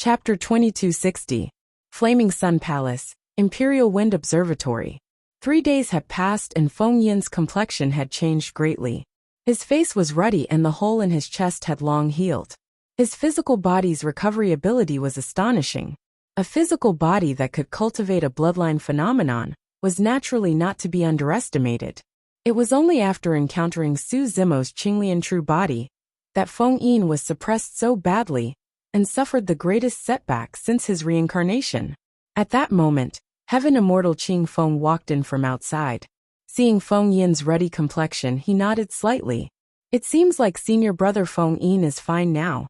Chapter 2260. Flaming Sun Palace, Imperial Wind Observatory. 3 days had passed and Feng Yin's complexion had changed greatly. His face was ruddy and the hole in his chest had long healed. His physical body's recovery ability was astonishing. A physical body that could cultivate a bloodline phenomenon was naturally not to be underestimated. It was only after encountering Su Zimo's Qinglian true body that Feng Yin was suppressed so badly and suffered the greatest setback since his reincarnation. At that moment, Heaven Immortal Qing Feng walked in from outside. Seeing Feng Yin's ruddy complexion, he nodded slightly. It seems like senior brother Feng Yin is fine now.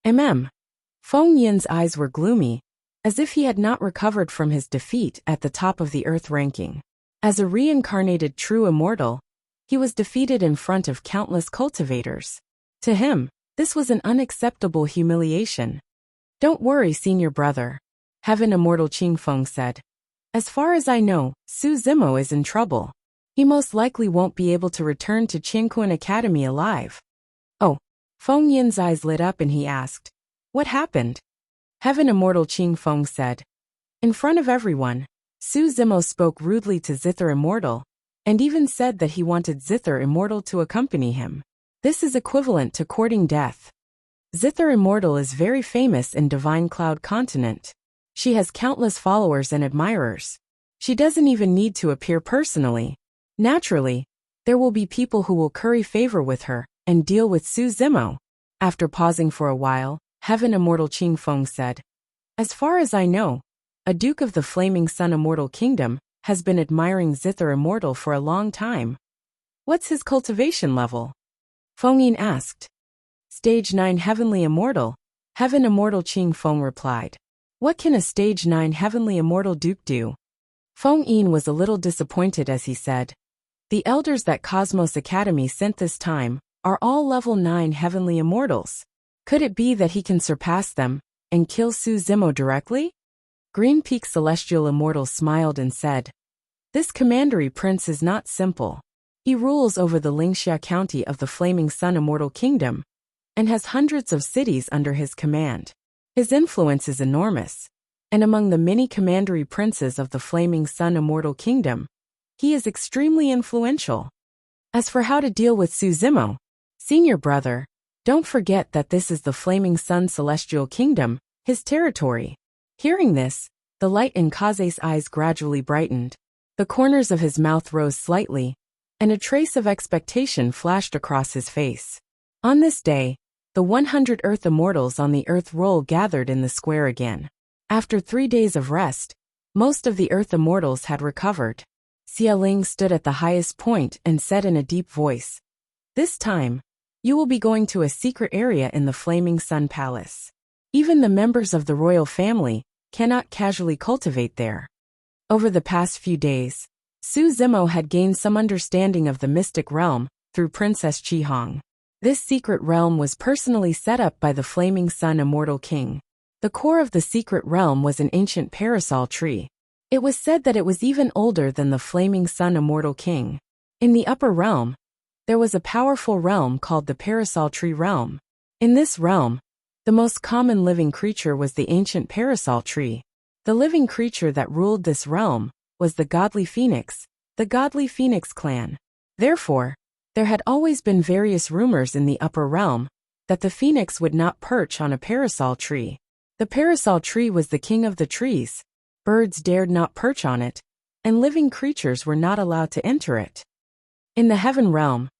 Feng Yin's eyes were gloomy, as if he had not recovered from his defeat at the top of the Earth ranking. As a reincarnated true immortal, he was defeated in front of countless cultivators. To him, this was an unacceptable humiliation. "Don't worry, senior brother," Heaven Immortal Qing Feng said. "As far as I know, Su Zimo is in trouble. He most likely won't be able to return to Qingquan Academy alive." "Oh." Feng Yin's eyes lit up and he asked, "What happened?" Heaven Immortal Qing Feng said, "In front of everyone, Su Zimo spoke rudely to Zither Immortal, and even said that he wanted Zither Immortal to accompany him. This is equivalent to courting death. Zither Immortal is very famous in Divine Cloud Continent. She has countless followers and admirers. She doesn't even need to appear personally. Naturally, there will be people who will curry favor with her and deal with Su Zimo." After pausing for a while, Heaven Immortal Qing Feng said, "As far as I know, a Duke of the Flaming Sun Immortal Kingdom has been admiring Zither Immortal for a long time. What's his cultivation level?" Feng Yin asked. "Stage 9 Heavenly Immortal," Heaven Immortal Qing Feng replied. "What can a Stage 9 Heavenly Immortal Duke do?" Feng Yin was a little disappointed as he said, "The elders that Cosmos Academy sent this time are all level 9 Heavenly Immortals. Could it be that he can surpass them and kill Su Zimo directly?" Green Peak Celestial Immortal smiled and said, "This Commandery Prince is not simple. He rules over the Lingxia County of the Flaming Sun Immortal Kingdom and has hundreds of cities under his command. His influence is enormous, and among the many Commandery Princes of the Flaming Sun Immortal Kingdom, he is extremely influential. As for how to deal with Su Zimo, senior brother, don't forget that this is the Flaming Sun Celestial Kingdom, his territory." Hearing this, the light in Kaze's eyes gradually brightened. The corners of his mouth rose slightly, and a trace of expectation flashed across his face. On this day, the 100 Earth Immortals on the Earth Roll gathered in the square again. After 3 days of rest, most of the Earth Immortals had recovered. Xia Ling stood at the highest point and said in a deep voice, "This time, you will be going to a secret area in the Flaming Sun Palace. Even the members of the royal family cannot casually cultivate there." Over the past few days, Su Zimo had gained some understanding of the mystic realm through Princess Qihong. This secret realm was personally set up by the Flaming Sun Immortal King. The core of the secret realm was an ancient parasol tree. It was said that it was even older than the Flaming Sun Immortal King. In the upper realm, there was a powerful realm called the Parasol Tree Realm. In this realm, the most common living creature was the ancient parasol tree. The living creature that ruled this realm was the Godly Phoenix, the Godly Phoenix clan. Therefore, there had always been various rumors in the upper realm that the phoenix would not perch on a parasol tree. The parasol tree was the king of the trees. Birds dared not perch on it, and living creatures were not allowed to enter it. In the heaven realm,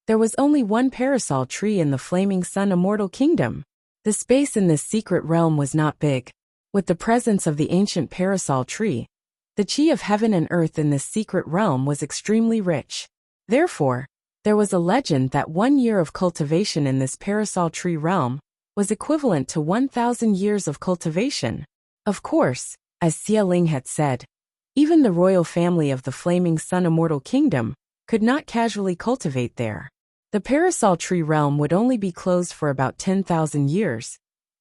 there was only one parasol tree in the Flaming Sun Immortal Kingdom. The space in this secret realm was not big. With the presence of the ancient parasol tree, the chi of heaven and earth in this secret realm was extremely rich. Therefore, there was a legend that 1 year of cultivation in this parasol tree realm was equivalent to 1,000 years of cultivation. Of course, as Xia Ling had said, even the royal family of the Flaming Sun Immortal Kingdom could not casually cultivate there. The parasol tree realm would only be closed for about 10,000 years,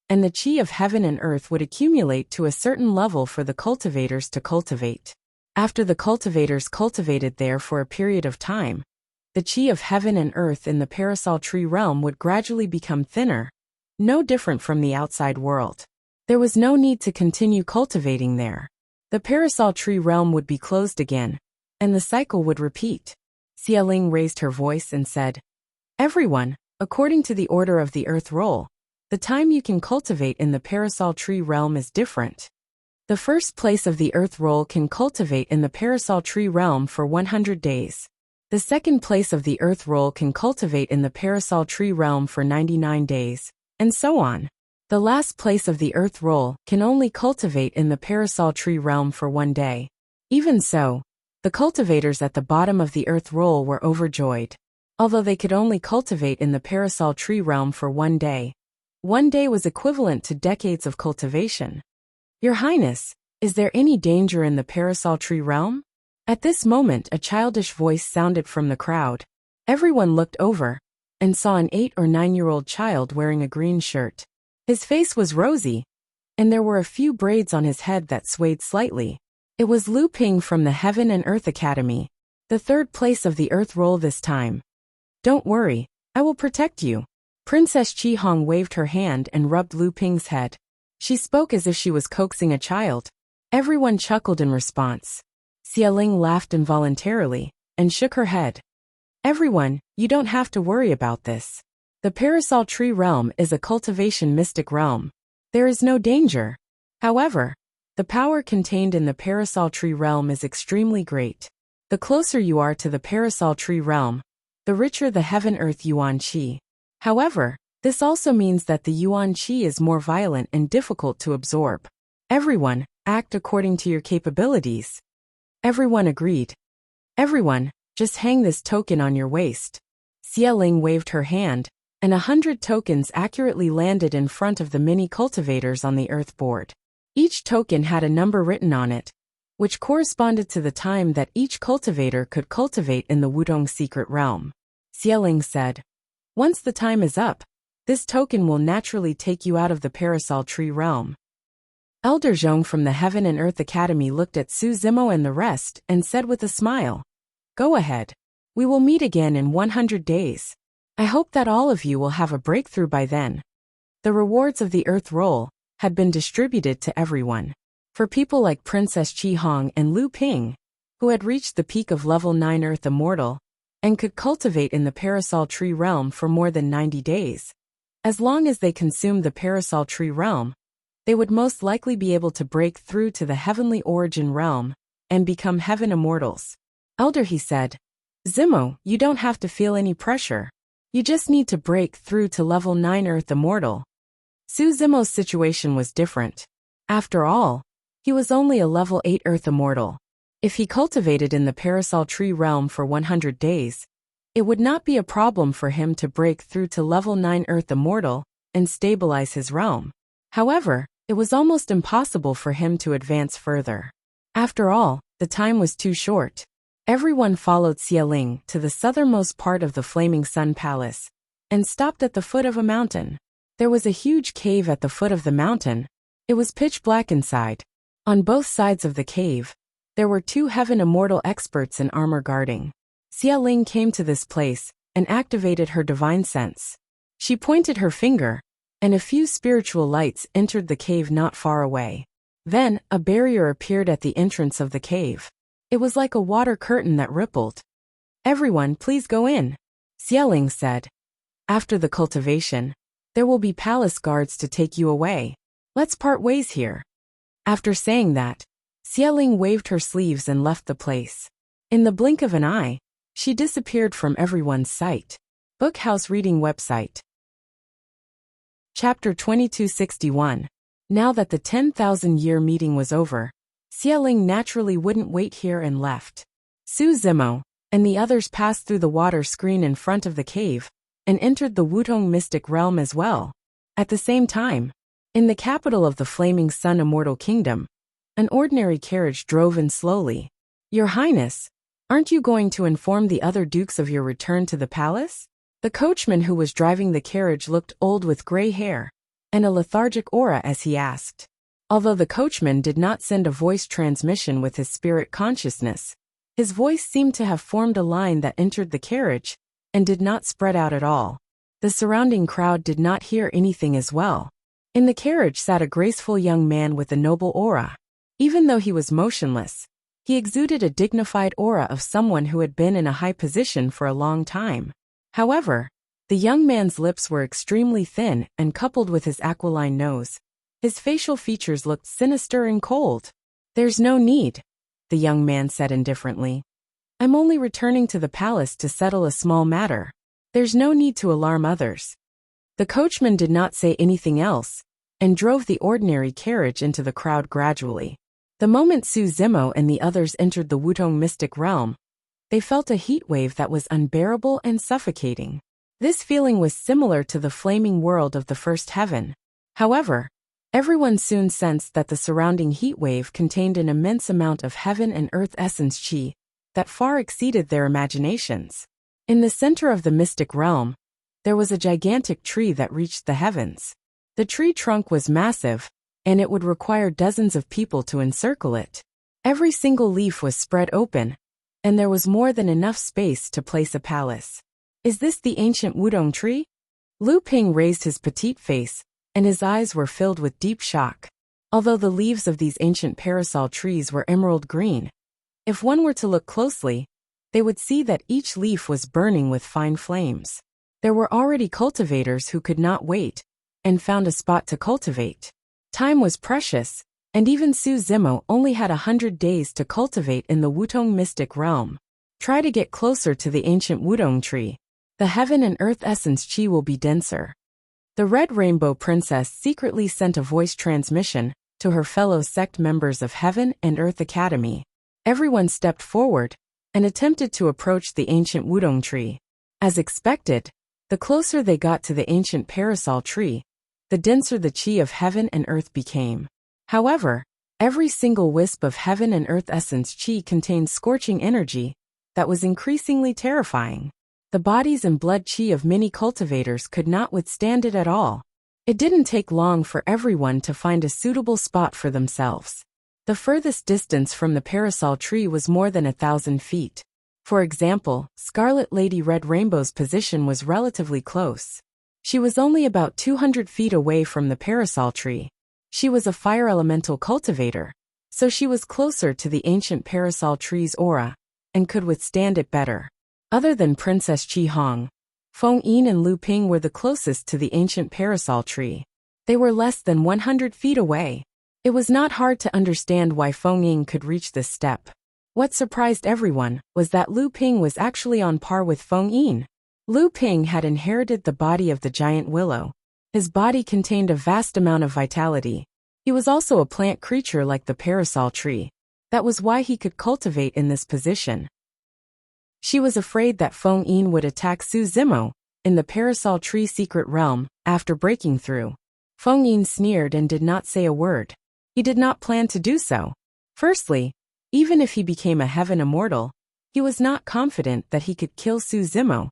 and the chi of heaven and earth would accumulate to a certain level for the cultivators to cultivate. After the cultivators cultivated there for a period of time, the chi of heaven and earth in the parasol tree realm would gradually become thinner, no different from the outside world. There was no need to continue cultivating there. The parasol tree realm would be closed again, and the cycle would repeat. Xia Ling raised her voice and said, "Everyone, according to the order of the earth roll, the time you can cultivate in the parasol tree realm is different. The first place of the earth roll can cultivate in the parasol tree realm for 100 days. The second place of the earth roll can cultivate in the parasol tree realm for 99 days, and so on. The last place of the earth roll can only cultivate in the parasol tree realm for 1 day. Even so, the cultivators at the bottom of the earth roll were overjoyed. Although they could only cultivate in the parasol tree realm for 1 day, 1 day was equivalent to decades of cultivation. Your Highness, is there any danger in the parasol tree realm?" At this moment a childish voice sounded from the crowd. Everyone looked over and saw an 8 or 9-year-old child wearing a green shirt. His face was rosy, and there were a few braids on his head that swayed slightly. It was Lu Ping from the Heaven and Earth Academy, the third place of the earth roll this time. "Don't worry, I will protect you." Princess Qi Hong waved her hand and rubbed Lu Ping's head. She spoke as if she was coaxing a child. Everyone chuckled in response. Xia Ling laughed involuntarily and shook her head. "Everyone, you don't have to worry about this. The parasol tree realm is a cultivation mystic realm. There is no danger. However, the power contained in the parasol tree realm is extremely great. The closer you are to the parasol tree realm, the richer the heaven-earth yuan qi. However, this also means that the yuan qi is more violent and difficult to absorb. Everyone, act according to your capabilities." Everyone agreed. "Everyone, just hang this token on your waist." Xia Ling waved her hand, and 100 tokens accurately landed in front of the mini cultivators on the earth board. Each token had a number written on it, which corresponded to the time that each cultivator could cultivate in the Wudong secret realm. Xia Ling said, "Once the time is up, this token will naturally take you out of the parasol tree realm." Elder Zhong from the Heaven and Earth Academy looked at Su Zimo and the rest and said with a smile, "Go ahead. We will meet again in 100 days. I hope that all of you will have a breakthrough by then." The rewards of the earth roll had been distributed to everyone. For people like Princess Qi Hong and Lu Ping, who had reached the peak of level 9 Earth Immortal, and could cultivate in the parasol tree realm for more than 90 days. As long as they consumed the parasol tree realm, they would most likely be able to break through to the heavenly origin realm and become heaven immortals. "Elder," he said, "Zimo, you don't have to feel any pressure. You just need to break through to level 9 Earth Immortal." Su Zimo's situation was different. After all, he was only a level 8 Earth Immortal. If he cultivated in the parasol tree realm for 100 days, it would not be a problem for him to break through to level 9 Earth Immortal and stabilize his realm. However, it was almost impossible for him to advance further. After all, the time was too short. Everyone followed Xia Ling to the southernmost part of the Flaming Sun Palace and stopped at the foot of a mountain. There was a huge cave at the foot of the mountain. It was pitch black inside. On both sides of the cave, there were 2 heaven immortal experts in armor guarding. Xia Ling came to this place and activated her divine sense. She pointed her finger, and a few spiritual lights entered the cave not far away. Then, a barrier appeared at the entrance of the cave. It was like a water curtain that rippled. "Everyone, please go in," Xia Ling said. "After the cultivation, there will be palace guards to take you away. Let's part ways here." After saying that, Xia Ling waved her sleeves and left the place. In the blink of an eye, she disappeared from everyone's sight. Bookhouse Reading Website. Chapter 2261. Now that the 10,000-year meeting was over, Xia Ling naturally wouldn't wait here and left. Su Zimo and the others passed through the water screen in front of the cave and entered the Wudong mystic realm as well. At the same time, in the capital of the Flaming Sun Immortal Kingdom, an ordinary carriage drove in slowly. "Your Highness, aren't you going to inform the other dukes of your return to the palace?" The coachman who was driving the carriage looked old with gray hair and a lethargic aura as he asked. Although the coachman did not send a voice transmission with his spirit consciousness, his voice seemed to have formed a line that entered the carriage and did not spread out at all. The surrounding crowd did not hear anything as well. In the carriage sat a graceful young man with a noble aura. Even though he was motionless, he exuded a dignified aura of someone who had been in a high position for a long time. However, the young man's lips were extremely thin, and coupled with his aquiline nose, his facial features looked sinister and cold. "There's no need," the young man said indifferently. "I'm only returning to the palace to settle a small matter. There's no need to alarm others." The coachman did not say anything else, and drove the ordinary carriage into the crowd gradually. The moment Su Zimo and the others entered the Wutong mystic realm, they felt a heat wave that was unbearable and suffocating. This feeling was similar to the flaming world of the first heaven. However, everyone soon sensed that the surrounding heat wave contained an immense amount of heaven and earth essence qi that far exceeded their imaginations. In the center of the mystic realm, there was a gigantic tree that reached the heavens. The tree trunk was massive, and it would require dozens of people to encircle it. Every single leaf was spread open, and there was more than enough space to place a palace. "Is this the ancient Wudong tree?" Lu Ping raised his petite face, and his eyes were filled with deep shock. Although the leaves of these ancient parasol trees were emerald green, if one were to look closely, they would see that each leaf was burning with fine flames. There were already cultivators who could not wait, and found a spot to cultivate. Time was precious, and even Su Zimo only had 100 days to cultivate in the Wutong mystic realm. "Try to get closer to the ancient Wudong tree. The heaven and earth essence qi will be denser." The Red Rainbow Princess secretly sent a voice transmission to her fellow sect members of Heaven and Earth Academy. Everyone stepped forward and attempted to approach the ancient Wudong tree. As expected, the closer they got to the ancient parasol tree, the denser the qi of heaven and earth became. However, every single wisp of heaven and earth essence qi contained scorching energy that was increasingly terrifying. The bodies and blood qi of many cultivators could not withstand it at all. It didn't take long for everyone to find a suitable spot for themselves. The furthest distance from the parasol tree was more than 1,000 feet. For example, Scarlet Lady Red Rainbow's position was relatively close. She was only about 200 feet away from the parasol tree. She was a fire elemental cultivator, so she was closer to the ancient parasol tree's aura, and could withstand it better. Other than Princess Qi Hong, Feng Yin and Lu Ping were the closest to the ancient parasol tree. They were less than 100 feet away. It was not hard to understand why Feng Yin could reach this step. What surprised everyone was that Lu Ping was actually on par with Feng Yin. Lu Ping had inherited the body of the giant willow. His body contained a vast amount of vitality. He was also a plant creature like the parasol tree. That was why he could cultivate in this position. She was afraid that Feng Yin would attack Su Zimo in the parasol tree secret realm after breaking through. Feng Yin sneered and did not say a word. He did not plan to do so. Firstly, even if he became a heaven immortal, he was not confident that he could kill Su Zimo,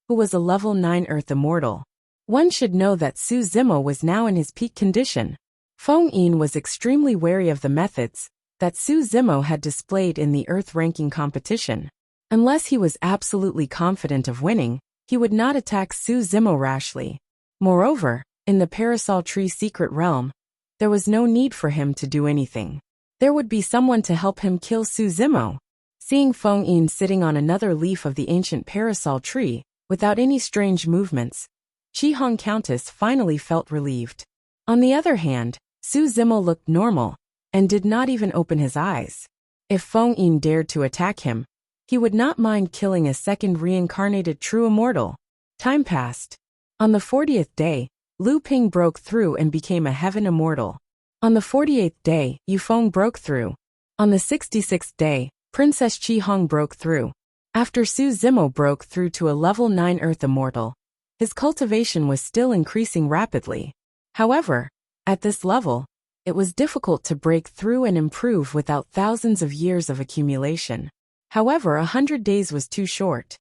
who was a level 9 earth immortal. One should know that Su Zimo was now in his peak condition. Feng Yin was extremely wary of the methods that Su Zimo had displayed in the earth ranking competition. Unless he was absolutely confident of winning, he would not attack Su Zimo rashly. Moreover, in the parasol tree secret realm, there was no need for him to do anything. There would be someone to help him kill Su Zimo. Seeing Feng Yin sitting on another leaf of the ancient parasol tree, without any strange movements, Qi Hong Countess finally felt relieved. On the other hand, Su Zimo looked normal, and did not even open his eyes. If Feng Yin dared to attack him, he would not mind killing a second reincarnated true immortal. Time passed. On the 40th day, Lu Ping broke through and became a heaven immortal. On the 48th day, Yufeng broke through. On the 66th day, Princess Qi Hong broke through. After Su Zimo broke through to a level 9 earth immortal, his cultivation was still increasing rapidly. However, at this level, it was difficult to break through and improve without thousands of years of accumulation. However, 100 days was too short.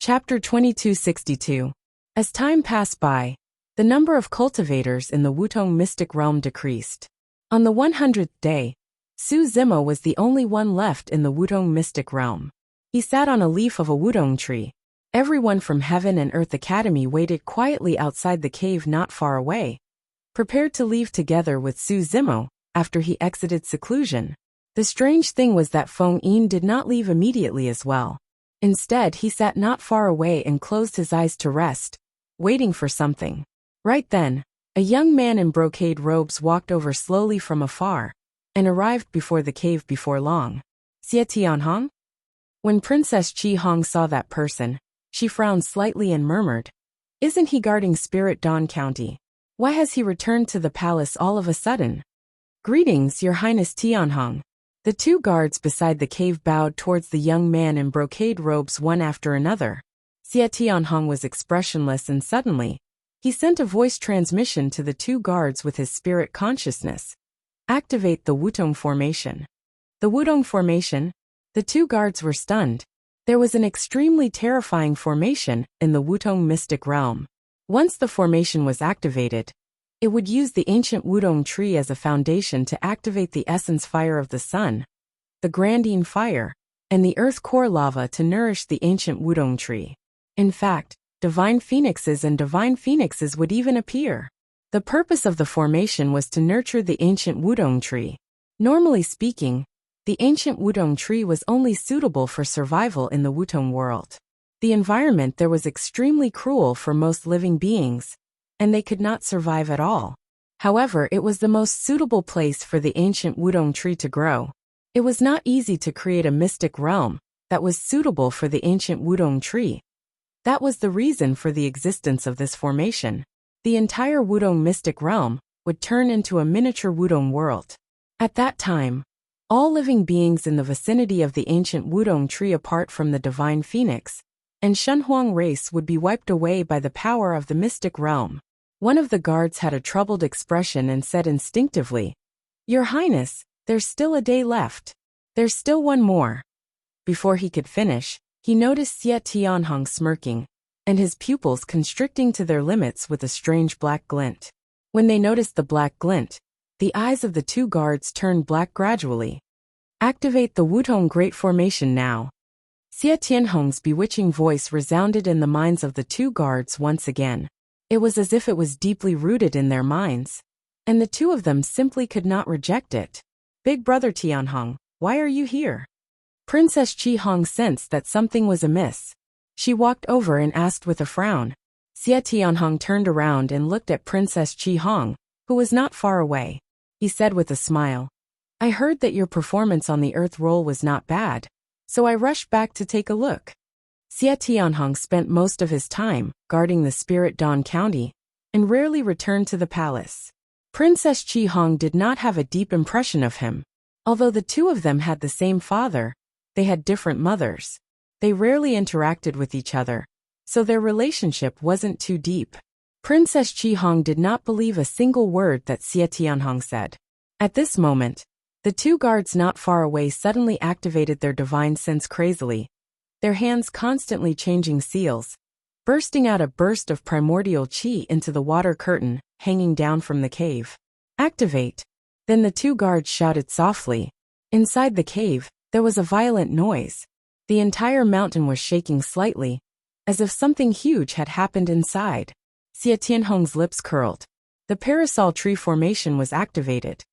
Chapter 2262. As time passed by, the number of cultivators in the Wutong mystic realm decreased. On the 100th day, Su Zimo was the only one left in the Wutong mystic realm. He sat on a leaf of a Wudong tree, Everyone from Heaven and Earth Academy waited quietly outside the cave not far away, prepared to leave together with Su Zimo after he exited seclusion. The strange thing was that Feng Yin did not leave immediately as well. Instead, he sat not far away and closed his eyes to rest, waiting for something. Right then, a young man in brocade robes walked over slowly from afar and arrived before the cave before long. Xie Tianhong? When Princess Qi Hong saw that person, she frowned slightly and murmured, "Isn't he guarding Spirit Dawn County? Why has he returned to the palace all of a sudden?" "Greetings, Your Highness Tianhong." The two guards beside the cave bowed towards the young man in brocade robes one after another. Xie Tianhong was expressionless and suddenly, he sent a voice transmission to the two guards with his spirit consciousness. "Activate the Wutong formation." The Wutong formation? The two guards were stunned. There was an extremely terrifying formation in the Wutong mystic realm. Once the formation was activated, it would use the ancient Wudong tree as a foundation to activate the essence fire of the sun, the Grandine fire, and the earth core lava to nourish the ancient Wudong tree. In fact, divine phoenixes would even appear. The purpose of the formation was to nurture the ancient Wudong tree. Normally speaking, the ancient Wudong tree was only suitable for survival in the Wutong world. The environment there was extremely cruel for most living beings, and they could not survive at all. However, it was the most suitable place for the ancient Wudong tree to grow. It was not easy to create a mystic realm that was suitable for the ancient Wudong tree. That was the reason for the existence of this formation. The entire Wudong mystic realm would turn into a miniature Wudong world. At that time, all living beings in the vicinity of the ancient Wudong tree apart from the divine phoenix and Shenhuang race would be wiped away by the power of the mystic realm. One of the guards had a troubled expression and said instinctively, "Your Highness, there's still a day left. There's still one more." Before he could finish, he noticed Xie Tianhong smirking, and his pupils constricting to their limits with a strange black glint. When they noticed the black glint, the eyes of the two guards turned black gradually. "Activate the Wutong Great Formation now." Xie Tianhong's bewitching voice resounded in the minds of the two guards once again. It was as if it was deeply rooted in their minds, and the two of them simply could not reject it. "Big brother Tianhong, why are you here?" Princess Qi Hong sensed that something was amiss. She walked over and asked with a frown. Xie Tianhong turned around and looked at Princess Qi Hong, who was not far away. He said with a smile, "I heard that your performance on the Earth role was not bad, so I rushed back to take a look." Xie Tianhong spent most of his time guarding the Spirit Dawn County and rarely returned to the palace. Princess Qi Hong did not have a deep impression of him. Although the two of them had the same father, they had different mothers. They rarely interacted with each other, so their relationship wasn't too deep. Princess Qi Hong did not believe a single word that Xie Tianhong said. At this moment, the two guards not far away suddenly activated their divine sense crazily, their hands constantly changing seals, bursting out a burst of primordial qi into the water curtain hanging down from the cave. "Activate!" Then the two guards shouted softly. Inside the cave, there was a violent noise. The entire mountain was shaking slightly, as if something huge had happened inside. Xie Tianhong's lips curled. The parasol tree formation was activated.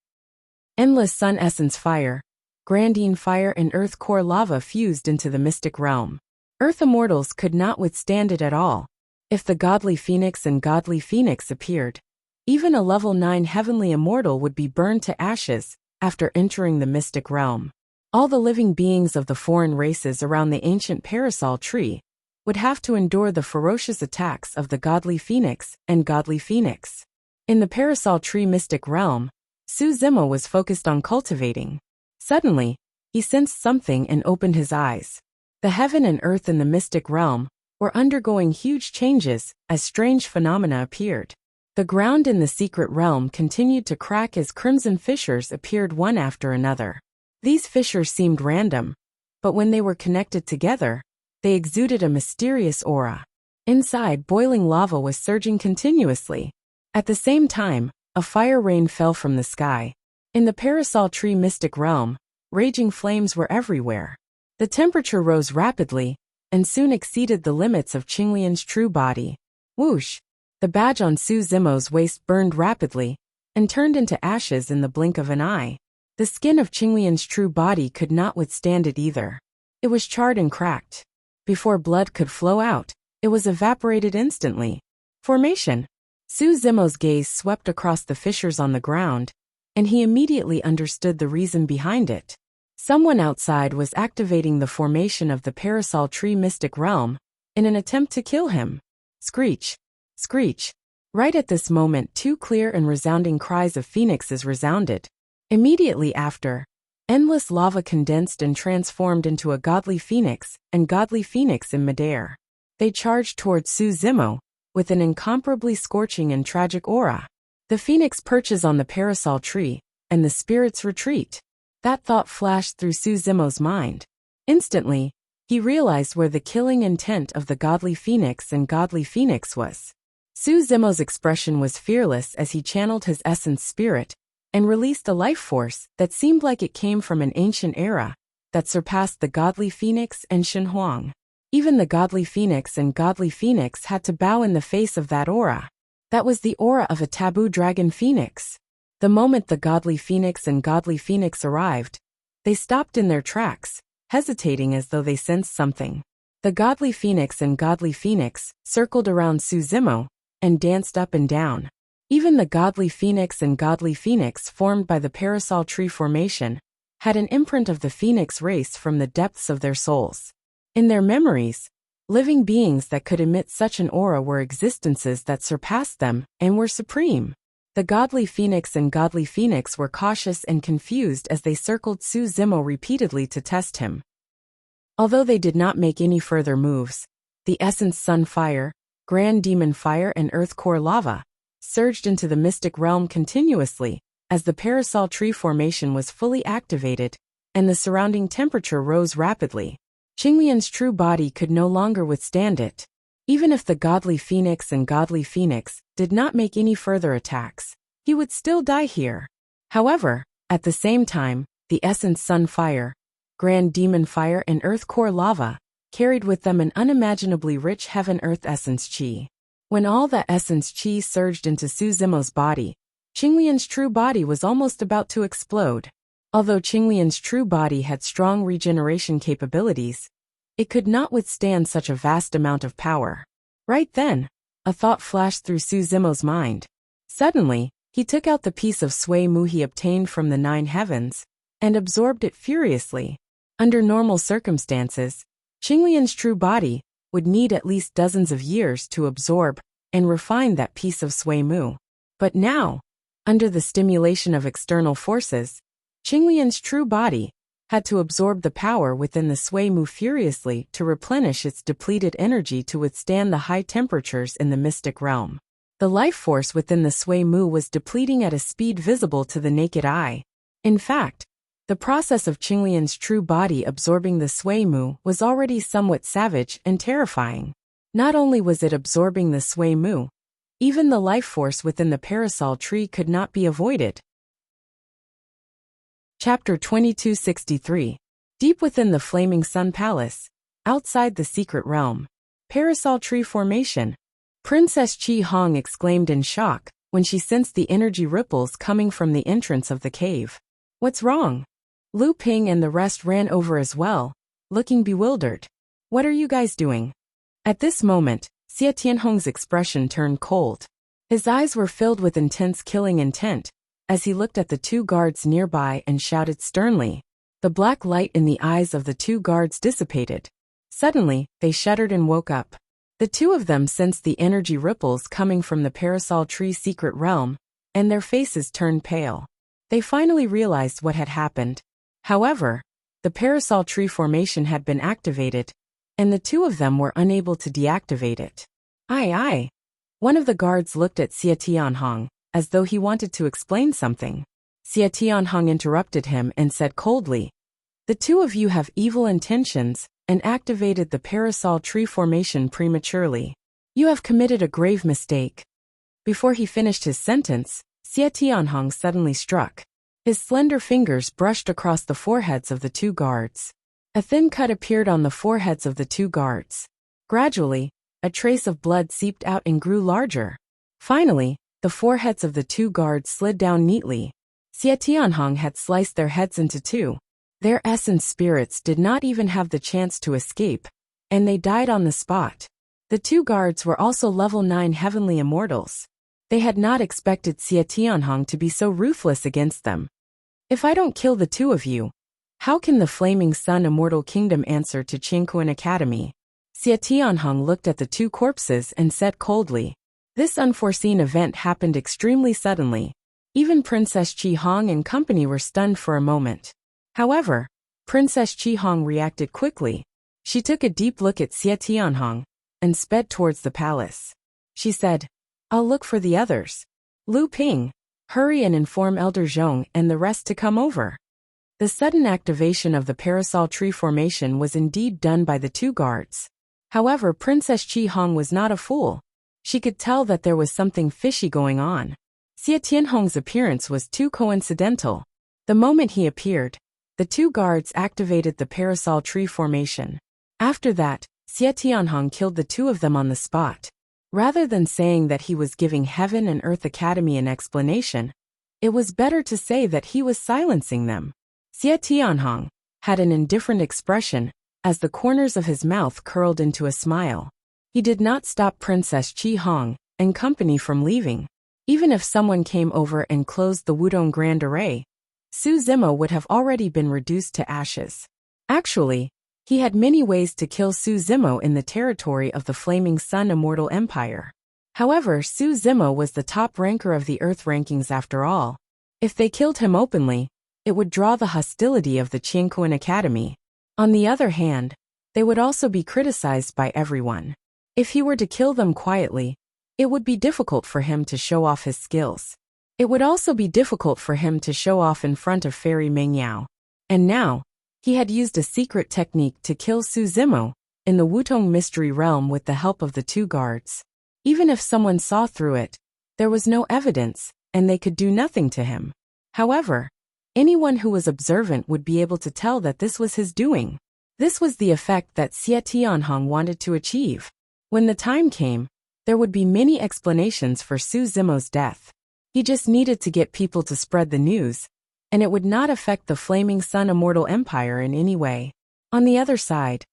Endless sun essence fire, Grandine fire and earth core lava fused into the mystic realm. Earth immortals could not withstand it at all. If the godly phoenix and godly phoenix appeared, even a level 9 heavenly immortal would be burned to ashes after entering the mystic realm. All the living beings of the foreign races around the ancient parasol tree would have to endure the ferocious attacks of the godly phoenix and godly phoenix. In the parasol tree mystic realm, Su Zimo was focused on cultivating. Suddenly, he sensed something and opened his eyes. The heaven and earth in the mystic realm were undergoing huge changes as strange phenomena appeared. The ground in the secret realm continued to crack as crimson fissures appeared one after another. These fissures seemed random, but when they were connected together, they exuded a mysterious aura. Inside, boiling lava was surging continuously. At the same time, a fire rain fell from the sky. In the parasol tree mystic realm, raging flames were everywhere. The temperature rose rapidly, and soon exceeded the limits of Qinglian's true body. Whoosh! The badge on Su Zimo's waist burned rapidly, and turned into ashes in the blink of an eye. The skin of Qinglian's true body could not withstand it either. It was charred and cracked. Before blood could flow out, it was evaporated instantly. Formation. Su Zimo's gaze swept across the fissures on the ground, and he immediately understood the reason behind it. Someone outside was activating the formation of the parasol tree mystic realm in an attempt to kill him. Screech! Screech! Right at this moment, two clear and resounding cries of phoenixes resounded. Immediately after, endless lava condensed and transformed into a godly phoenix and godly phoenix in midair. They charged towards Su Zimo with an incomparably scorching and tragic aura. The phoenix perches on the parasol tree, and the spirits retreat. That thought flashed through Su Zimo's mind. Instantly, he realized where the killing intent of the godly phoenix and godly phoenix was. Su Zimo's expression was fearless as he channeled his essence spirit and released a life force that seemed like it came from an ancient era that surpassed the godly phoenix and Shen Huang. Even the godly phoenix and godly phoenix had to bow in the face of that aura. That was the aura of a taboo dragon phoenix. The moment the godly phoenix and godly phoenix arrived, they stopped in their tracks, hesitating as though they sensed something. The godly phoenix and godly phoenix circled around Su Zimo and danced up and down. Even the godly phoenix and godly phoenix formed by the parasol tree formation had an imprint of the phoenix race from the depths of their souls. In their memories, living beings that could emit such an aura were existences that surpassed them and were supreme. The godly phoenix and godly phoenix were cautious and confused as they circled Su Zimo repeatedly to test him. Although they did not make any further moves, the essence sun fire, grand demon fire and earth core lava surged into the mystic realm continuously as the parasol tree formation was fully activated, and the surrounding temperature rose rapidly. Qinglian's true body could no longer withstand it. Even if the godly phoenix and godly phoenix did not make any further attacks, he would still die here. However, at the same time, the essence sun fire, grand demon fire and earth core lava carried with them an unimaginably rich heaven-earth essence chi. When all that essence chi surged into Su Zimo's body, Qinglian's true body was almost about to explode. Although Qinglian's true body had strong regeneration capabilities, it could not withstand such a vast amount of power. Right then, a thought flashed through Su Zimo's mind. Suddenly, he took out the piece of Sui Mu he obtained from the 9 heavens and absorbed it furiously. Under normal circumstances, Qinglian's true body would need at least dozens of years to absorb and refine that piece of Sui Mu. But now, under the stimulation of external forces, Qinglian's true body had to absorb the power within the Sui Mu furiously to replenish its depleted energy to withstand the high temperatures in the mystic realm. The life force within the Sui Mu was depleting at a speed visible to the naked eye. In fact, the process of Qinglian's true body absorbing the Sui Mu was already somewhat savage and terrifying. Not only was it absorbing the Sui Mu, even the life force within the parasol tree could not be avoided. Chapter 2263. Deep within the Flaming Sun Palace, outside the secret realm. Parasol tree formation. Princess Qi Hong exclaimed in shock when she sensed the energy ripples coming from the entrance of the cave. What's wrong? Lu Ping and the rest ran over as well, looking bewildered. What are you guys doing? At this moment, Xie Tianhong's expression turned cold. His eyes were filled with intense killing intent as he looked at the 2 guards nearby and shouted sternly. The black light in the eyes of the 2 guards dissipated. Suddenly, they shuddered and woke up. The 2 of them sensed the energy ripples coming from the parasol tree secret realm, and their faces turned pale. They finally realized what had happened. However, the parasol tree formation had been activated, and the 2 of them were unable to deactivate it. Aye. One of the guards looked at Xie Tianhong, as though he wanted to explain something. Xie Tianhong interrupted him and said coldly, "The 2 of you have evil intentions and activated the parasol tree formation prematurely. You have committed a grave mistake." Before he finished his sentence, Xie Tianhong suddenly struck. His slender fingers brushed across the foreheads of the 2 guards. A thin cut appeared on the foreheads of the two guards. Gradually, a trace of blood seeped out and grew larger. Finally, the foreheads of the two guards slid down neatly. Xie Tianhong had sliced their heads into two. Their essence spirits did not even have the chance to escape, and they died on the spot. The two guards were also level 9 heavenly immortals. They had not expected Xie Tianhong to be so ruthless against them. If I don't kill the two of you, how can the Flaming Sun Immortal Kingdom answer to Qingquan Academy? Xie Tianhong looked at the two corpses and said coldly. This unforeseen event happened extremely suddenly. Even Princess Qi Hong and company were stunned for a moment. However, Princess Qi Hong reacted quickly. She took a deep look at Xie Tianhong and sped towards the palace. She said, I'll look for the others. Lu Ping, hurry and inform Elder Zhong and the rest to come over. The sudden activation of the parasol tree formation was indeed done by the two guards. However, Princess Qi Hong was not a fool. She could tell that there was something fishy going on. Xie Tianhong's appearance was too coincidental. The moment he appeared, the two guards activated the parasol tree formation. After that, Xie Tianhong killed the two of them on the spot. Rather than saying that he was giving Heaven and Earth Academy an explanation, it was better to say that he was silencing them. Xie Tianhong had an indifferent expression as the corners of his mouth curled into a smile. He did not stop Princess Qi Hong and company from leaving. Even if someone came over and closed the Wudong Grand Array, Su Zimo would have already been reduced to ashes. Actually, he had many ways to kill Su Zimo in the territory of the Flaming Sun Immortal Empire. However, Su Zimo was the top ranker of the Earth rankings after all. If they killed him openly, it would draw the hostility of the Qingquan Academy. On the other hand, they would also be criticized by everyone. If he were to kill them quietly, it would be difficult for him to show off his skills. It would also be difficult for him to show off in front of Fairy Mengyao. And now, he had used a secret technique to kill Su Zimo in the Wutong Mystery Realm with the help of the two guards. Even if someone saw through it, there was no evidence, and they could do nothing to him. However, anyone who was observant would be able to tell that this was his doing. This was the effect that Xie Tianhong wanted to achieve. When the time came, there would be many explanations for Su Zimo's death. He just needed to get people to spread the news, and it would not affect the Flaming Sun Immortal Empire in any way. On the other side,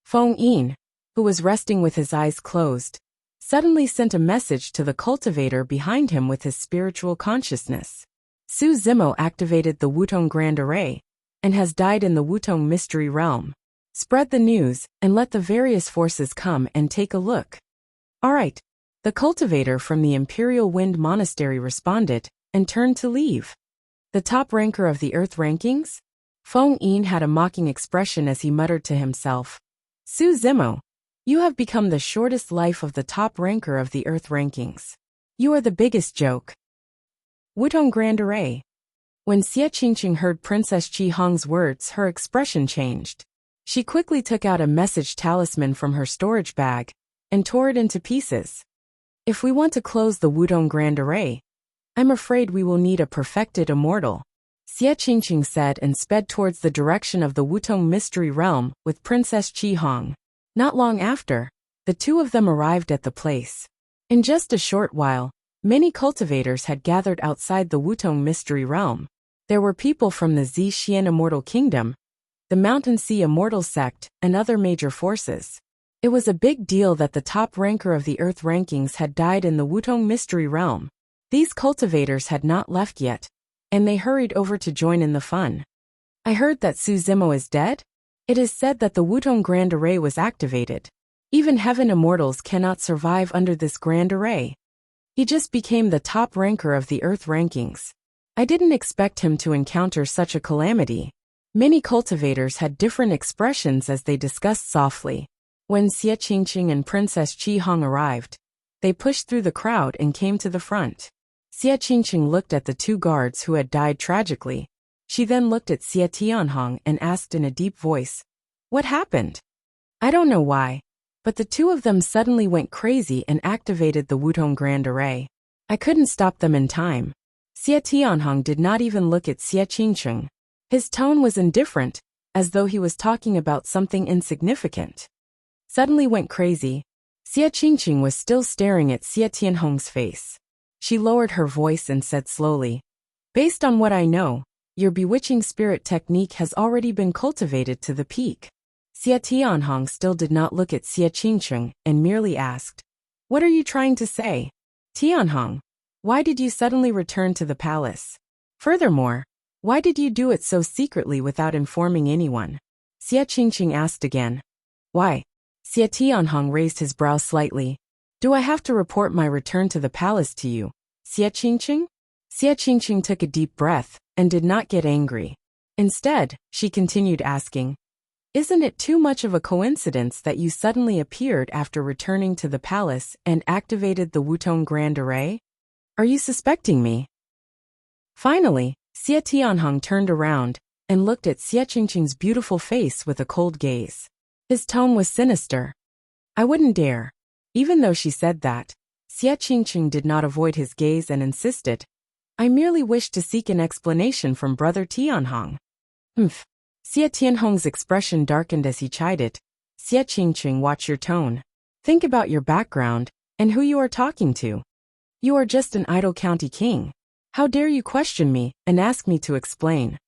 Feng Yin, who was resting with his eyes closed, suddenly sent a message to the cultivator behind him with his spiritual consciousness. Su Zimo activated the Wutong Grand Array and has died in the Wutong Mystery Realm. Spread the news and let the various forces come and take a look. All right. The cultivator from the Imperial Wind Monastery responded and turned to leave. The top ranker of the Earth rankings? Feng Yin had a mocking expression as he muttered to himself. Su Zimo, you have become the shortest life of the top ranker of the Earth rankings. You are the biggest joke. Wutong Grand Array. When Xie Qingqing heard Princess Qi Hong's words, her expression changed. She quickly took out a message talisman from her storage bag and tore it into pieces. If we want to close the Wudong Grand Array, I'm afraid we will need a perfected immortal, Xie Qingqing said and sped towards the direction of the Wutong Mystery Realm with Princess Qi Hong. Not long after, the two of them arrived at the place. In just a short while, many cultivators had gathered outside the Wutong Mystery Realm. There were people from the Zhixian Immortal Kingdom, the Mountain Sea Immortal Sect, and other major forces. It was a big deal that the top ranker of the Earth rankings had died in the Wutong Mystery Realm. These cultivators had not left yet, and they hurried over to join in the fun. I heard that Su Zimo is dead? It is said that the Wutong Grand Array was activated. Even Heaven Immortals cannot survive under this Grand Array. He just became the top ranker of the Earth rankings. I didn't expect him to encounter such a calamity. Many cultivators had different expressions as they discussed softly. When Xie Qingqing and Princess Qi Hong arrived, they pushed through the crowd and came to the front. Xie Qingqing looked at the two guards who had died tragically. She then looked at Xie Tianhong and asked in a deep voice, "What happened?" I don't know why, but the two of them suddenly went crazy and activated the Wutong Grand Array. I couldn't stop them in time. Xie Tianhong did not even look at Xie Qingqing. His tone was indifferent, as though he was talking about something insignificant. Suddenly went crazy. Xia Qingqing was still staring at Xia Tianhong's face. She lowered her voice and said slowly, "Based on what I know, your bewitching spirit technique has already been cultivated to the peak." Xia Tianhong still did not look at Xia Qingqing and merely asked, "What are you trying to say? Tianhong, why did you suddenly return to the palace? Furthermore, why did you do it so secretly without informing anyone?" Xia Qingqing asked again. "Why?" Xia Tianhong raised his brow slightly. "Do I have to report my return to the palace to you, Xia Qingqing?" Xia Qingqing took a deep breath and did not get angry. Instead, she continued asking, "Isn't it too much of a coincidence that you suddenly appeared after returning to the palace and activated the Wutong Grand Array? Are you suspecting me?" Finally, Xia Tianhong turned around and looked at Xia Qingqing's beautiful face with a cold gaze. His tone was sinister. "I wouldn't dare." Even though she said that, Xia Qingqing did not avoid his gaze and insisted, "I merely wish to seek an explanation from Brother Tianhong." "Humph." Xia Tianhong's expression darkened as he chided, "Xia Qingqing, watch your tone. Think about your background and who you are talking to. You are just an idle county king. How dare you question me and ask me to explain?"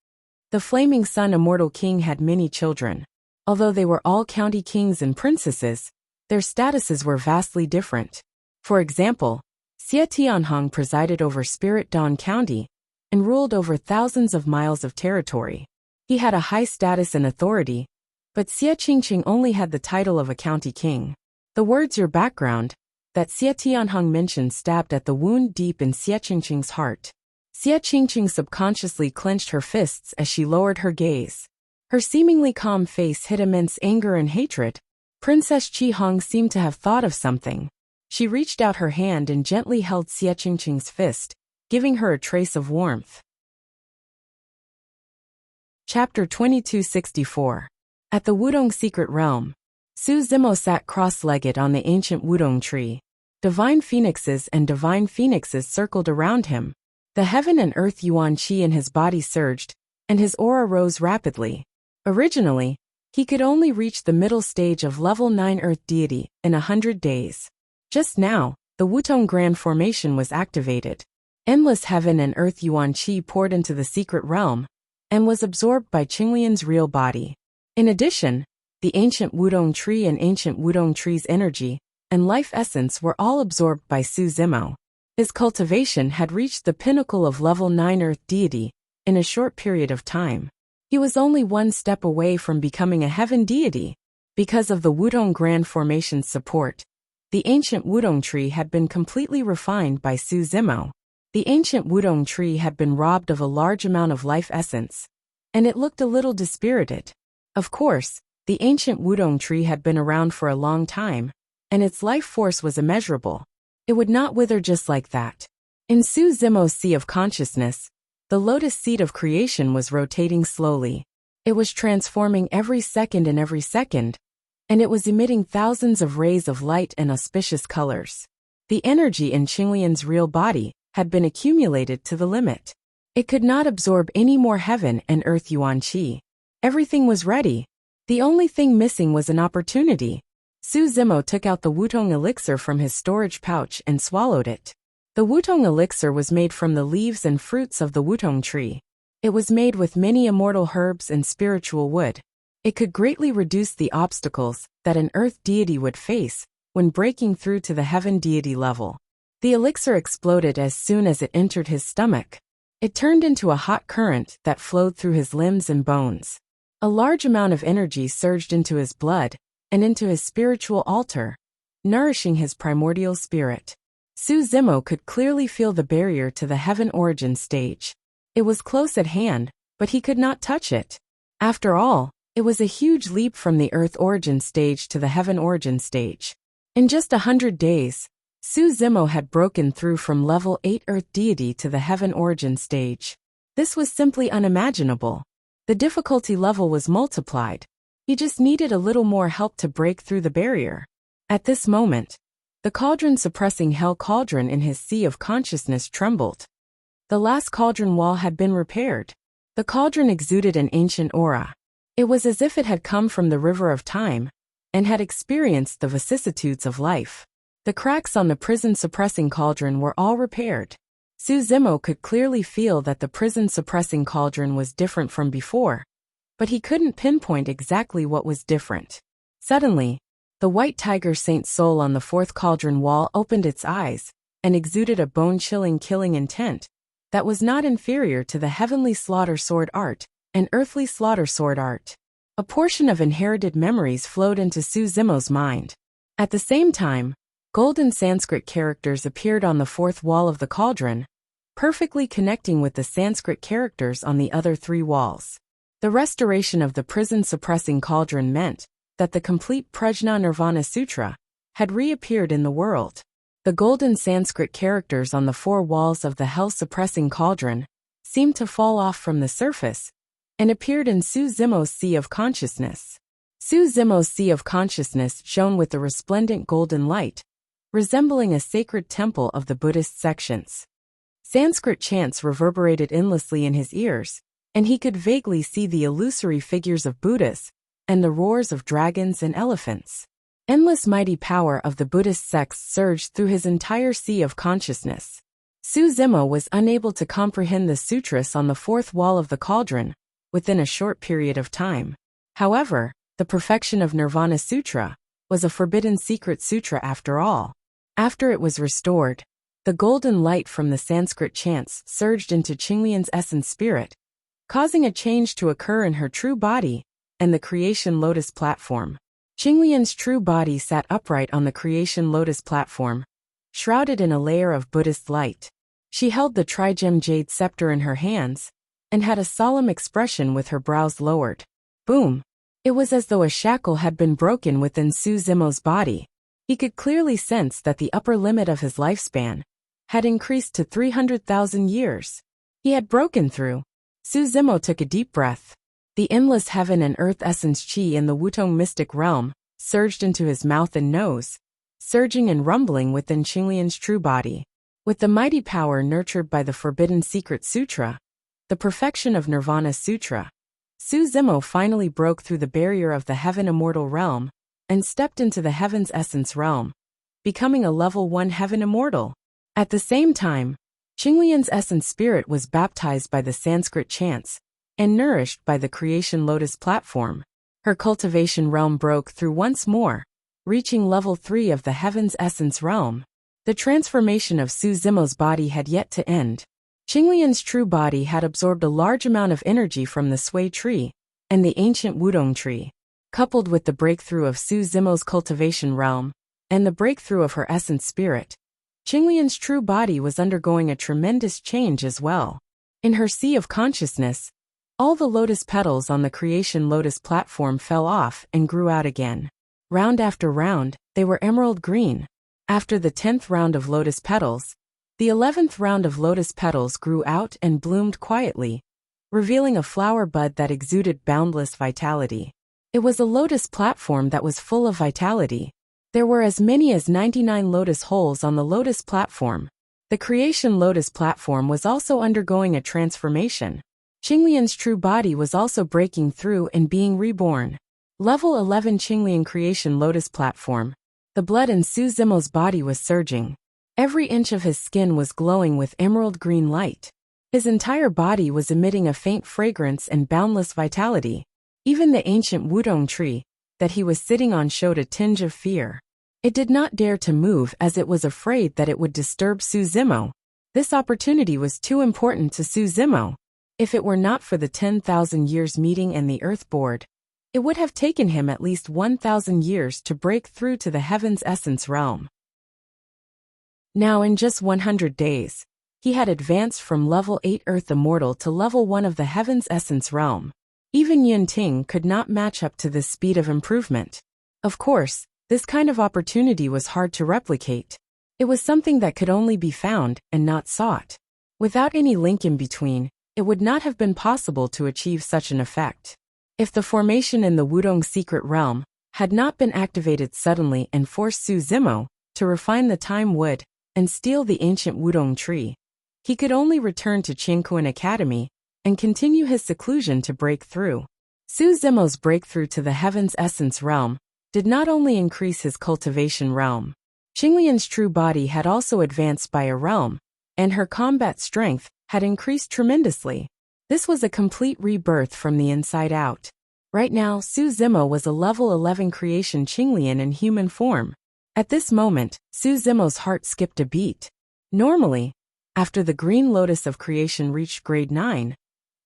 The Flaming Sun Immortal King had many children. Although they were all county kings and princesses, their statuses were vastly different. For example, Xia Tianhong presided over Spirit Dawn County and ruled over thousands of miles of territory. He had a high status and authority, but Xia Qingqing only had the title of a county king. The words "your background" that Xia Tianhong mentioned stabbed at the wound deep in Xia Qingqing's heart. Xia Qingqing subconsciously clenched her fists as she lowered her gaze. Her seemingly calm face hid immense anger and hatred. Princess Qi Hong seemed to have thought of something. She reached out her hand and gently held Xia Qingqing's fist, giving her a trace of warmth. Chapter 2264. At the Wudong Secret Realm, Su Zimo sat cross-legged on the ancient Wudong tree. Divine phoenixes and divine phoenixes circled around him. The heaven and earth yuan qi in his body surged, and his aura rose rapidly. Originally, he could only reach the middle stage of level 9 Earth Deity in 100 days. Just now, the Wutong Grand Formation was activated. Endless heaven and earth yuan qi poured into the secret realm and was absorbed by Qinglian's real body. In addition, the ancient Wudong tree and ancient Wudong tree's energy and life essence were all absorbed by Su Zimo. His cultivation had reached the pinnacle of level 9 Earth Deity in a short period of time. He was only one step away from becoming a heaven deity. Because of the Wudong Grand Formation's support, the ancient Wudong tree had been completely refined by Su Zimo. The ancient Wudong tree had been robbed of a large amount of life essence, and it looked a little dispirited. Of course, the ancient Wudong tree had been around for a long time, and its life force was immeasurable. It would not wither just like that. In Su Zimo's sea of consciousness, the lotus seed of creation was rotating slowly. It was transforming every second, and it was emitting thousands of rays of light and auspicious colors. The energy in Qinglian's real body had been accumulated to the limit. It could not absorb any more heaven and earth yuan qi. Everything was ready. The only thing missing was an opportunity. Su Zimo took out the Wutong elixir from his storage pouch and swallowed it. The Wutong elixir was made from the leaves and fruits of the Wutong tree. It was made with many immortal herbs and spiritual wood. It could greatly reduce the obstacles that an earth deity would face when breaking through to the heaven deity level. The elixir exploded as soon as it entered his stomach. It turned into a hot current that flowed through his limbs and bones. A large amount of energy surged into his blood and into his spiritual altar, nourishing his primordial spirit. Su Zimo could clearly feel the barrier to the heaven origin stage. It was close at hand, but he could not touch it. After all, it was a huge leap from the earth origin stage to the heaven origin stage. In just 100 days, Su Zimo had broken through from level 8 earth deity to the heaven origin stage. This was simply unimaginable. The difficulty level was multiplied. He just needed a little more help to break through the barrier. At this moment, the cauldron-suppressing hell cauldron in his sea of consciousness trembled. The last cauldron wall had been repaired. The cauldron exuded an ancient aura. It was as if it had come from the river of time and had experienced the vicissitudes of life. The cracks on the prison-suppressing cauldron were all repaired. Su Zimo could clearly feel that the prison-suppressing cauldron was different from before, but he couldn't pinpoint exactly what was different. Suddenly, the white tiger saint soul on the fourth cauldron wall opened its eyes and exuded a bone-chilling killing intent that was not inferior to the heavenly slaughter sword art and earthly slaughter sword art. A portion of inherited memories flowed into Su Zimo's mind. At the same time, golden Sanskrit characters appeared on the fourth wall of the cauldron, perfectly connecting with the Sanskrit characters on the other three walls. The restoration of the prison-suppressing cauldron meant that the complete Prajna Nirvana Sutra had reappeared in the world. The golden Sanskrit characters on the four walls of the hell-suppressing cauldron seemed to fall off from the surface and appeared in Su Zimo's sea of consciousness. Su Zimo's sea of consciousness shone with a resplendent golden light, resembling a sacred temple of the Buddhist sections. Sanskrit chants reverberated endlessly in his ears, and he could vaguely see the illusory figures of Buddhas and the roars of dragons and elephants. Endless mighty power of the Buddhist sects surged through his entire sea of consciousness. Su Zimo was unable to comprehend the sutras on the fourth wall of the cauldron within a short period of time. However, the perfection of Nirvana Sutra was a forbidden secret sutra after all. After it was restored, the golden light from the Sanskrit chants surged into Qinglian's essence spirit, causing a change to occur in her true body and the creation lotus platform. Qinglian's true body sat upright on the creation lotus platform, shrouded in a layer of Buddhist light. She held the trigem jade scepter in her hands and had a solemn expression with her brows lowered. Boom! It was as though a shackle had been broken within Su Zimo's body. He could clearly sense that the upper limit of his lifespan had increased to 300,000 years. He had broken through. Su Zimo took a deep breath. The endless heaven and earth essence chi in the Wutong mystic realm surged into his mouth and nose, surging and rumbling within Qinglian's true body. With the mighty power nurtured by the Forbidden Secret Sutra, the perfection of Nirvana Sutra, Su Zimo finally broke through the barrier of the heaven immortal realm and stepped into the heaven's essence realm, becoming a level 1 heaven immortal. At the same time, Qinglian's essence spirit was baptized by the Sanskrit chants and nourished by the creation lotus platform. Her cultivation realm broke through once more, reaching level 3 of the heaven's essence realm. The transformation of Su Zimo's body had yet to end. Qinglian's true body had absorbed a large amount of energy from the Sui tree and the ancient Wudong tree. Coupled with the breakthrough of Su Zimo's cultivation realm and the breakthrough of her essence spirit, Qinglian's true body was undergoing a tremendous change as well. In her sea of consciousness, all the lotus petals on the creation lotus platform fell off and grew out again. Round after round, they were emerald green. After the 10th round of lotus petals, the 11th round of lotus petals grew out and bloomed quietly, revealing a flower bud that exuded boundless vitality. It was a lotus platform that was full of vitality. There were as many as 99 lotus holes on the lotus platform. The creation lotus platform was also undergoing a transformation. Qinglian's true body was also breaking through and being reborn. Level 11 Qinglian creation lotus platform. The blood in Su Zimo's body was surging. Every inch of his skin was glowing with emerald green light. His entire body was emitting a faint fragrance and boundless vitality. Even the ancient Wudong tree that he was sitting on showed a tinge of fear. It did not dare to move as it was afraid that it would disturb Su Zimo. This opportunity was too important to Su Zimo. If it were not for the 10,000 years meeting and the earth board, it would have taken him at least 1,000 years to break through to the heaven's essence realm. Now in just 100 days, he had advanced from level 8 earth immortal to level 1 of the heaven's essence realm. Even Yun Ting could not match up to this speed of improvement. Of course, this kind of opportunity was hard to replicate. It was something that could only be found and not sought. Without any link in between, it would not have been possible to achieve such an effect. If the formation in the Wudong secret realm had not been activated suddenly and forced Su Zimo to refine the time wood and steal the ancient Wudong tree, he could only return to Qingkuan Academy and continue his seclusion to break through. Su Zimo's breakthrough to the Heaven's Essence realm did not only increase his cultivation realm. Qinglian's true body had also advanced by a realm, and her combat strength had increased tremendously. This was a complete rebirth from the inside out. Right now, Su Zimo was a level 11 creation Qinglian in human form. At this moment, Su Zimo's heart skipped a beat. Normally, after the Green Lotus of Creation reached grade 9,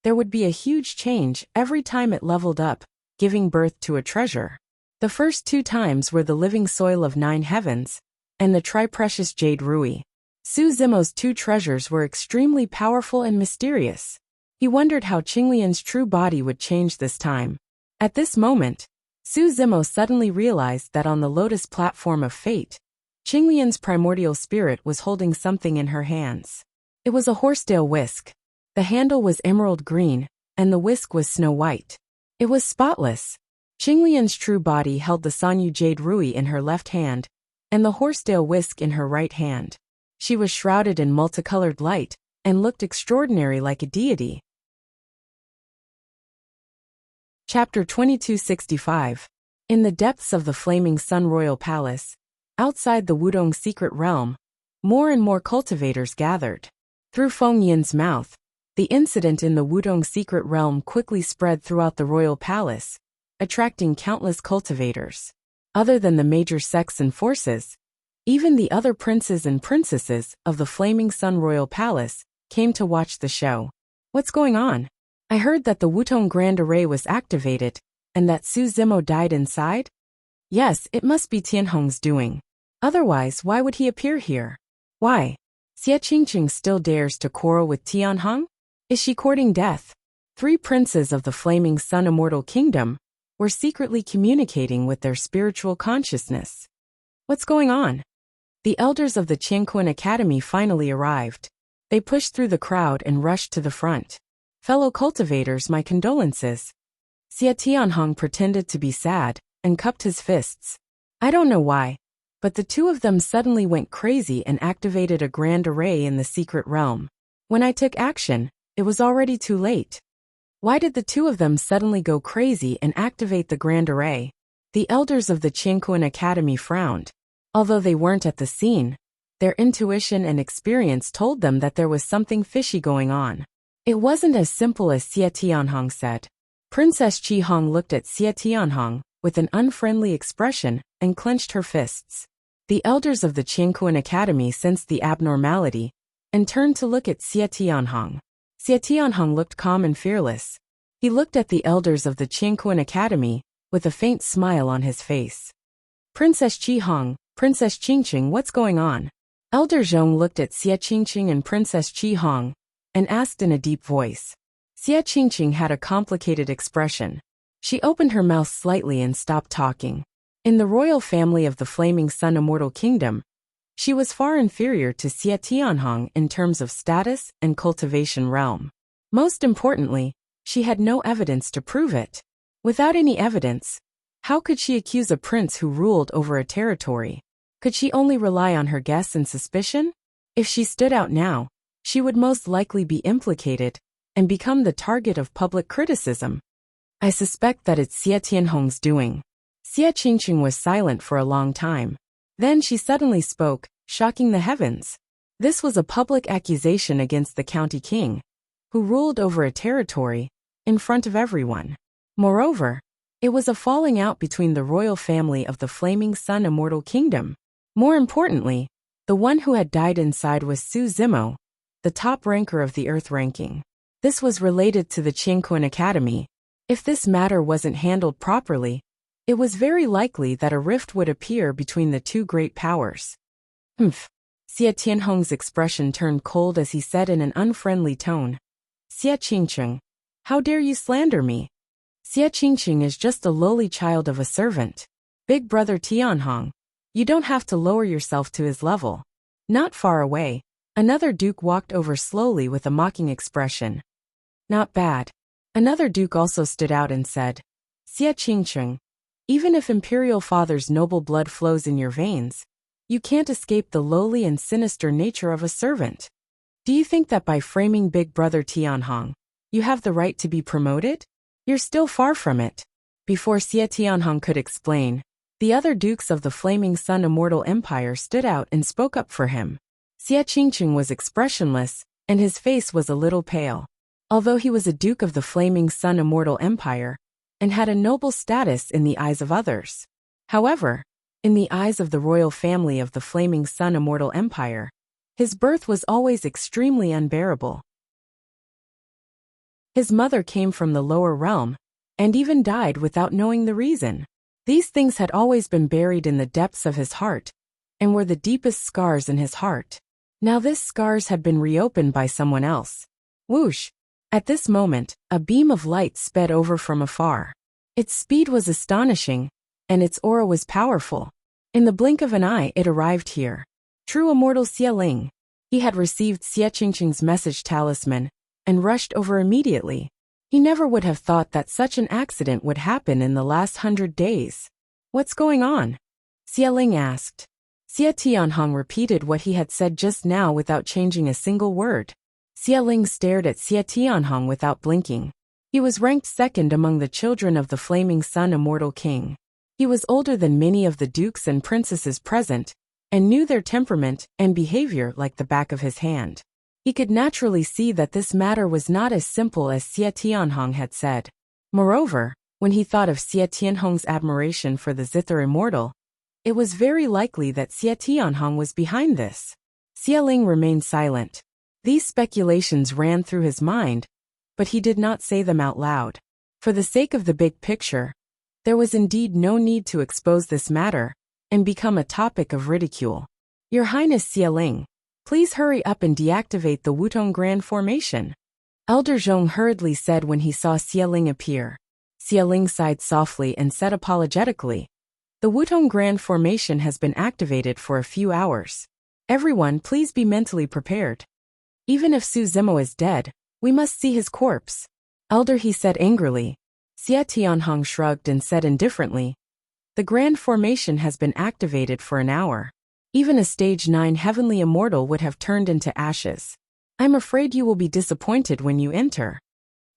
there would be a huge change every time it leveled up, giving birth to a treasure. The first 2 times were the living soil of 9 heavens, and the tri-precious jade Rui. Su Zimo's 2 treasures were extremely powerful and mysterious. He wondered how Qinglian's true body would change this time. At this moment, Su Zimo suddenly realized that on the lotus platform of fate, Qinglian's primordial spirit was holding something in her hands. It was a horsetail whisk. The handle was emerald green, and the whisk was snow white. It was spotless. Qinglian's true body held the Sanyu Jade Rui in her left hand, and the horsetail whisk in her right hand. She was shrouded in multicolored light, and looked extraordinary like a deity. Chapter 2265. In the depths of the Flaming Sun Royal Palace, outside the Wudong secret realm, more and more cultivators gathered. Through Feng Yin's mouth, the incident in the Wudong secret realm quickly spread throughout the royal palace, attracting countless cultivators. Other than the major sects and forces, even the other princes and princesses of the Flaming Sun Royal Palace came to watch the show. What's going on? I heard that the Wudong Grand Array was activated, and that Su Zimo died inside? Yes, it must be Tianhong's doing. Otherwise, why would he appear here? Why? Xie Qingqing still dares to quarrel with Tianhong? Is she courting death? 3 princes of the Flaming Sun Immortal Kingdom were secretly communicating with their spiritual consciousness. What's going on? The elders of the Qianquan Academy finally arrived. They pushed through the crowd and rushed to the front. Fellow cultivators, my condolences. Xie Tianhong pretended to be sad and cupped his fists. I don't know why, but the 2 of them suddenly went crazy and activated a grand array in the secret realm. When I took action, it was already too late. Why did the 2 of them suddenly go crazy and activate the grand array? The elders of the Qianquan Academy frowned. Although they weren't at the scene, their intuition and experience told them that there was something fishy going on. It wasn't as simple as Xie Tianhong said. Princess Qi Hong looked at Xie Tianhong with an unfriendly expression and clenched her fists. The elders of the Qianquan Academy sensed the abnormality and turned to look at Xie Tianhong. Xie Tianhong looked calm and fearless. He looked at the elders of the Qianquan Academy with a faint smile on his face. Princess Qi Hong, Princess Qingqing, what's going on? Elder Zhong looked at Xie Qingqing and Princess Qi Hong and asked in a deep voice. Xie Qingqing had a complicated expression. She opened her mouth slightly and stopped talking. In the royal family of the Flaming Sun Immortal Kingdom, she was far inferior to Xie Tianhong in terms of status and cultivation realm. Most importantly, she had no evidence to prove it. Without any evidence, how could she accuse a prince who ruled over a territory? Could she only rely on her guess and suspicion? If she stood out now, she would most likely be implicated and become the target of public criticism. I suspect that it's Xie Tianhong's doing. Xie Qingqing was silent for a long time. Then she suddenly spoke, shocking the heavens. This was a public accusation against the county king, who ruled over a territory, in front of everyone. Moreover, it was a falling out between the royal family of the Flaming Sun Immortal Kingdom. More importantly, the one who had died inside was Su Zimo, the top ranker of the Earth ranking. This was related to the Qianquan Academy. If this matter wasn't handled properly, it was very likely that a rift would appear between the 2 great powers. Xie Tianhong's expression turned cold as he said in an unfriendly tone. Xie Qingqing, how dare you slander me? Xie Qingqing is just a lowly child of a servant. Big brother Tianhong, you don't have to lower yourself to his level. Not far away, another duke walked over slowly with a mocking expression. Not bad. Another duke also stood out and said, Xie Qingqing, even if Imperial Father's noble blood flows in your veins, you can't escape the lowly and sinister nature of a servant. Do you think that by framing Big Brother Tianhong, you have the right to be promoted? You're still far from it. Before Xie Tianhong could explain, the other dukes of the Flaming Sun Immortal Empire stood out and spoke up for him. Xie Qingqing was expressionless, and his face was a little pale. Although he was a duke of the Flaming Sun Immortal Empire, and had a noble status in the eyes of others. However, in the eyes of the royal family of the Flaming Sun Immortal Empire, his birth was always extremely unbearable. His mother came from the lower realm, and even died without knowing the reason. These things had always been buried in the depths of his heart, and were the deepest scars in his heart. Now these scars had been reopened by someone else. Whoosh! At this moment, a beam of light sped over from afar. Its speed was astonishing, and its aura was powerful. In the blink of an eye it arrived here. True immortal Xie Ling. He had received Xie Qingqing's message talisman, and rushed over immediately. He never would have thought that such an accident would happen in the last 100 days. What's going on? Xie Ling asked. Xie Tianhong repeated what he had said just now without changing a single word. Xie Ling stared at Xie Tianhong without blinking. He was ranked second among the children of the Flaming Sun Immortal King. He was older than many of the dukes and princesses present, and knew their temperament and behavior like the back of his hand. He could naturally see that this matter was not as simple as Xie Tianhong had said. Moreover, when he thought of Xie Tianhong's admiration for the Zither Immortal, it was very likely that Xie Tianhong was behind this. Xie Ling remained silent. These speculations ran through his mind, but he did not say them out loud. For the sake of the big picture, there was indeed no need to expose this matter and become a topic of ridicule. Your Highness Xie Ling, please hurry up and deactivate the Wutong Grand Formation. Elder Zhong hurriedly said when he saw Xie Ling appear. Xie Ling sighed softly and said apologetically, "The Wutong Grand Formation has been activated for a few hours. Everyone please be mentally prepared. Even if Su Zimo is dead, we must see his corpse." Elder, he said angrily. Xie Tianhong shrugged and said indifferently, "The Grand Formation has been activated for an hour. Even a Stage 9 Heavenly Immortal would have turned into ashes. I'm afraid you will be disappointed when you enter."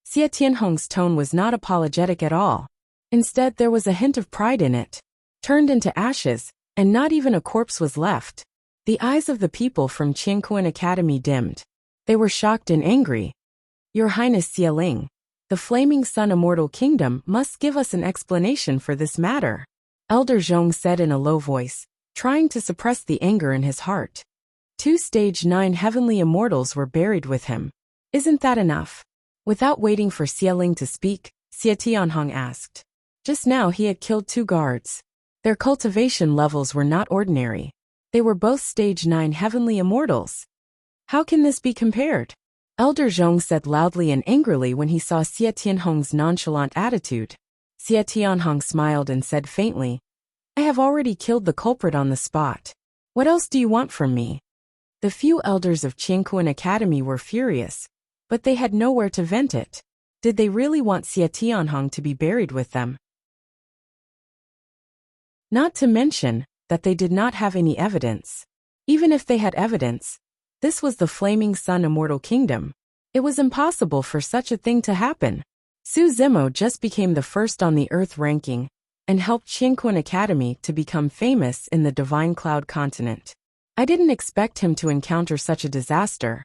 Xie Tianhong's tone was not apologetic at all. Instead, there was a hint of pride in it. Turned into ashes, and not even a corpse was left. The eyes of the people from Qiankuan Academy dimmed. They were shocked and angry. "Your Highness Xie Ling, the Flaming Sun Immortal Kingdom must give us an explanation for this matter," Elder Zhong said in a low voice, trying to suppress the anger in his heart. 2 Stage 9 Heavenly Immortals were buried with him. Isn't that enough? Without waiting for Xie Ling to speak, Xie Tianhong asked. Just now he had killed 2 guards. Their cultivation levels were not ordinary. They were both Stage 9 Heavenly Immortals. How can this be compared? Elder Zhong said loudly and angrily when he saw Xie Tianhong's nonchalant attitude. Xie Tianhong smiled and said faintly, "I have already killed the culprit on the spot. What else do you want from me?" The few elders of Qiankuan Academy were furious, but they had nowhere to vent it. Did they really want Xie Tianhong to be buried with them? Not to mention that they did not have any evidence. Even if they had evidence, this was the Flaming Sun Immortal Kingdom. It was impossible for such a thing to happen. Su Zimo just became the first on the Earth ranking, and helped Qiankuan Academy to become famous in the Divine Cloud continent. I didn't expect him to encounter such a disaster.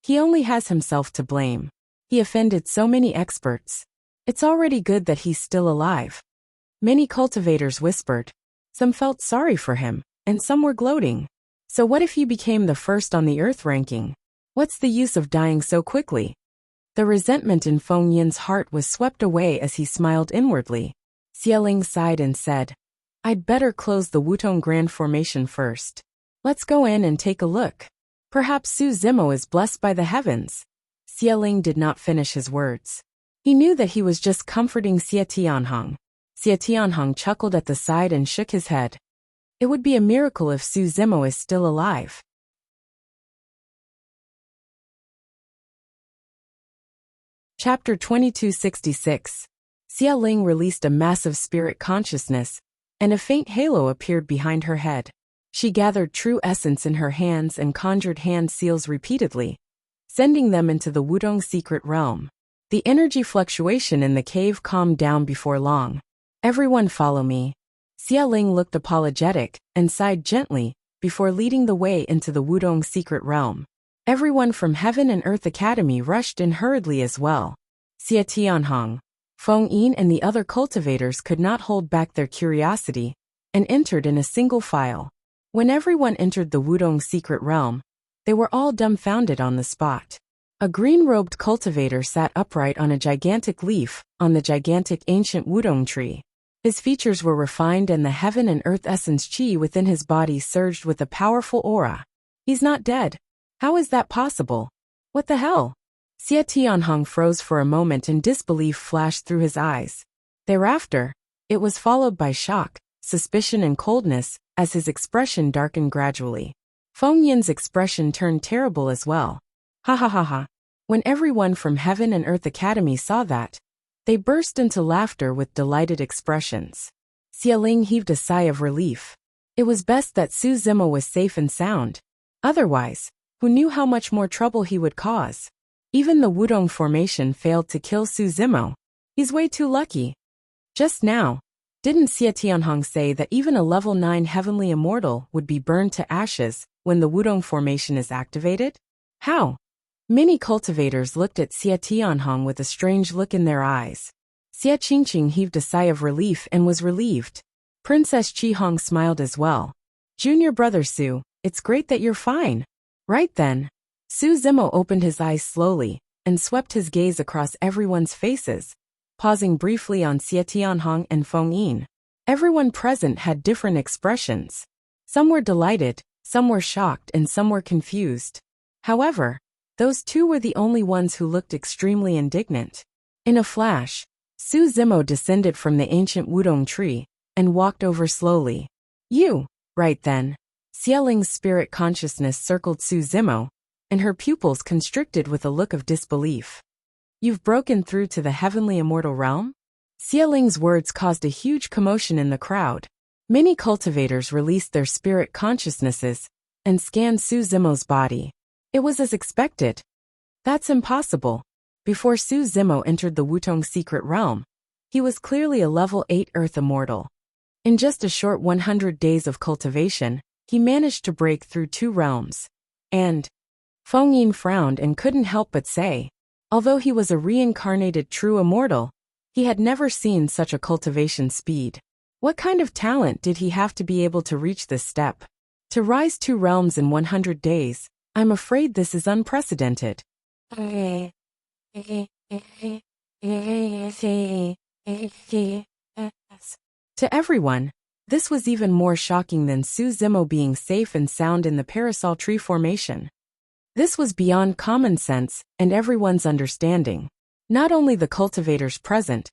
He only has himself to blame. He offended so many experts. It's already good that he's still alive. Many cultivators whispered. Some felt sorry for him, and some were gloating. So what if he became the first on the Earth ranking? What's the use of dying so quickly? The resentment in Feng Yin's heart was swept away as he smiled inwardly. Xie Ling sighed and said, "I'd better close the Wutong Grand Formation first. Let's go in and take a look. Perhaps Su Zimo is blessed by the heavens." Xie Ling did not finish his words. He knew that he was just comforting Xie Tianhong. Xie Tianhong chuckled at the side and shook his head. It would be a miracle if Su Zimo is still alive. Chapter 2266. Xie Ling released a massive spirit consciousness, and a faint halo appeared behind her head. She gathered true essence in her hands and conjured hand seals repeatedly, sending them into the Wudong secret realm. The energy fluctuation in the cave calmed down before long. Everyone follow me. Xia Ling looked apologetic and sighed gently before leading the way into the Wudong secret realm. Everyone from Heaven and Earth Academy rushed in hurriedly as well. Xia Tianhong, Feng Yin and the other cultivators could not hold back their curiosity and entered in a single file. When everyone entered the Wudong secret realm, they were all dumbfounded on the spot. A green-robed cultivator sat upright on a gigantic leaf on the gigantic ancient Wudong tree. His features were refined and the Heaven and Earth essence qi within his body surged with a powerful aura. He's not dead. How is that possible? What the hell? Xia Tianhong froze for a moment and disbelief flashed through his eyes. Thereafter, it was followed by shock, suspicion and coldness as his expression darkened gradually. Feng Yin's expression turned terrible as well. Ha ha ha ha. When everyone from Heaven and Earth Academy saw that, they burst into laughter with delighted expressions. Xia Ling heaved a sigh of relief. It was best that Su Zimo was safe and sound. Otherwise, who knew how much more trouble he would cause? Even the Wudong formation failed to kill Su Zimo. He's way too lucky. Just now, didn't Xia Tianhong say that even a level 9 heavenly immortal would be burned to ashes when the Wudong formation is activated? How? Many cultivators looked at Xia Tianhong with a strange look in their eyes. Xia Qingqing heaved a sigh of relief and was relieved. Princess Qihong smiled as well. Junior brother Su, it's great that you're fine. Right then, Su Zimo opened his eyes slowly and swept his gaze across everyone's faces, pausing briefly on Xia Tianhong and Feng Yin. Everyone present had different expressions. Some were delighted, some were shocked and some were confused. However, those two were the only ones who looked extremely indignant. In a flash, Su Zimo descended from the ancient Wudong tree and walked over slowly. You, right then. Xia Ling's spirit consciousness circled Su Zimo, and her pupils constricted with a look of disbelief. You've broken through to the heavenly immortal realm? Xia Ling's words caused a huge commotion in the crowd. Many cultivators released their spirit consciousnesses and scanned Su Zimo's body. It was as expected. That's impossible. Before Su Zimo entered the Wudong secret realm, he was clearly a level 8 earth immortal. In just a short 100 days of cultivation, he managed to break through 2 realms. And Feng Yin frowned and couldn't help but say, although he was a reincarnated true immortal, he had never seen such a cultivation speed. What kind of talent did he have to be able to reach this step? To rise 2 realms in 100 days, I'm afraid this is unprecedented. To everyone, this was even more shocking than Su Zimo being safe and sound in the parasol tree formation. This was beyond common sense and everyone's understanding. Not only the cultivators present,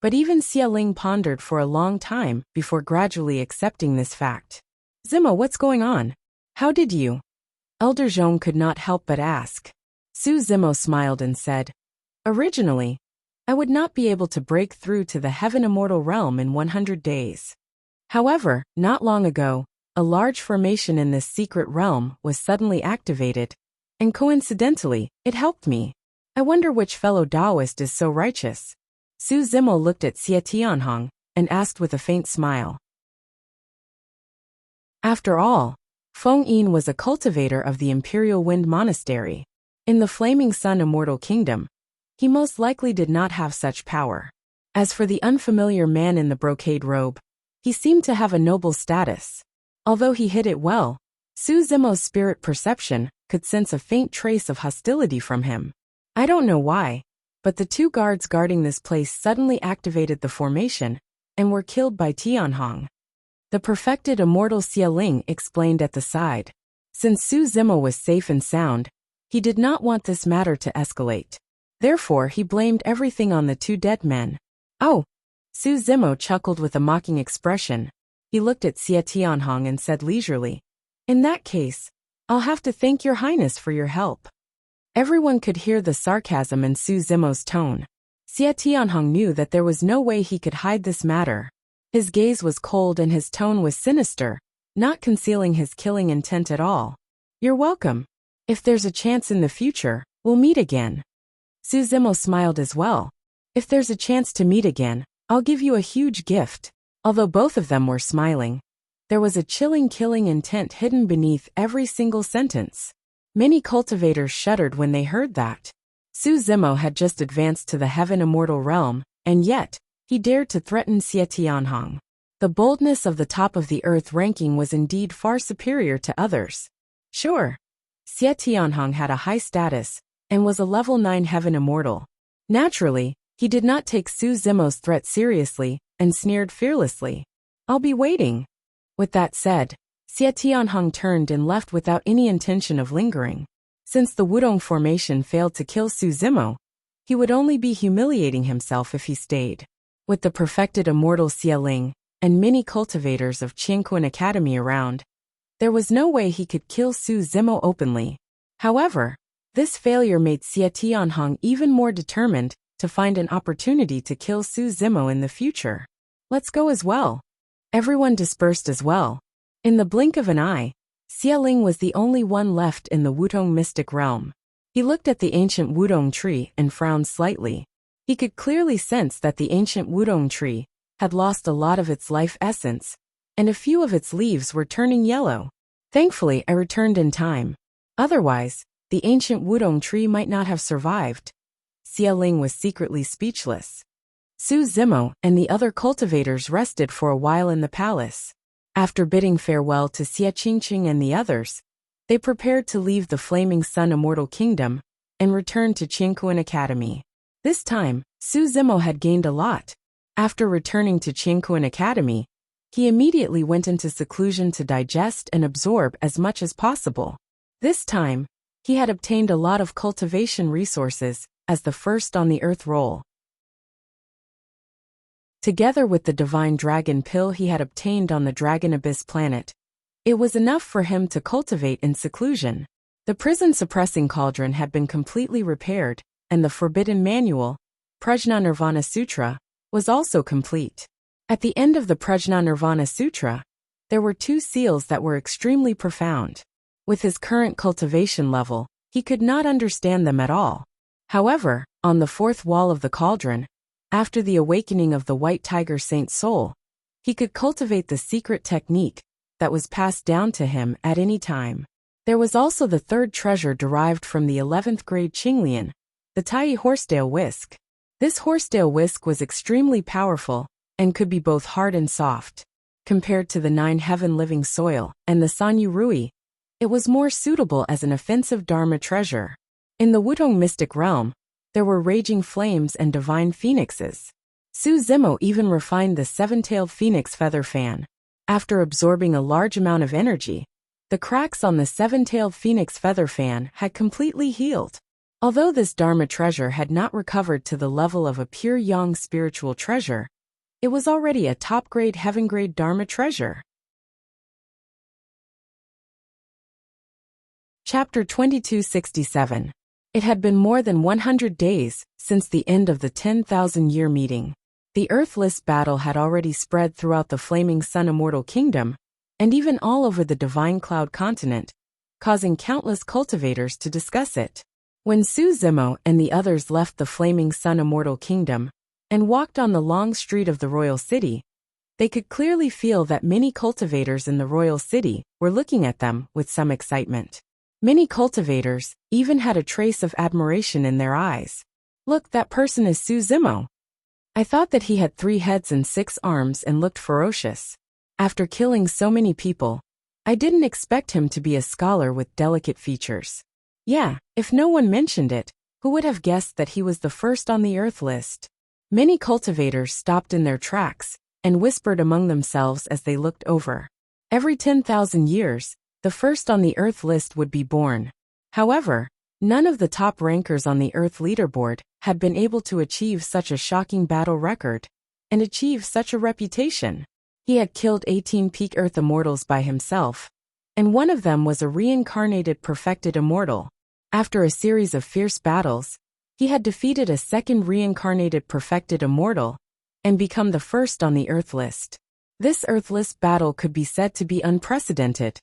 but even Xia Ling pondered for a long time before gradually accepting this fact. Zimo, what's going on? How did you? Elder Zhong could not help but ask. Su Zimo smiled and said, originally, I would not be able to break through to the heaven immortal realm in 100 days. However, not long ago, a large formation in this secret realm was suddenly activated, and coincidentally, it helped me. I wonder which fellow Taoist is so righteous. Su Zimo looked at Xia Tianhong and asked with a faint smile. After all, Feng Yin was a cultivator of the Imperial Wind Monastery. In the Flaming Sun Immortal Kingdom, he most likely did not have such power. As for the unfamiliar man in the brocade robe, he seemed to have a noble status. Although he hid it well, Su Zimo's spirit perception could sense a faint trace of hostility from him. I don't know why, but the 2 guards guarding this place suddenly activated the formation and were killed by Tianhong. The perfected immortal Xia Ling explained at the side. Since Su Zimo was safe and sound, he did not want this matter to escalate. Therefore, he blamed everything on the 2 dead men. Oh! Su Zimo chuckled with a mocking expression. He looked at Xia Tianhong and said leisurely, in that case, I'll have to thank your highness for your help. Everyone could hear the sarcasm in Su Zimo's tone. Xia Tianhong knew that there was no way he could hide this matter. His gaze was cold and his tone was sinister, not concealing his killing intent at all. You're welcome. If there's a chance in the future, we'll meet again. Suzimo smiled as well. If there's a chance to meet again, I'll give you a huge gift. Although both of them were smiling, there was a chilling killing intent hidden beneath every single sentence. Many cultivators shuddered when they heard that. Suzimo had just advanced to the heaven immortal realm, and yet, he dared to threaten Xie Tianhong. The boldness of the top of the earth ranking was indeed far superior to others. Sure, Xie Tianhong had a high status, and was a level 9 heaven immortal. Naturally, he did not take Suzimo's threat seriously, and sneered fearlessly. I'll be waiting. With that said, Xie Tianhong turned and left without any intention of lingering. Since the Wudong formation failed to kill Suzimo, he would only be humiliating himself if he stayed. With the perfected immortal Xie Ling, and many cultivators of Qianquan Academy around, there was no way he could kill Suzimo openly. However, this failure made Xie Tianhong even more determined to find an opportunity to kill Suzimo in the future. Let's go as well. Everyone dispersed as well. In the blink of an eye, Xie Ling was the only one left in the Wudong mystic realm. He looked at the ancient Wudong tree and frowned slightly. He could clearly sense that the ancient Wudong tree had lost a lot of its life essence, and a few of its leaves were turning yellow. Thankfully, I returned in time. Otherwise, the ancient Wudong tree might not have survived. Xie Ling was secretly speechless. Suzimo and the other cultivators rested for a while in the palace. After bidding farewell to Xie Qingqing and the others, they prepared to leave the Flaming Sun Immortal Kingdom and return to Qianquan Academy. This time, Suzimo had gained a lot. After returning to Qianquan Academy, he immediately went into seclusion to digest and absorb as much as possible. This time, he had obtained a lot of cultivation resources as the first on the earth role. Together with the divine dragon pill he had obtained on the Dragon Abyss planet, it was enough for him to cultivate in seclusion. The prison-suppressing cauldron had been completely repaired, and the forbidden manual, Prajna Nirvana Sutra, was also complete. At the end of the Prajna Nirvana Sutra, there were 2 seals that were extremely profound. With his current cultivation level, he could not understand them at all. However, on the 4th wall of the cauldron, after the awakening of the White Tiger Saint soul, he could cultivate the secret technique that was passed down to him at any time. There was also the 3rd treasure derived from the 11th grade Qinglian, the Tai Horsetail Whisk. This horsetail whisk was extremely powerful and could be both hard and soft. Compared to the 9 heaven living soil and the Sanyu Rui, it was more suitable as an offensive Dharma treasure. In the Wudong mystic realm, there were raging flames and divine phoenixes. Suzimo even refined the 7-tailed phoenix feather fan. After absorbing a large amount of energy, the cracks on the 7-tailed phoenix feather fan had completely healed. Although this Dharma treasure had not recovered to the level of a pure yang spiritual treasure, it was already a top-grade heaven-grade Dharma treasure. Chapter 2267. It had been more than 100 days since the end of the 10,000-year meeting. The Earthless battle had already spread throughout the Flaming Sun Immortal Kingdom, and even all over the Divine Cloud continent, causing countless cultivators to discuss it. When Suzimo and the others left the Flaming Sun Immortal Kingdom and walked on the long street of the royal city, they could clearly feel that many cultivators in the royal city were looking at them with some excitement. Many cultivators even had a trace of admiration in their eyes. Look, that person is Suzimo. I thought that he had 3 heads and 6 arms and looked ferocious. After killing so many people, I didn't expect him to be a scholar with delicate features. Yeah, if no one mentioned it, who would have guessed that he was the first on the Earth list? Many cultivators stopped in their tracks and whispered among themselves as they looked over. Every 10,000 years, the first on the Earth list would be born. However, none of the top rankers on the Earth leaderboard had been able to achieve such a shocking battle record and achieve such a reputation. He had killed 18 peak Earth immortals by himself, and one of them was a reincarnated perfected immortal. After a series of fierce battles, he had defeated a second reincarnated perfected immortal and become the first on the Earth list. This Earthless battle could be said to be unprecedented.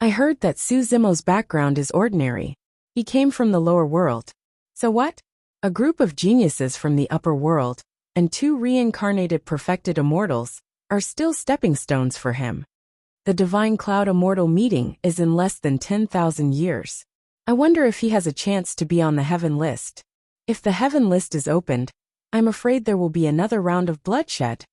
I heard that Suzimo's background is ordinary. He came from the lower world. So what? A group of geniuses from the upper world, and 2 reincarnated perfected immortals, are still stepping stones for him. The Divine Cloud Immortal meeting is in less than 10,000 years. I wonder if he has a chance to be on the heaven list. If the heaven list is opened, I'm afraid there will be another round of bloodshed.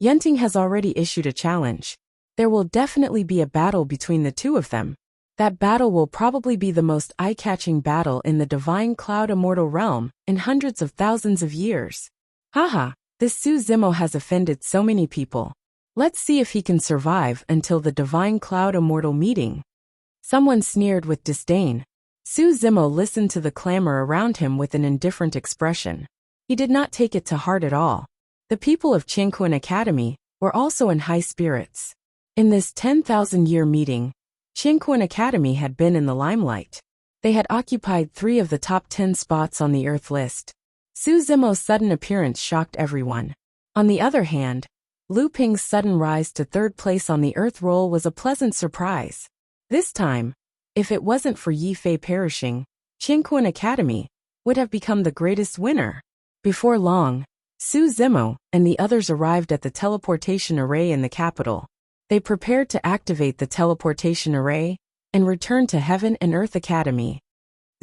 Yenting has already issued a challenge. There will definitely be a battle between the 2 of them. That battle will probably be the most eye-catching battle in the Divine Cloud Immortal realm in hundreds of thousands of years. Haha, this Su Zimo has offended so many people. Let's see if he can survive until the Divine Cloud Immortal meeting. Someone sneered with disdain. Su Zimo listened to the clamor around him with an indifferent expression. He did not take it to heart at all. The people of Qingquan Academy were also in high spirits. In this 10,000-year meeting, Qingquan Academy had been in the limelight. They had occupied 3 of the top 10 spots on the Earth list. Su Zimo's sudden appearance shocked everyone. On the other hand, Lu Ping's sudden rise to 3rd place on the Earth roll was a pleasant surprise. This time, if it wasn't for Yi Fei perishing, Qingquan Academy would have become the greatest winner. Before long, Su Zimo and the others arrived at the teleportation array in the capital. They prepared to activate the teleportation array and return to Heaven and Earth Academy.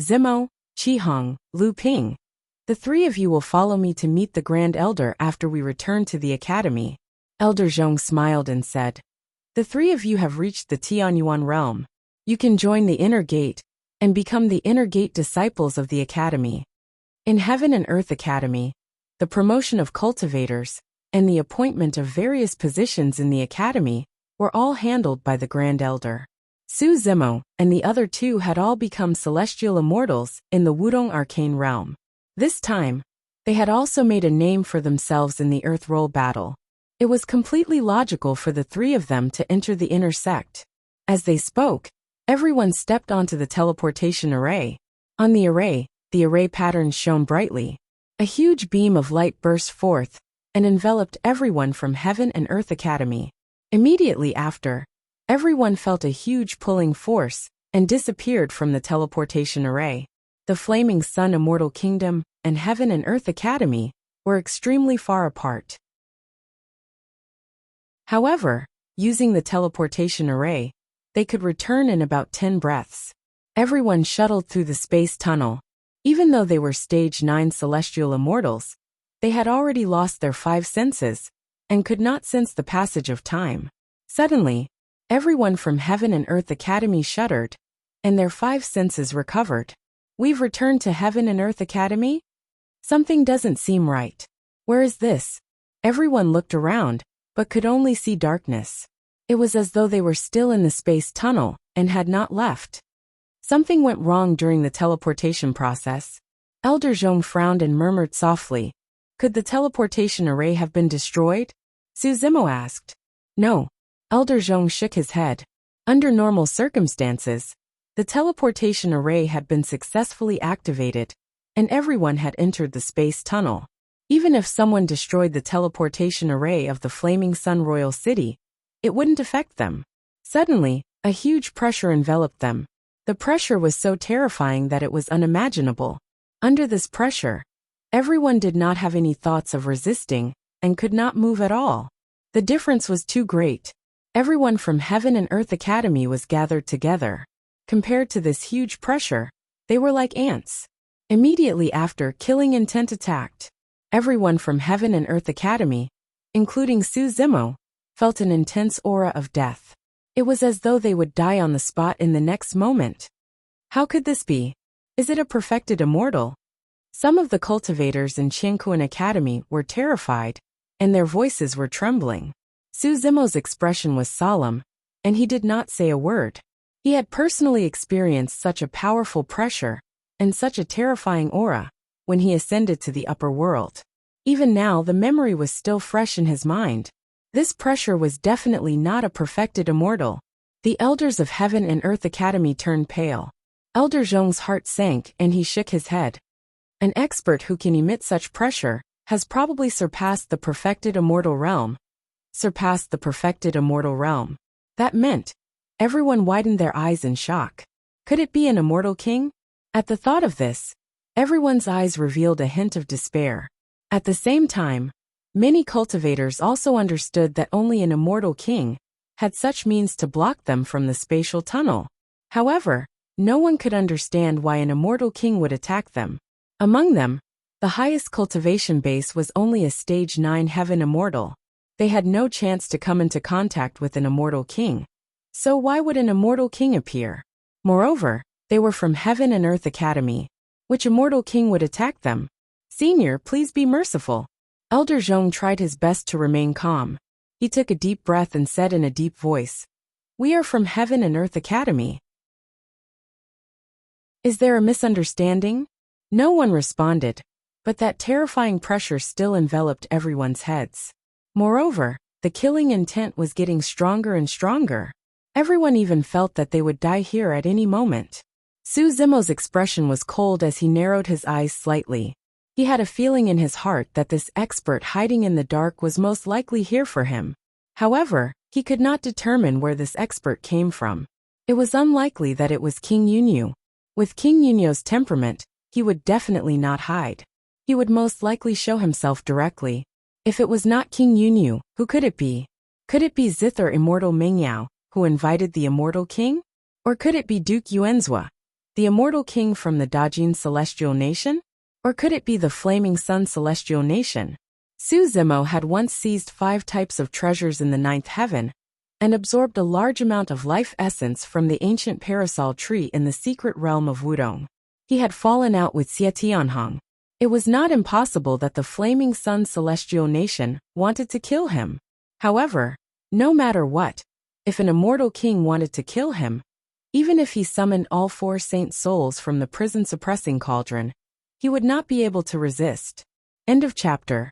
Zimo, Qihong, Lu Ping, the 3 of you will follow me to meet the Grand Elder after we return to the Academy. Elder Zhong smiled and said, the 3 of you have reached the Tianyuan realm. You can join the Inner Gate and become the Inner Gate disciples of the Academy. In Heaven and Earth Academy, the promotion of cultivators and the appointment of various positions in the Academy were all handled by the Grand Elder. Su Zimo and the other 2 had all become celestial immortals in the Wudong arcane realm. This time, they had also made a name for themselves in the Earth Roll battle. It was completely logical for the 3 of them to enter the inner sect. As they spoke, everyone stepped onto the teleportation array. On the array patterns shone brightly. A huge beam of light burst forth and enveloped everyone from Heaven and Earth Academy. Immediately after, everyone felt a huge pulling force and disappeared from the teleportation array. The Flaming Sun Immortal Kingdom and Heaven and Earth Academy were extremely far apart. However, using the teleportation array, they could return in about 10 breaths. Everyone shuttled through the space tunnel. Even though they were Stage 9 celestial immortals, they had already lost their 5 senses and could not sense the passage of time. Suddenly, everyone from Heaven and Earth Academy shuddered, and their 5 senses recovered. We've returned to Heaven and Earth Academy? Something doesn't seem right. Where is this? Everyone looked around, but could only see darkness. It was as though they were still in the space tunnel and had not left. Something went wrong during the teleportation process. Elder Zhong frowned and murmured softly. Could the teleportation array have been destroyed? Su Zimo asked. No. Elder Zhong shook his head. Under normal circumstances, the teleportation array had been successfully activated, and everyone had entered the space tunnel. Even if someone destroyed the teleportation array of the Flaming Sun Royal City, it wouldn't affect them. Suddenly, a huge pressure enveloped them. The pressure was so terrifying that it was unimaginable. Under this pressure, everyone did not have any thoughts of resisting and could not move at all. The difference was too great. Everyone from Heaven and Earth Academy was gathered together. Compared to this huge pressure, they were like ants. Immediately after, killing intent attacked. Everyone from Heaven and Earth Academy, including Su Zimo, felt an intense aura of death. It was as though they would die on the spot in the next moment. How could this be? Is it a perfected immortal? Some of the cultivators in Qingquan Academy were terrified, and their voices were trembling. Su Zimo's expression was solemn, and he did not say a word. He had personally experienced such a powerful pressure and such a terrifying aura when he ascended to the upper world. Even now, the memory was still fresh in his mind. This pressure was definitely not a perfected immortal. The elders of Heaven and Earth Academy turned pale. Elder Zhong's heart sank and he shook his head. An expert who can emit such pressure has probably surpassed the perfected immortal realm. Surpassed the perfected immortal realm. That meant everyone widened their eyes in shock. Could it be an immortal king? At the thought of this, Everyone's eyes revealed a hint of despair. At the same time, many cultivators also understood that only an immortal king had such means to block them from the spatial tunnel. However, no one could understand why an immortal king would attack them. Among them, the highest cultivation base was only a stage 9 heaven immortal. They had no chance to come into contact with an immortal king. So why would an immortal king appear? Moreover, they were from Heaven and Earth Academy. Which immortal king would attack them? Senior, please be merciful. Elder Zhong tried his best to remain calm. He took a deep breath and said in a deep voice, "We are from Heaven and Earth Academy." Is there a misunderstanding? No one responded, but that terrifying pressure still enveloped everyone's heads. Moreover, the killing intent was getting stronger and stronger. Everyone even felt that they would die here at any moment. Su Zimo's expression was cold as he narrowed his eyes slightly. He had a feeling in his heart that this expert hiding in the dark was most likely here for him. However, he could not determine where this expert came from. It was unlikely that it was King Yunyu. With King Yunyu's temperament, he would definitely not hide. He would most likely show himself directly. If it was not King Yunyu, who could it be? Could it be Zither Immortal Mengyao, who invited the Immortal King? Or could it be Duke Yuanzhua, the Immortal King from the Dajin Celestial Nation? Or could it be the Flaming Sun Celestial Nation? Su Zimo had once seized 5 types of treasures in the 9th heaven and absorbed a large amount of life essence from the ancient parasol tree in the secret realm of Wudong. He had fallen out with Xie Tianhong. It was not impossible that the Flaming Sun Celestial Nation wanted to kill him. However, no matter what, if an immortal king wanted to kill him, even if he summoned all 4 saint souls from the prison-suppressing cauldron, he would not be able to resist. End of chapter.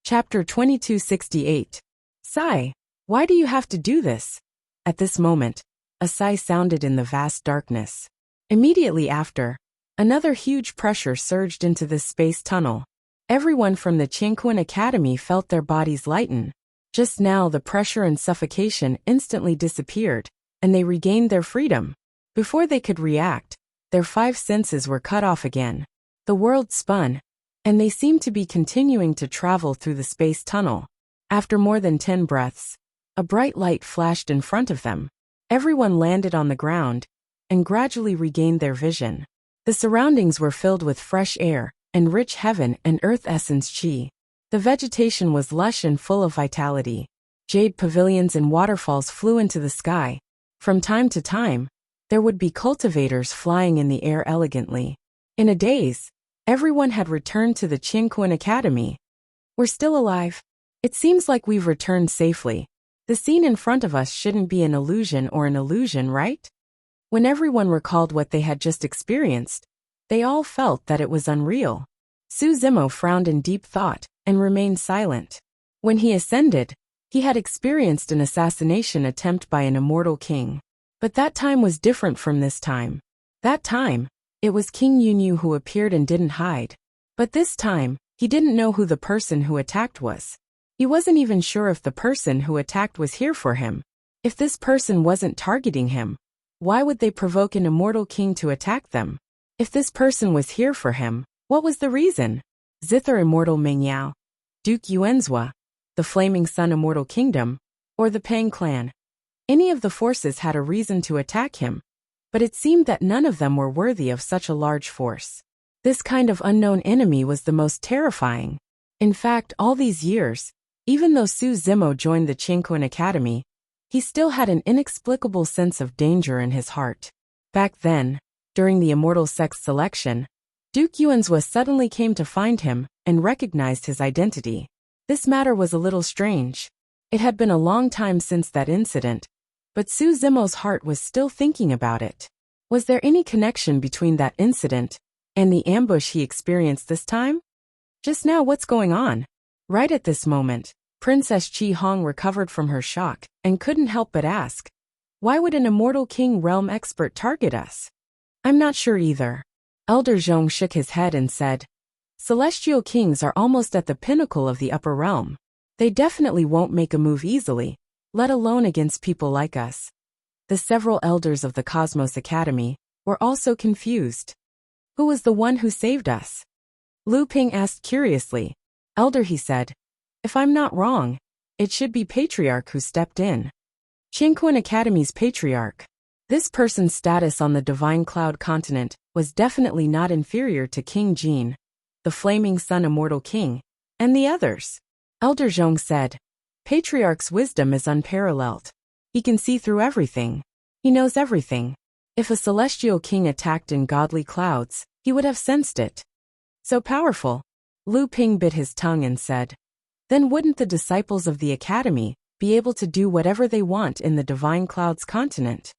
Chapter 2268. Sigh. Why do you have to do this? At this moment, a sigh sounded in the vast darkness. Immediately after, another huge pressure surged into this space tunnel. Everyone from the Qingquan Academy felt their bodies lighten. Just now the pressure and suffocation instantly disappeared, and they regained their freedom. Before they could react, their 5 senses were cut off again. The world spun, and they seemed to be continuing to travel through the space tunnel. After more than 10 breaths, a bright light flashed in front of them. Everyone landed on the ground and gradually regained their vision. The surroundings were filled with fresh air and rich heaven and earth essence qi. The vegetation was lush and full of vitality. Jade pavilions and waterfalls flew into the sky. From time to time, there would be cultivators flying in the air elegantly. In a daze, everyone had returned to the Qingquan Academy. We're still alive. It seems like we've returned safely. The scene in front of us shouldn't be an illusion or an illusion, right? When everyone recalled what they had just experienced, they all felt that it was unreal. Su Zimo frowned in deep thought and remained silent. When he ascended, he had experienced an assassination attempt by an immortal king. But that time was different from this time. That time, it was King Yunyu who appeared and didn't hide. But this time, he didn't know who the person who attacked was. He wasn't even sure if the person who attacked was here for him. If this person wasn't targeting him, why would they provoke an immortal king to attack them? If this person was here for him, what was the reason? Zither Immortal Mengyao, Duke Yuanzhua, the Flaming Sun Immortal Kingdom, or the Pang clan. Any of the forces had a reason to attack him, but it seemed that none of them were worthy of such a large force. This kind of unknown enemy was the most terrifying. In fact, all these years, even though Su Zimo joined the Qingquan Academy, he still had an inexplicable sense of danger in his heart. Back then, during the Immortal Sex selection, Duke Yuanzhua suddenly came to find him and recognized his identity. This matter was a little strange. It had been a long time since that incident, but Su Zimo's heart was still thinking about it. Was there any connection between that incident and the ambush he experienced this time? Just now, what's going on? Right at this moment, Princess Qi Hong recovered from her shock and couldn't help but ask, why would an immortal king realm expert target us? I'm not sure either. Elder Zhong shook his head and said, Celestial kings are almost at the pinnacle of the upper realm. They definitely won't make a move easily, let alone against people like us. the several elders of the Cosmos Academy, were also confused. Who was the one who saved us? Lu Ping asked curiously. Elder, he said. If I'm not wrong, it should be Patriarch who stepped in. Qingquan Academy's Patriarch. This person's status on the Divine Cloud continent was definitely not inferior to King Jin, the Flaming Sun Immortal King, and the others. Elder Zhong said, Patriarch's wisdom is unparalleled. He can see through everything. He knows everything. If a celestial king attacked in godly clouds, he would have sensed it. So powerful. Lu Ping bit his tongue and said, then wouldn't the disciples of the Academy be able to do whatever they want in the Divine Clouds continent?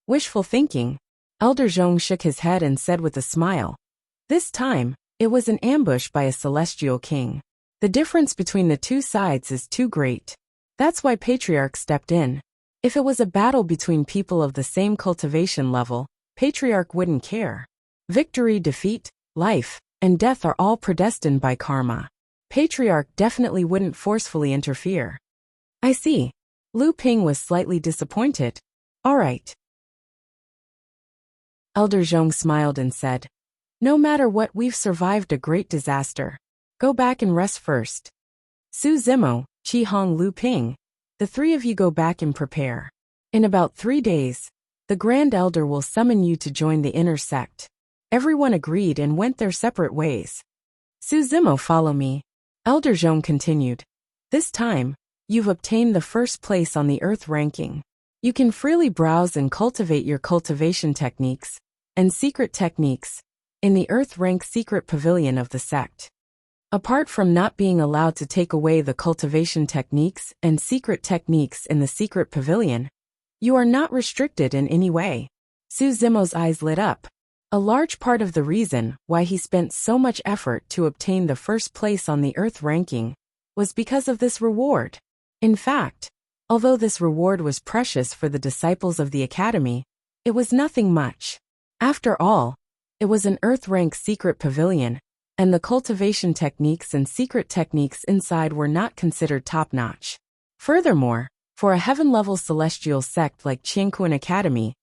Wishful thinking. Elder Zhong shook his head and said with a smile. This time, it was an ambush by a celestial king. The difference between the two sides is too great. That's why Patriarch stepped in. If it was a battle between people of the same cultivation level, Patriarch wouldn't care. Victory, defeat, life, and death are all predestined by karma. Patriarch definitely wouldn't forcefully interfere. I see. Lu Ping was slightly disappointed. All right. Elder Zhong smiled and said, no matter what, we've survived a great disaster. Go back and rest first. Su Zimo, Qi Hong, Lu Ping, the three of you go back and prepare. In about 3 days, the Grand Elder will summon you to join the inner sect. Everyone agreed and went their separate ways. Su Zimo, follow me. Elder Zhong continued. This time, you've obtained the first place on the Earth ranking. You can freely browse and cultivate your cultivation techniques and secret techniques in the Earth rank secret pavilion of the sect. Apart from not being allowed to take away the cultivation techniques and secret techniques in the secret pavilion, you are not restricted in any way. Su Zimo's eyes lit up. A large part of the reason why he spent so much effort to obtain the first place on the Earth ranking was because of this reward. In fact, although this reward was precious for the disciples of the Academy, it was nothing much. After all, it was an Earth rank secret pavilion, and the cultivation techniques and secret techniques inside were not considered top-notch. Furthermore, for a heaven-level celestial sect like Qingquan Academy,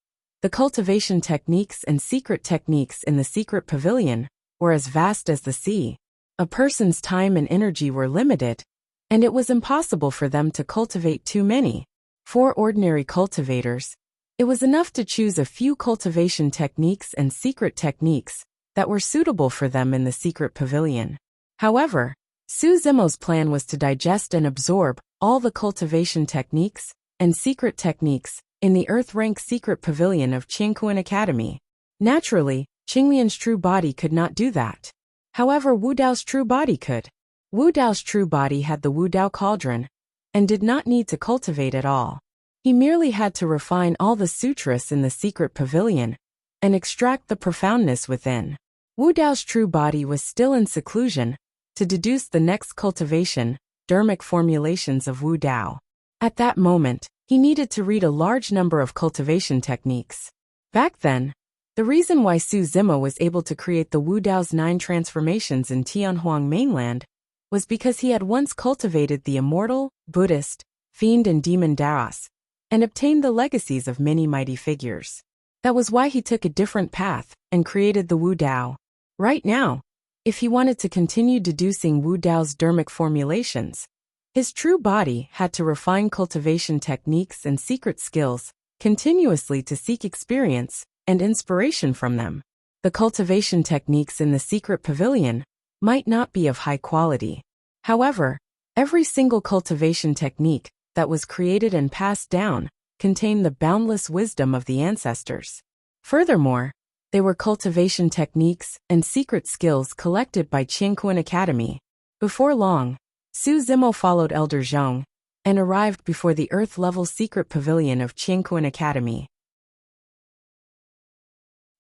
the cultivation techniques and secret techniques in the secret pavilion were as vast as the sea. A person's time and energy were limited, and it was impossible for them to cultivate too many. For ordinary cultivators, it was enough to choose a few cultivation techniques and secret techniques that were suitable for them in the secret pavilion. However, Su Zimo's plan was to digest and absorb all the cultivation techniques and secret techniques in the Earth rank secret pavilion of Qingquan Academy. Naturally, Qinglian's true body could not do that. However, Wu Dao's true body could. Wu Dao's true body had the Wu Dao cauldron and did not need to cultivate at all. He merely had to refine all the sutras in the secret pavilion and extract the profoundness within. Wu Dao's true body was still in seclusion to deduce the next cultivation, dermic formulations of Wu Dao. At that moment, he needed to read a large number of cultivation techniques. Back then, the reason why Su Zimo was able to create the Wu Dao's 9 transformations in Tianhuang mainland was because he had once cultivated the immortal, Buddhist, fiend and demon Daos, and obtained the legacies of many mighty figures. That was why he took a different path and created the Wu Dao. Right now, if he wanted to continue deducing Wu Dao's dermic formulations, his true body had to refine cultivation techniques and secret skills continuously to seek experience and inspiration from them. The cultivation techniques in the secret pavilion might not be of high quality. However, every single cultivation technique that was created and passed down contained the boundless wisdom of the ancestors. Furthermore, they were cultivation techniques and secret skills collected by Qingquan Academy. Before long, Su Zimo followed Elder Zhong and arrived before the Earth-level secret pavilion of Qingquan Academy.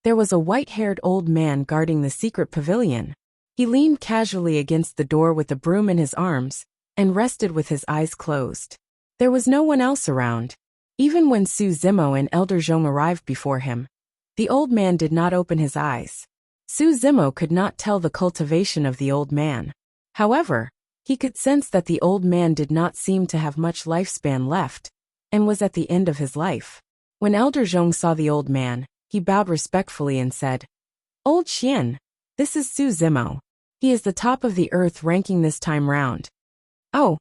There was a white-haired old man guarding the secret pavilion. He leaned casually against the door with a broom in his arms and rested with his eyes closed. There was no one else around. Even when Su Zimo and Elder Zhong arrived before him, the old man did not open his eyes. Su Zimo could not tell the cultivation of the old man. However, he could sense that the old man did not seem to have much lifespan left and was at the end of his life. When Elder Zhong saw the old man, he bowed respectfully and said, "Old Xian, this is Su Zimo. He is the top of the earth ranking this time round." Oh!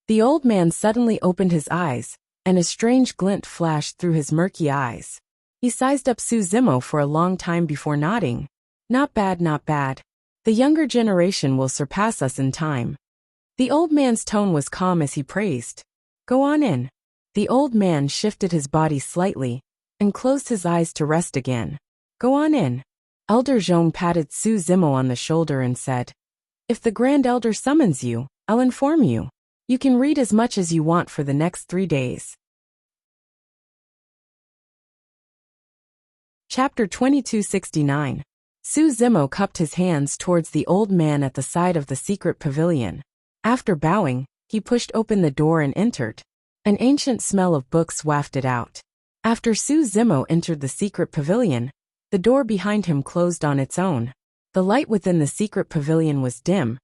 The old man suddenly opened his eyes, and a strange glint flashed through his murky eyes. He sized up Su Zimo for a long time before nodding. "Not bad, not bad. The younger generation will surpass us in time." The old man's tone was calm as he praised. "Go on in." The old man shifted his body slightly, and closed his eyes to rest again. "Go on in." Elder Zhong patted Su Zimo on the shoulder and said, "If the Grand Elder summons you, I'll inform you. You can read as much as you want for the next 3 days. Chapter 2269. Su Zimo cupped his hands towards the old man at the side of the secret pavilion. After bowing, he pushed open the door and entered. An ancient smell of books wafted out. After Su Zimo entered the secret pavilion, the door behind him closed on its own. The light within the secret pavilion was dim,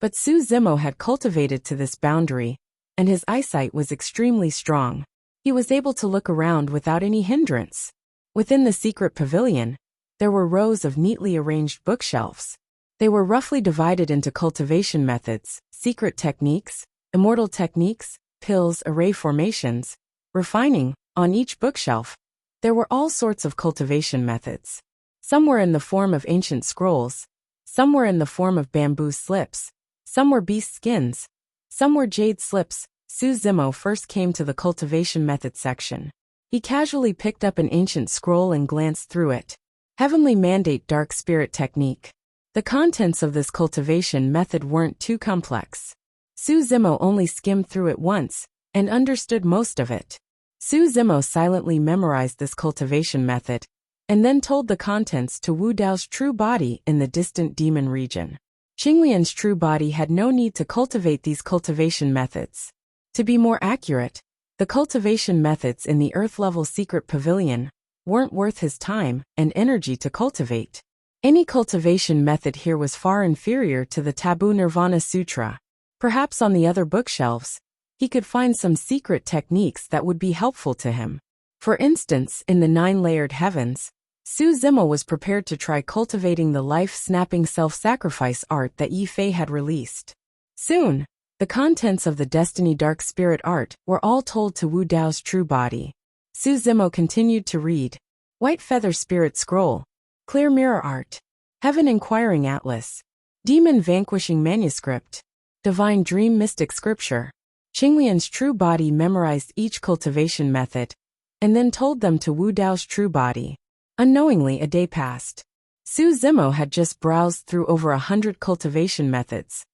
but Su Zimo had cultivated to this boundary, and his eyesight was extremely strong. He was able to look around without any hindrance. Within the secret pavilion, there were rows of neatly arranged bookshelves. They were roughly divided into cultivation methods, secret techniques, immortal techniques, pills, array formations, refining. On each bookshelf, there were all sorts of cultivation methods. Some were in the form of ancient scrolls, some were in the form of bamboo slips, some were beast skins, some were jade slips. Su Zimo first came to the cultivation method section. He casually picked up an ancient scroll and glanced through it. Heavenly Mandate Dark Spirit Technique. The contents of this cultivation method weren't too complex. Su Zimo only skimmed through it once, and understood most of it. Su Zimo silently memorized this cultivation method, and then told the contents to Wu Dao's true body in the distant demon region. Qinglian's true body had no need to cultivate these cultivation methods. To be more accurate, the cultivation methods in the Earth-level secret pavilion weren't worth his time and energy to cultivate. Any cultivation method here was far inferior to the Taboo Nirvana Sutra. Perhaps on the other bookshelves, he could find some secret techniques that would be helpful to him. For instance, in the 9-layered heavens, Su Zimo was prepared to try cultivating the life-snapping self-sacrifice art that Yi Fei had released. Soon, the contents of the Destiny Dark Spirit art were all told to Wu Dao's true body. Su Zimo continued to read. White Feather Spirit Scroll, Clear Mirror Art, Heaven Inquiring Atlas, Demon Vanquishing Manuscript, Divine Dream Mystic Scripture. Qinglian's true body memorized each cultivation method, and then told them to Wu Dao's true body. Unknowingly, a day passed. Su Zimo had just browsed through over 100 cultivation methods,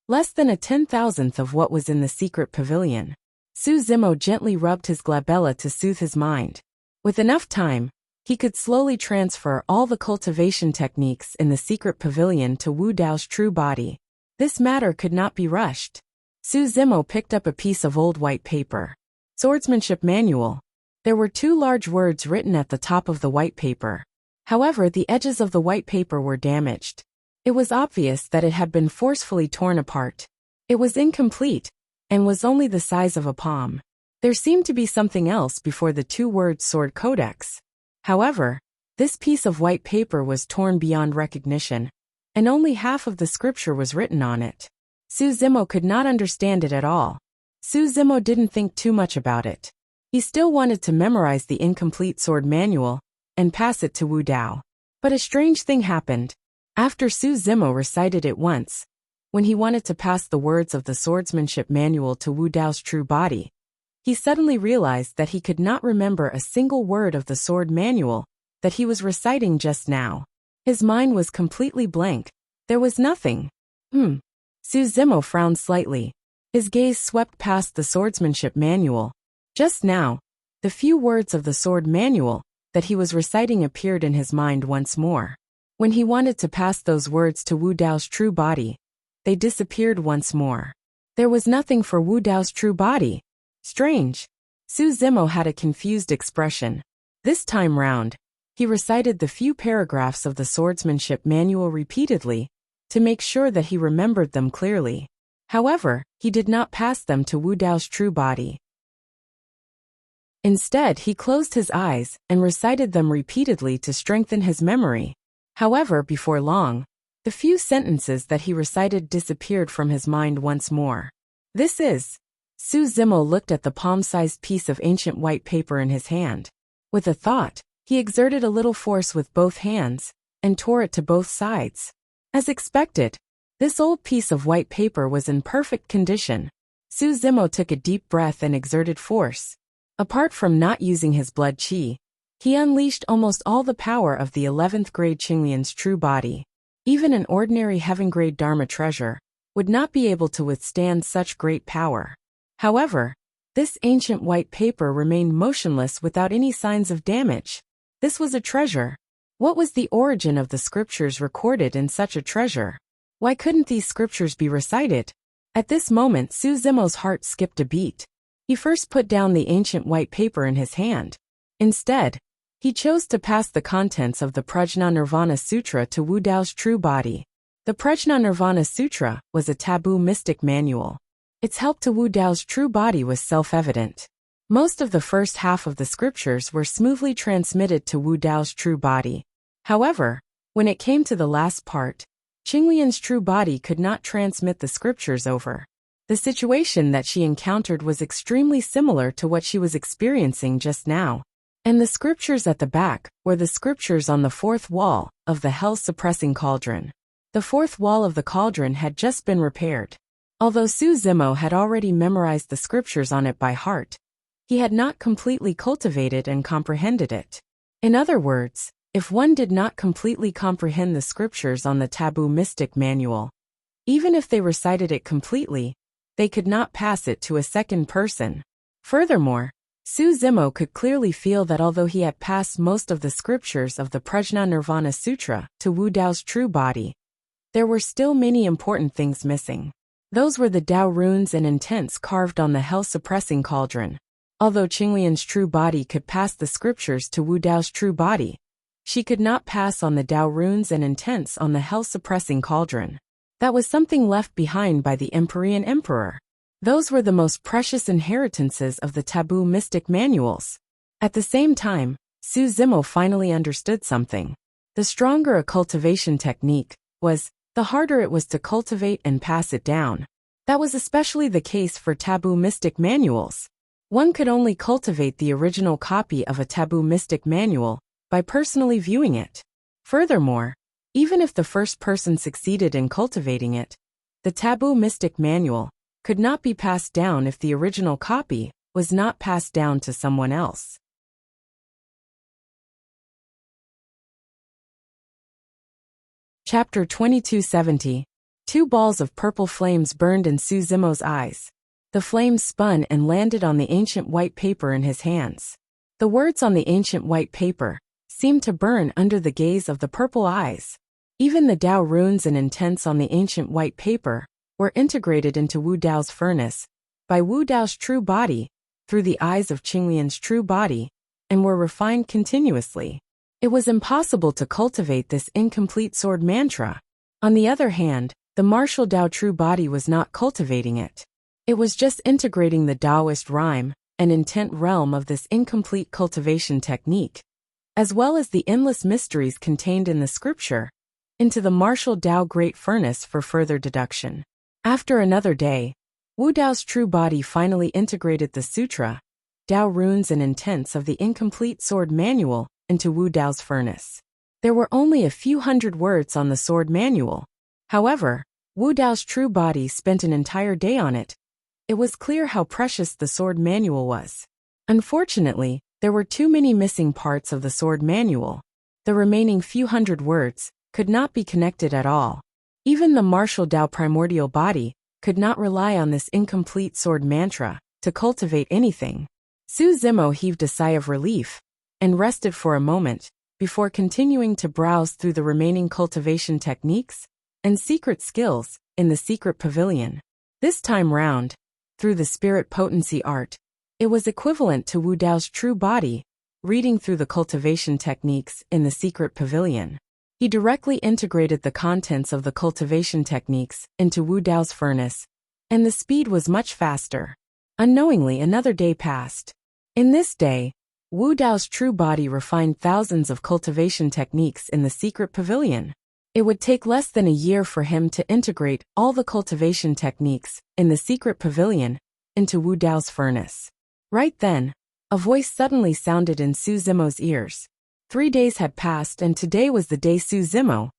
less than a 10,000th of what was in the secret pavilion. Su Zimo gently rubbed his glabella to soothe his mind. With enough time, he could slowly transfer all the cultivation techniques in the secret pavilion to Wu Dao's true body. This matter could not be rushed. Su Zimo picked up a piece of old white paper. Swordsmanship Manual. There were 2 large words written at the top of the white paper. However, the edges of the white paper were damaged. It was obvious that it had been forcefully torn apart. It was incomplete, and was only the size of a palm. There seemed to be something else before the 2 words Sword Codex. However, this piece of white paper was torn beyond recognition, and only half of the scripture was written on it. Su Zimo could not understand it at all. Su Zimo didn't think too much about it. He still wanted to memorize the incomplete sword manual and pass it to Wu Dao. But a strange thing happened. After Su Zimo recited it once, when he wanted to pass the words of the swordsmanship manual to Wu Dao's true body, he suddenly realized that he could not remember a single word of the sword manual that he was reciting just now. His mind was completely blank. There was nothing. Su Zimo frowned slightly. His gaze swept past the swordsmanship manual. Just now, the few words of the sword manual that he was reciting appeared in his mind once more. When he wanted to pass those words to Wu Dao's true body, they disappeared once more. There was nothing for Wu Dao's true body. Strange. Su Zimo had a confused expression. This time round, he recited the few paragraphs of the swordsmanship manual repeatedly, to make sure that he remembered them clearly. However, he did not pass them to Wu Dao's true body. Instead, he closed his eyes and recited them repeatedly to strengthen his memory. However, before long, the few sentences that he recited disappeared from his mind once more. This is. Su Zimo looked at the palm-sized piece of ancient white paper in his hand. With a thought, he exerted a little force with both hands and tore it to both sides. As expected, this old piece of white paper was in perfect condition. Su Zimo took a deep breath and exerted force. Apart from not using his blood qi, he unleashed almost all the power of the 11th grade Qinglian's true body. Even an ordinary heaven-grade Dharma treasure would not be able to withstand such great power. However, this ancient white paper remained motionless without any signs of damage. This was a treasure. What was the origin of the scriptures recorded in such a treasure? Why couldn't these scriptures be recited? At this moment, Su Zimo's heart skipped a beat. He first put down the ancient white paper in his hand. Instead, he chose to pass the contents of the Prajna Nirvana Sutra to Wu Dao's true body. The Prajna Nirvana Sutra was a taboo mystic manual. Its help to Wu Dao's true body was self-evident. Most of the first half of the scriptures were smoothly transmitted to Wu Dao's true body. However, when it came to the last part, Qinglian's true body could not transmit the scriptures over. The situation that she encountered was extremely similar to what she was experiencing just now. And the scriptures at the back were the scriptures on the fourth wall of the hell-suppressing cauldron. The fourth wall of the cauldron had just been repaired. Although Su Zimo had already memorized the scriptures on it by heart, he had not completely cultivated and comprehended it. In other words, if one did not completely comprehend the scriptures on the taboo mystic manual, even if they recited it completely, they could not pass it to a second person. Furthermore, Su Zimo could clearly feel that although he had passed most of the scriptures of the Prajna Nirvana Sutra to Wu Dao's true body, there were still many important things missing. Those were the Dao runes and intents carved on the hell-suppressing cauldron. Although Qinglian's true body could pass the scriptures to Wu Dao's true body, she could not pass on the Dao runes and intents on the hell-suppressing cauldron. That was something left behind by the Empyrean Emperor. Those were the most precious inheritances of the taboo mystic manuals. At the same time, Su Zimo finally understood something. The stronger a cultivation technique was, the harder it was to cultivate and pass it down. That was especially the case for taboo mystic manuals. One could only cultivate the original copy of a taboo mystic manual by personally viewing it. Furthermore, even if the first person succeeded in cultivating it, the taboo mystic manual could not be passed down if the original copy was not passed down to someone else. Chapter 2270. 2 balls of purple flames burned in Su Zimo's eyes. The flames spun and landed on the ancient white paper in his hands. The words on the ancient white paper seemed to burn under the gaze of the purple eyes. Even the Dao runes and intents on the ancient white paper were integrated into Wu Dao's furnace by Wu Dao's true body through the eyes of Qinglian's true body and were refined continuously. It was impossible to cultivate this incomplete sword mantra. On the other hand, the martial Dao true body was not cultivating it. It was just integrating the Taoist rhyme and intent realm of this incomplete cultivation technique, as well as the endless mysteries contained in the scripture, into the martial Dao great furnace for further deduction. After another day, Wu Dao's true body finally integrated the sutra, Dao runes and intents of the incomplete sword manual into Wu Dao's furnace. There were only a few hundred words on the sword manual. However, Wu Dao's true body spent an entire day on it. It was clear how precious the sword manual was. Unfortunately, there were too many missing parts of the sword manual. The remaining few hundred words could not be connected at all. Even the martial Dao primordial body could not rely on this incomplete sword mantra to cultivate anything. Su Zimo heaved a sigh of relief and rested for a moment before continuing to browse through the remaining cultivation techniques and secret skills in the secret pavilion. This time round, through the spirit potency art, it was equivalent to Wu Dao's true body reading through the cultivation techniques in the secret pavilion. He directly integrated the contents of the cultivation techniques into Wu Dao's furnace, and the speed was much faster. Unknowingly, another day passed. In this day, Wu Dao's true body refined thousands of cultivation techniques in the secret pavilion. It would take less than a year for him to integrate all the cultivation techniques in the secret pavilion into Wu Dao's furnace. Right then, a voice suddenly sounded in Su Zimo's ears. 3 days had passed and today was the day Su Zimo,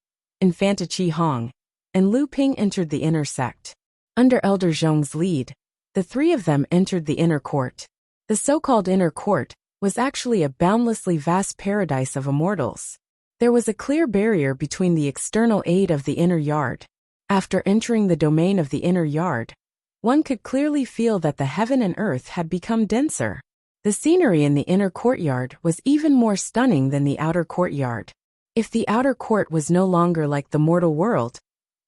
Infanta Qi Hong, and Lu Ping entered the inner sect. Under Elder Zhong's lead, the three of them entered the inner court. The so-called inner court was actually a boundlessly vast paradise of immortals. There was a clear barrier between the external aid of the inner yard. After entering the domain of the inner yard, one could clearly feel that the heaven and earth had become denser. The scenery in the inner courtyard was even more stunning than the outer courtyard. If the outer court was no longer like the mortal world,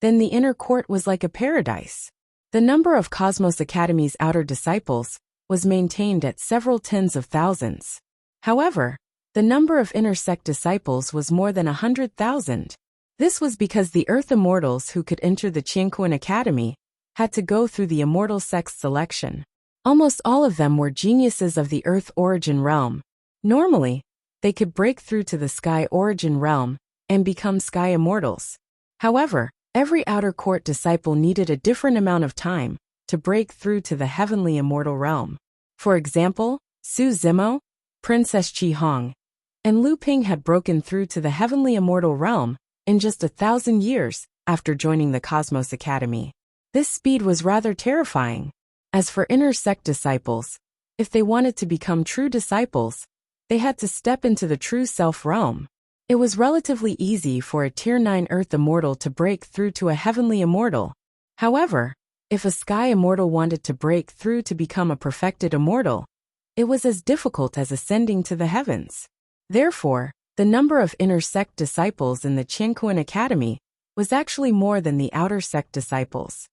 then the inner court was like a paradise. The number of Cosmos Academy's outer disciples was maintained at several tens of thousands. However, the number of inner sect disciples was more than 100,000. This was because the Earth Immortals who could enter the Qianquan Academy had to go through the Immortal Sect's selection. Almost all of them were geniuses of the Earth Origin Realm. Normally, they could break through to the Sky Origin Realm and become Sky Immortals. However, every outer court disciple needed a different amount of time to break through to the Heavenly Immortal Realm. For example, Su Zimo, Princess Qi Hong, and Lu Ping had broken through to the Heavenly Immortal Realm in just 1,000 years after joining the Cosmos Academy. This speed was rather terrifying. As for inner sect disciples, if they wanted to become true disciples, they had to step into the true self realm. It was relatively easy for a Tier 9 Earth Immortal to break through to a Heavenly Immortal. However, if a Sky Immortal wanted to break through to become a perfected Immortal, it was as difficult as ascending to the heavens. Therefore, the number of inner sect disciples in the Qianquan Academy was actually more than the outer sect disciples.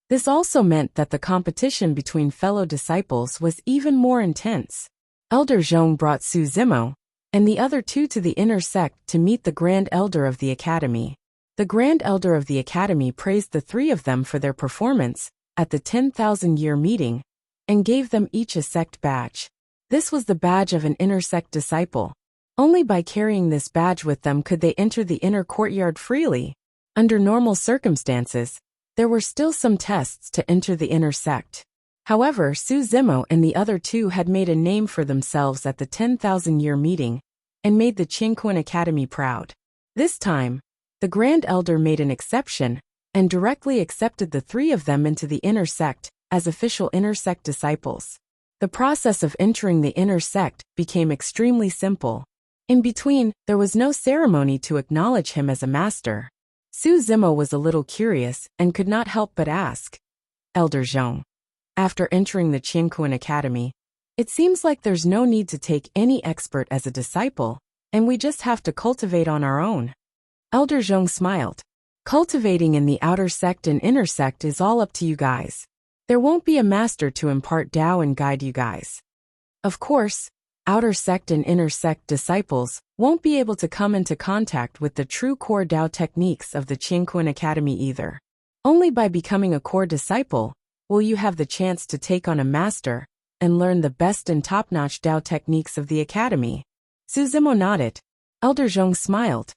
This also meant that the competition between fellow disciples was even more intense. Elder Zhong brought Su Zimo and the other two to the inner sect to meet the Grand Elder of the Academy. The Grand Elder of the Academy praised the three of them for their performance at the 10,000-year meeting and gave them each a sect badge. This was the badge of an inner sect disciple. Only by carrying this badge with them could they enter the inner courtyard freely. Under normal circumstances, there were still some tests to enter the inner sect. However, Su Zimo and the other two had made a name for themselves at the 10,000-year meeting and made the Qianquan Academy proud. This time, the Grand Elder made an exception and directly accepted the three of them into the inner sect as official inner sect disciples. The process of entering the inner sect became extremely simple. In between, there was no ceremony to acknowledge him as a master. Su Zimo was a little curious and could not help but ask, "Elder Zhong, after entering the Qianquan Academy, it seems like there's no need to take any expert as a disciple, and we just have to cultivate on our own." Elder Zhong smiled. "Cultivating in the outer sect and inner sect is all up to you guys. There won't be a master to impart Tao and guide you guys. Of course, outer sect and inner sect disciples won't be able to come into contact with the true core Tao techniques of the Qianquan Academy either. Only by becoming a core disciple will you have the chance to take on a master and learn the best and top-notch Tao techniques of the Academy." Su Zimo nodded. Elder Zhong smiled.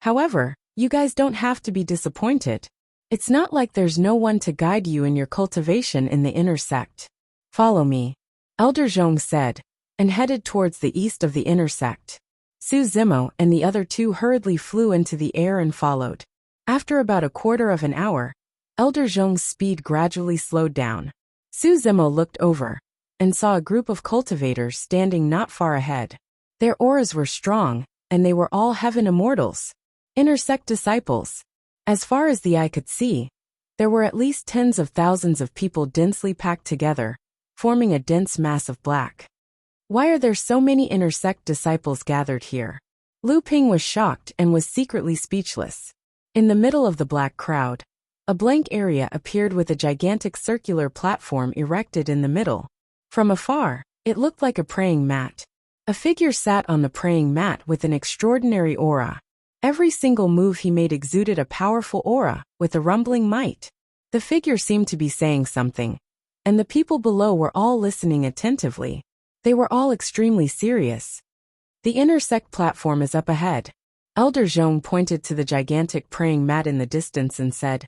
"However, you guys don't have to be disappointed. It's not like there's no one to guide you in your cultivation in the inner sect. Follow me," Elder Zhong said, and headed towards the east of the inner sect. Su Zimo and the other two hurriedly flew into the air and followed. After about a quarter of an hour, Elder Zhong's speed gradually slowed down. Su Zimo looked over and saw a group of cultivators standing not far ahead. Their auras were strong, and they were all heaven immortals, inner sect disciples. As far as the eye could see, there were at least tens of thousands of people densely packed together, forming a dense mass of black. Why are there so many inner sect disciples gathered here? Lu Ping was shocked and was secretly speechless. In the middle of the black crowd, a blank area appeared with a gigantic circular platform erected in the middle. From afar, it looked like a praying mat. A figure sat on the praying mat with an extraordinary aura. Every single move he made exuded a powerful aura with a rumbling might. The figure seemed to be saying something, and the people below were all listening attentively. They were all extremely serious. The inner sect platform is up ahead. Elder Zhong pointed to the gigantic praying mat in the distance and said,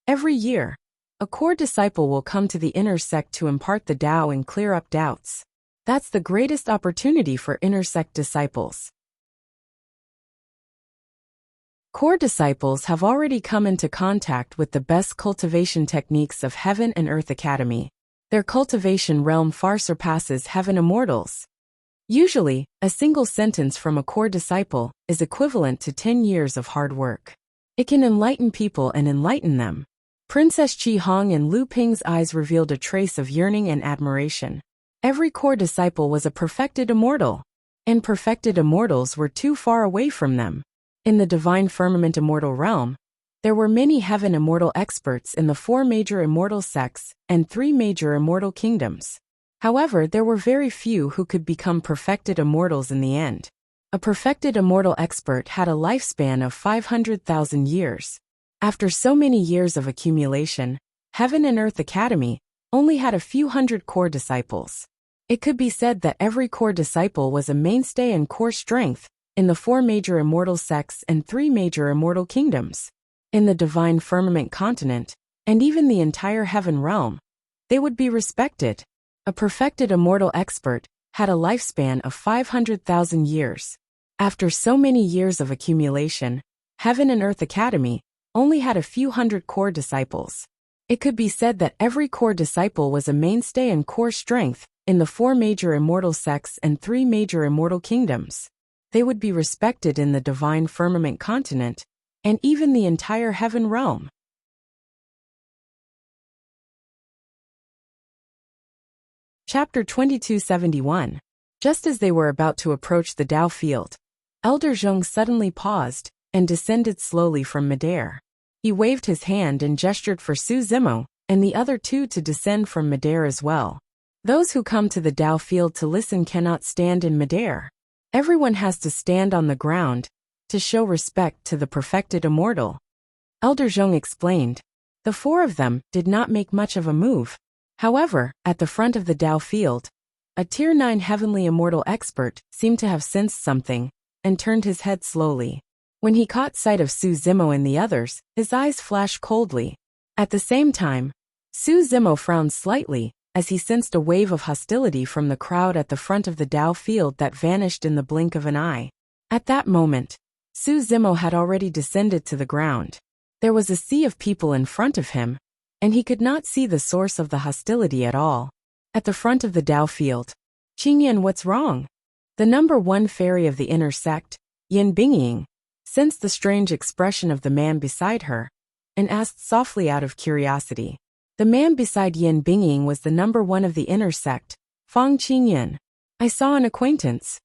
"Every year, a core disciple will come to the inner sect to impart the Tao and clear up doubts. That's the greatest opportunity for inner sect disciples." Core disciples have already come into contact with the best cultivation techniques of Heaven and Earth Academy. Their cultivation realm far surpasses Heaven Immortals. Usually, a single sentence from a core disciple is equivalent to 10 years of hard work. It can enlighten people and enlighten them. Princess Qi Hong and Lu Ping's eyes revealed a trace of yearning and admiration. Every core disciple was a perfected immortal, and perfected immortals were too far away from them. In the divine firmament immortal realm, there were many heaven immortal experts in the 4 major immortal sects and 3 major immortal kingdoms. However, there were very few who could become perfected immortals in the end. A perfected immortal expert had a lifespan of 500,000 years. After so many years of accumulation, Heaven and Earth Academy only had a few hundred core disciples. It could be said that every core disciple was a mainstay and core strength in the 4 major immortal sects and 3 major immortal kingdoms. In the divine firmament continent, and even the entire heaven realm, they would be respected. A perfected immortal expert had a lifespan of 500,000 years. After so many years of accumulation, Heaven and Earth Academy only had a few hundred core disciples. It could be said that every core disciple was a mainstay and core strength in the 4 major immortal sects and 3 major immortal kingdoms. They would be respected in the divine firmament continent, and even the entire heaven realm. Chapter 2271. Just as they were about to approach the Tao field, Elder Zhong suddenly paused and descended slowly from midair. He waved his hand and gestured for Su Zimo and the other 2 to descend from midair as well. Those who come to the Tao field to listen cannot stand in midair. Everyone has to stand on the ground to show respect to the perfected immortal. Elder Zhong explained. The 4 of them did not make much of a move. However, at the front of the Tao field, a Tier 9 heavenly immortal expert seemed to have sensed something and turned his head slowly. When he caught sight of Su Zimo and the others, his eyes flashed coldly. At the same time, Su Zimo frowned slightly as he sensed a wave of hostility from the crowd at the front of the Tao field that vanished in the blink of an eye. At that moment, Su Zimo had already descended to the ground. There was a sea of people in front of him, and he could not see the source of the hostility at all. At the front of the Tao field, "Qingyan, what's wrong?" The number 1 fairy of the inner sect, Yin Bingying, sensed the strange expression of the man beside her, and asked softly out of curiosity. The man beside Yin Bingying was the number 1 of the inner sect, Fang Qingyan. "I saw an acquaintance,"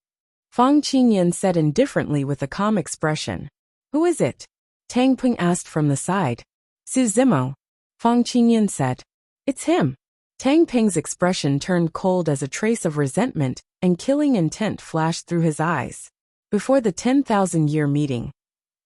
Fang Qingyan said indifferently with a calm expression. "Who is it?" Tang Ping asked from the side. "Su Zimo," Fang Qingyan said. "It's him." Tang Ping's expression turned cold as a trace of resentment and killing intent flashed through his eyes. Before the 10,000-year meeting,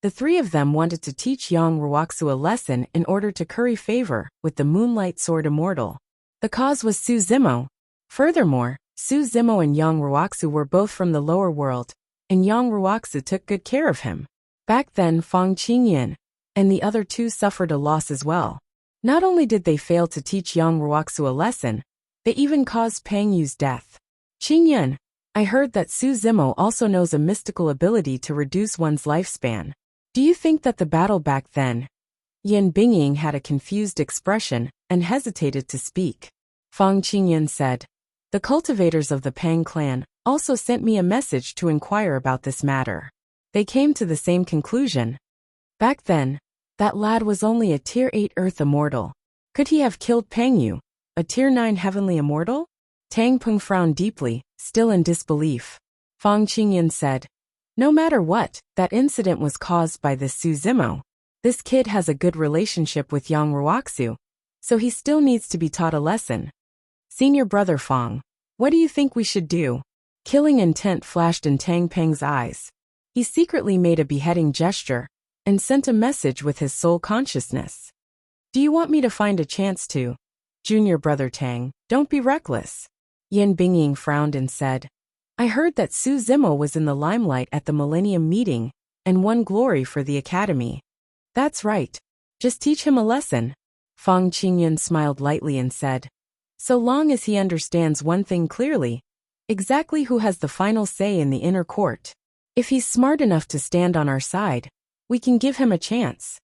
the 3 of them wanted to teach Yang Ruoxu a lesson in order to curry favor with the Moonlight Sword Immortal. The cause was Su Zimo. Furthermore, Su Zimo and Yang Ruoxu were both from the lower world, and Yang Ruoxu took good care of him. Back then, Fang Qingyan and the other 2 suffered a loss as well. Not only did they fail to teach Yang Ruoxu a lesson, they even caused Pang Yu's death. "Qingyan, I heard that Su Zimo also knows a mystical ability to reduce one's lifespan. Do you think that the battle back then?" Yin Bingying had a confused expression and hesitated to speak. Fang Qingyan said, "The cultivators of the Pang clan also sent me a message to inquire about this matter. They came to the same conclusion. Back then, that lad was only a Tier 8 Earth Immortal. Could he have killed Pang Yu, a Tier 9 Heavenly Immortal?" Tang Peng frowned deeply, still in disbelief. Fang Qingyan said, "No matter what, that incident was caused by this Su Zimo. This kid has a good relationship with Yang Ruoxu, so he still needs to be taught a lesson. Senior brother Fang, what do you think we should do?" Killing intent flashed in Tang Peng's eyes. He secretly made a beheading gesture and sent a message with his soul consciousness. "Do you want me to find a chance to Junior brother Tang, don't be reckless. Yan Bingying frowned and said, I heard that Su Zimo was in the limelight at the Millennium Meeting and won glory for the Academy. That's right. Just teach him a lesson. Fang Qingyun smiled lightly and said, so long as he understands one thing clearly, exactly who has the final say in the inner court. If he's smart enough to stand on our side, we can give him a chance.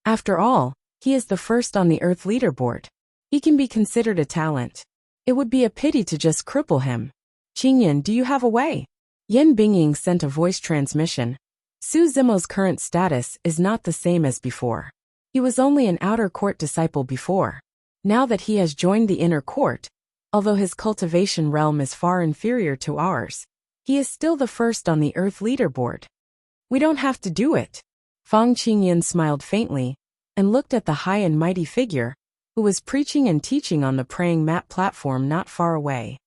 After all, he is the first on the Earth leaderboard. He can be considered a talent. It would be a pity to just cripple him. Qingyun, do you have a way? Yan Bingying sent a voice transmission. Su Zimo's current status is not the same as before. He was only an outer court disciple before. Now that he has joined the inner court, although his cultivation realm is far inferior to ours, he is still the first on the Earth leaderboard. We don't have to do it. Fang Qingyun smiled faintly and looked at the high and mighty figure who was preaching and teaching on the praying mat platform not far away.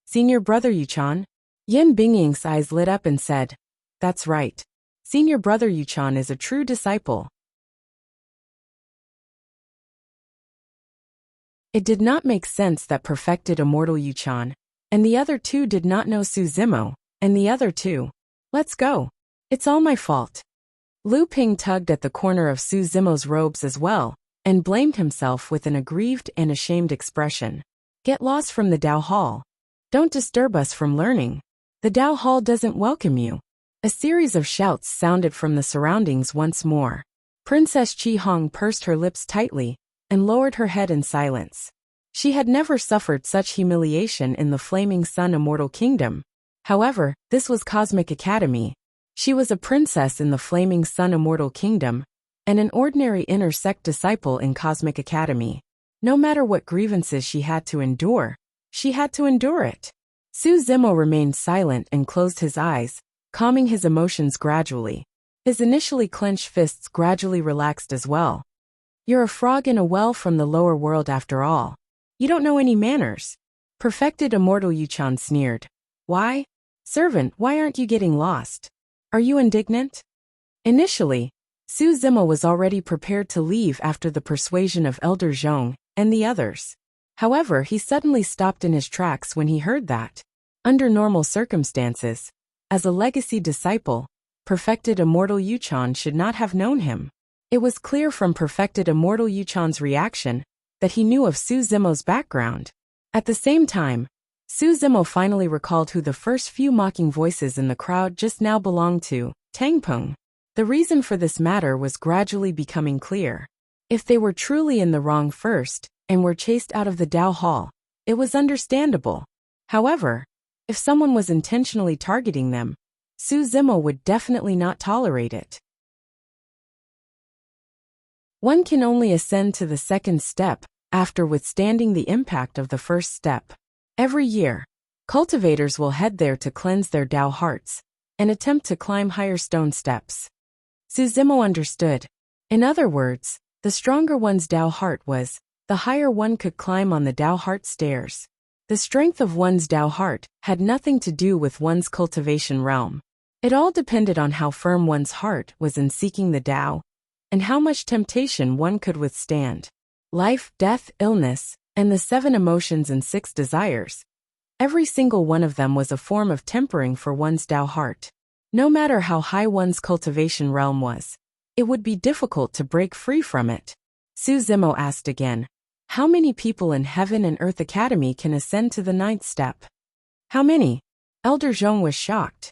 Senior brother Yuchan? Yan Bingying's eyes lit up and said, that's right. Senior brother Yuchan is a true disciple. It did not make sense that perfected immortal Yuchan and the other two did not know Su Zimo, and the other two. Let's go. It's all my fault. Lu Ping tugged at the corner of Su Zimo's robes as well, and blamed himself with an aggrieved and ashamed expression. Get lost from the Dao Hall. Don't disturb us from learning. The Dao Hall doesn't welcome you. A series of shouts sounded from the surroundings once more. Princess Qi Hong pursed her lips tightly and lowered her head in silence. She had never suffered such humiliation in the Flaming Sun Immortal Kingdom. However, this was Cosmic Academy. She was a princess in the Flaming Sun Immortal Kingdom, and an ordinary inner sect disciple in Cosmic Academy. No matter what grievances she had to endure it. Su Zimo remained silent and closed his eyes, calming his emotions gradually. His initially clenched fists gradually relaxed as well. You're a frog in a well from the lower world after all. You don't know any manners. Perfected Immortal Yuchan sneered. Why? Servant, why aren't you getting lost? Are you indignant? Initially, Su Zimo was already prepared to leave after the persuasion of Elder Zhong and the others. However, he suddenly stopped in his tracks when he heard that. Under normal circumstances, as a legacy disciple, Perfected Immortal Yuchan should not have known him. It was clear from Perfected Immortal Yuchan's reaction that he knew of Su Zimo's background. At the same time, Su Zimo finally recalled who the first few mocking voices in the crowd just now belonged to, Tangpeng. The reason for this matter was gradually becoming clear. If they were truly in the wrong first, and were chased out of the Dao Hall, it was understandable. However, if someone was intentionally targeting them, Su Zimo would definitely not tolerate it. One can only ascend to the second step after withstanding the impact of the first step. Every year, cultivators will head there to cleanse their Dao hearts and attempt to climb higher stone steps. Su Zimo understood. In other words, the stronger one's Dao heart was, the higher one could climb on the Dao heart stairs. The strength of one's Dao heart had nothing to do with one's cultivation realm. It all depended on how firm one's heart was in seeking the Dao, and how much temptation one could withstand. Life, death, illness, and the 7 emotions and 6 desires. Every single one of them was a form of tempering for one's Dao heart. No matter how high one's cultivation realm was, it would be difficult to break free from it. Su Zimo asked again, how many people in Heaven and Earth Academy can ascend to the 9th step? How many? Elder Zhong was shocked.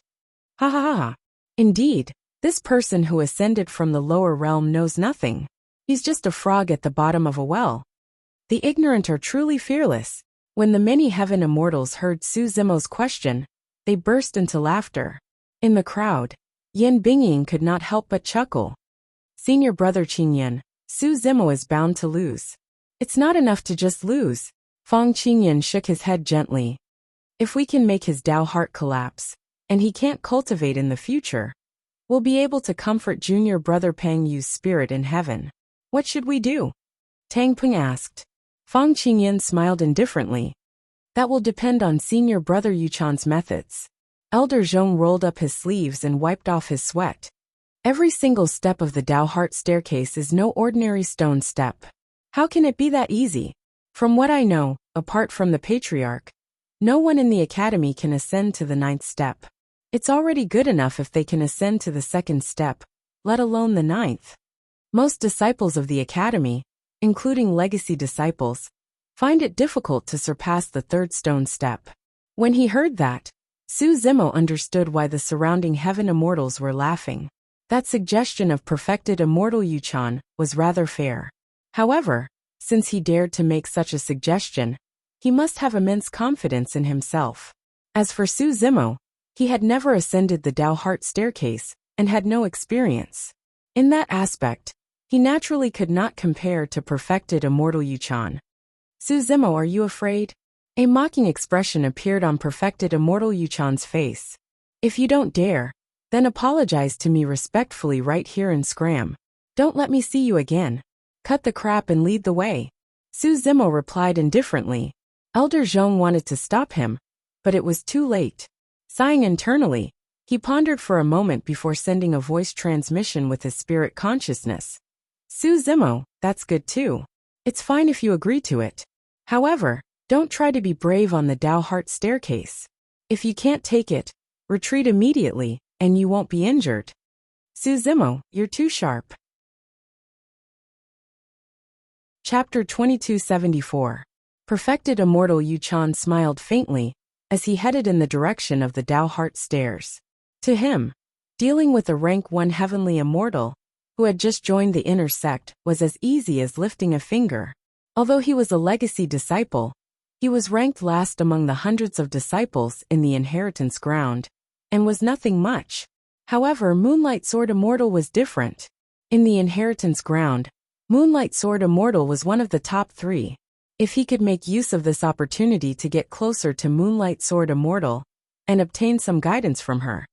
Ha ha ha ha. Indeed, this person who ascended from the lower realm knows nothing. He's just a frog at the bottom of a well. The ignorant are truly fearless. When the many heaven immortals heard Su Zimo's question, they burst into laughter. In the crowd, Yan Bingying could not help but chuckle. Senior brother Qingyun, Su Zimo is bound to lose. It's not enough to just lose. Fang Qingyun shook his head gently. If we can make his Dao heart collapse, and he can't cultivate in the future, we'll be able to comfort junior brother Peng Yu's spirit in heaven. What should we do? Tang Peng asked. Fang Qingyun smiled indifferently. That will depend on senior brother Yuchan's methods. Elder Zhong rolled up his sleeves and wiped off his sweat. Every single step of the Dao heart staircase is no ordinary stone step. How can it be that easy? From what I know, apart from the patriarch, no one in the academy can ascend to the 9th step. It's already good enough if they can ascend to the 2nd step, let alone the 9th. Most disciples of the academy, including legacy disciples, find it difficult to surpass the 3rd stone step. When he heard that, Su Zimo understood why the surrounding heaven immortals were laughing. That suggestion of perfected immortal Yuchan was rather fair. However, since he dared to make such a suggestion, he must have immense confidence in himself. As for Su Zimo, he had never ascended the Tao Heart staircase and had no experience. In that aspect, he naturally could not compare to perfected immortal Yuchan. Su Zimo, are you afraid? A mocking expression appeared on perfected immortal Yuchan's face. If you don't dare, then apologize to me respectfully right here in Scram. Don't let me see you again. Cut the crap and lead the way. Su Zimo replied indifferently. Elder Zhong wanted to stop him, but it was too late. Sighing internally, he pondered for a moment before sending a voice transmission with his spirit consciousness. Su Zimo, that's good too. It's fine if you agree to it. However, don't try to be brave on the Tao Heart staircase. If you can't take it, retreat immediately, and you won't be injured. Su Zimo, you're too sharp. Chapter 2274. Perfected Immortal Yuchan smiled faintly as he headed in the direction of the Tao Heart stairs. To him, dealing with a rank 1 heavenly immortal who had just joined the inner sect was as easy as lifting a finger. Although he was a legacy disciple, he was ranked last among the hundreds of disciples in the inheritance ground, and was nothing much. However, Moonlight Sword Immortal was different. In the inheritance ground, Moonlight Sword Immortal was one of the top 3. If he could make use of this opportunity to get closer to Moonlight Sword Immortal and obtain some guidance from her,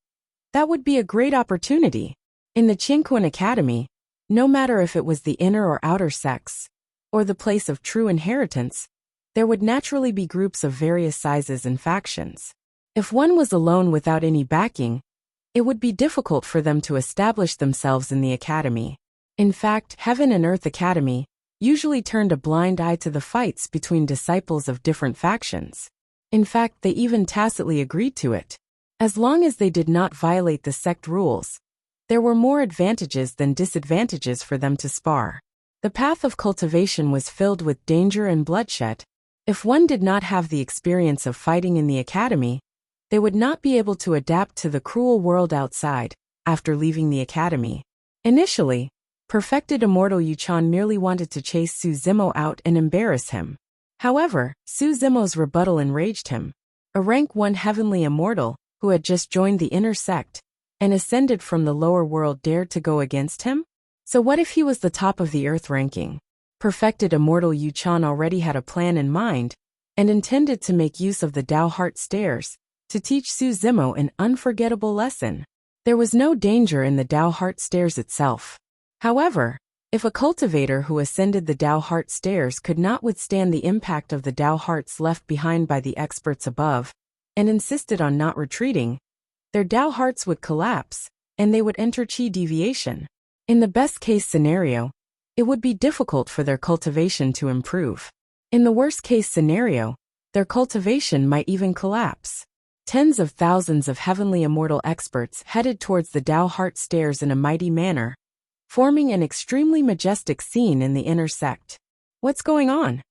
that would be a great opportunity. In the Qingquan Academy, no matter if it was the inner or outer sects, or the place of true inheritance, there would naturally be groups of various sizes and factions. If one was alone without any backing, it would be difficult for them to establish themselves in the academy. In fact, Heaven and Earth Academy usually turned a blind eye to the fights between disciples of different factions. In fact, they even tacitly agreed to it. As long as they did not violate the sect rules, there were more advantages than disadvantages for them to spar. The path of cultivation was filled with danger and bloodshed. If one did not have the experience of fighting in the academy, they would not be able to adapt to the cruel world outside after leaving the academy. Initially, perfected immortal Yuchan merely wanted to chase Su Zimo out and embarrass him. However, Su Zimo's rebuttal enraged him. A rank 1 heavenly immortal, who had just joined the inner sect and ascended from the lower world, dared to go against him? So what if he was the top of the earth ranking? Perfected immortal Yuchan already had a plan in mind and intended to make use of the Tao Heart stairs to teach Su Zimo an unforgettable lesson. There was no danger in the Tao Heart stairs itself. However, if a cultivator who ascended the Tao Heart stairs could not withstand the impact of the Tao Hearts left behind by the experts above, and insisted on not retreating, their Tao Hearts would collapse, and they would enter Qi deviation. In the best-case scenario, it would be difficult for their cultivation to improve. In the worst-case scenario, their cultivation might even collapse. Tens of thousands of heavenly immortal experts headed towards the Tao Heart stairs in a mighty manner, forming an extremely majestic scene in the inner sect. What's going on?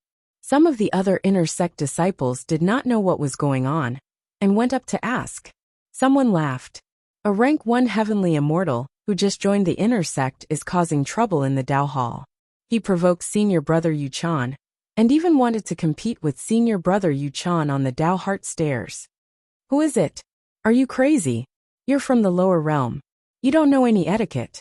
Some of the other inner sect disciples did not know what was going on, and went up to ask. Someone laughed. A rank 1 heavenly immortal, who just joined the inner sect, is causing trouble in the Tao Hall. He provoked senior brother Yuchan, and even wanted to compete with senior brother Yuchan on the Tao Heart stairs. Who is it? Are you crazy? You're from the lower realm. You don't know any etiquette.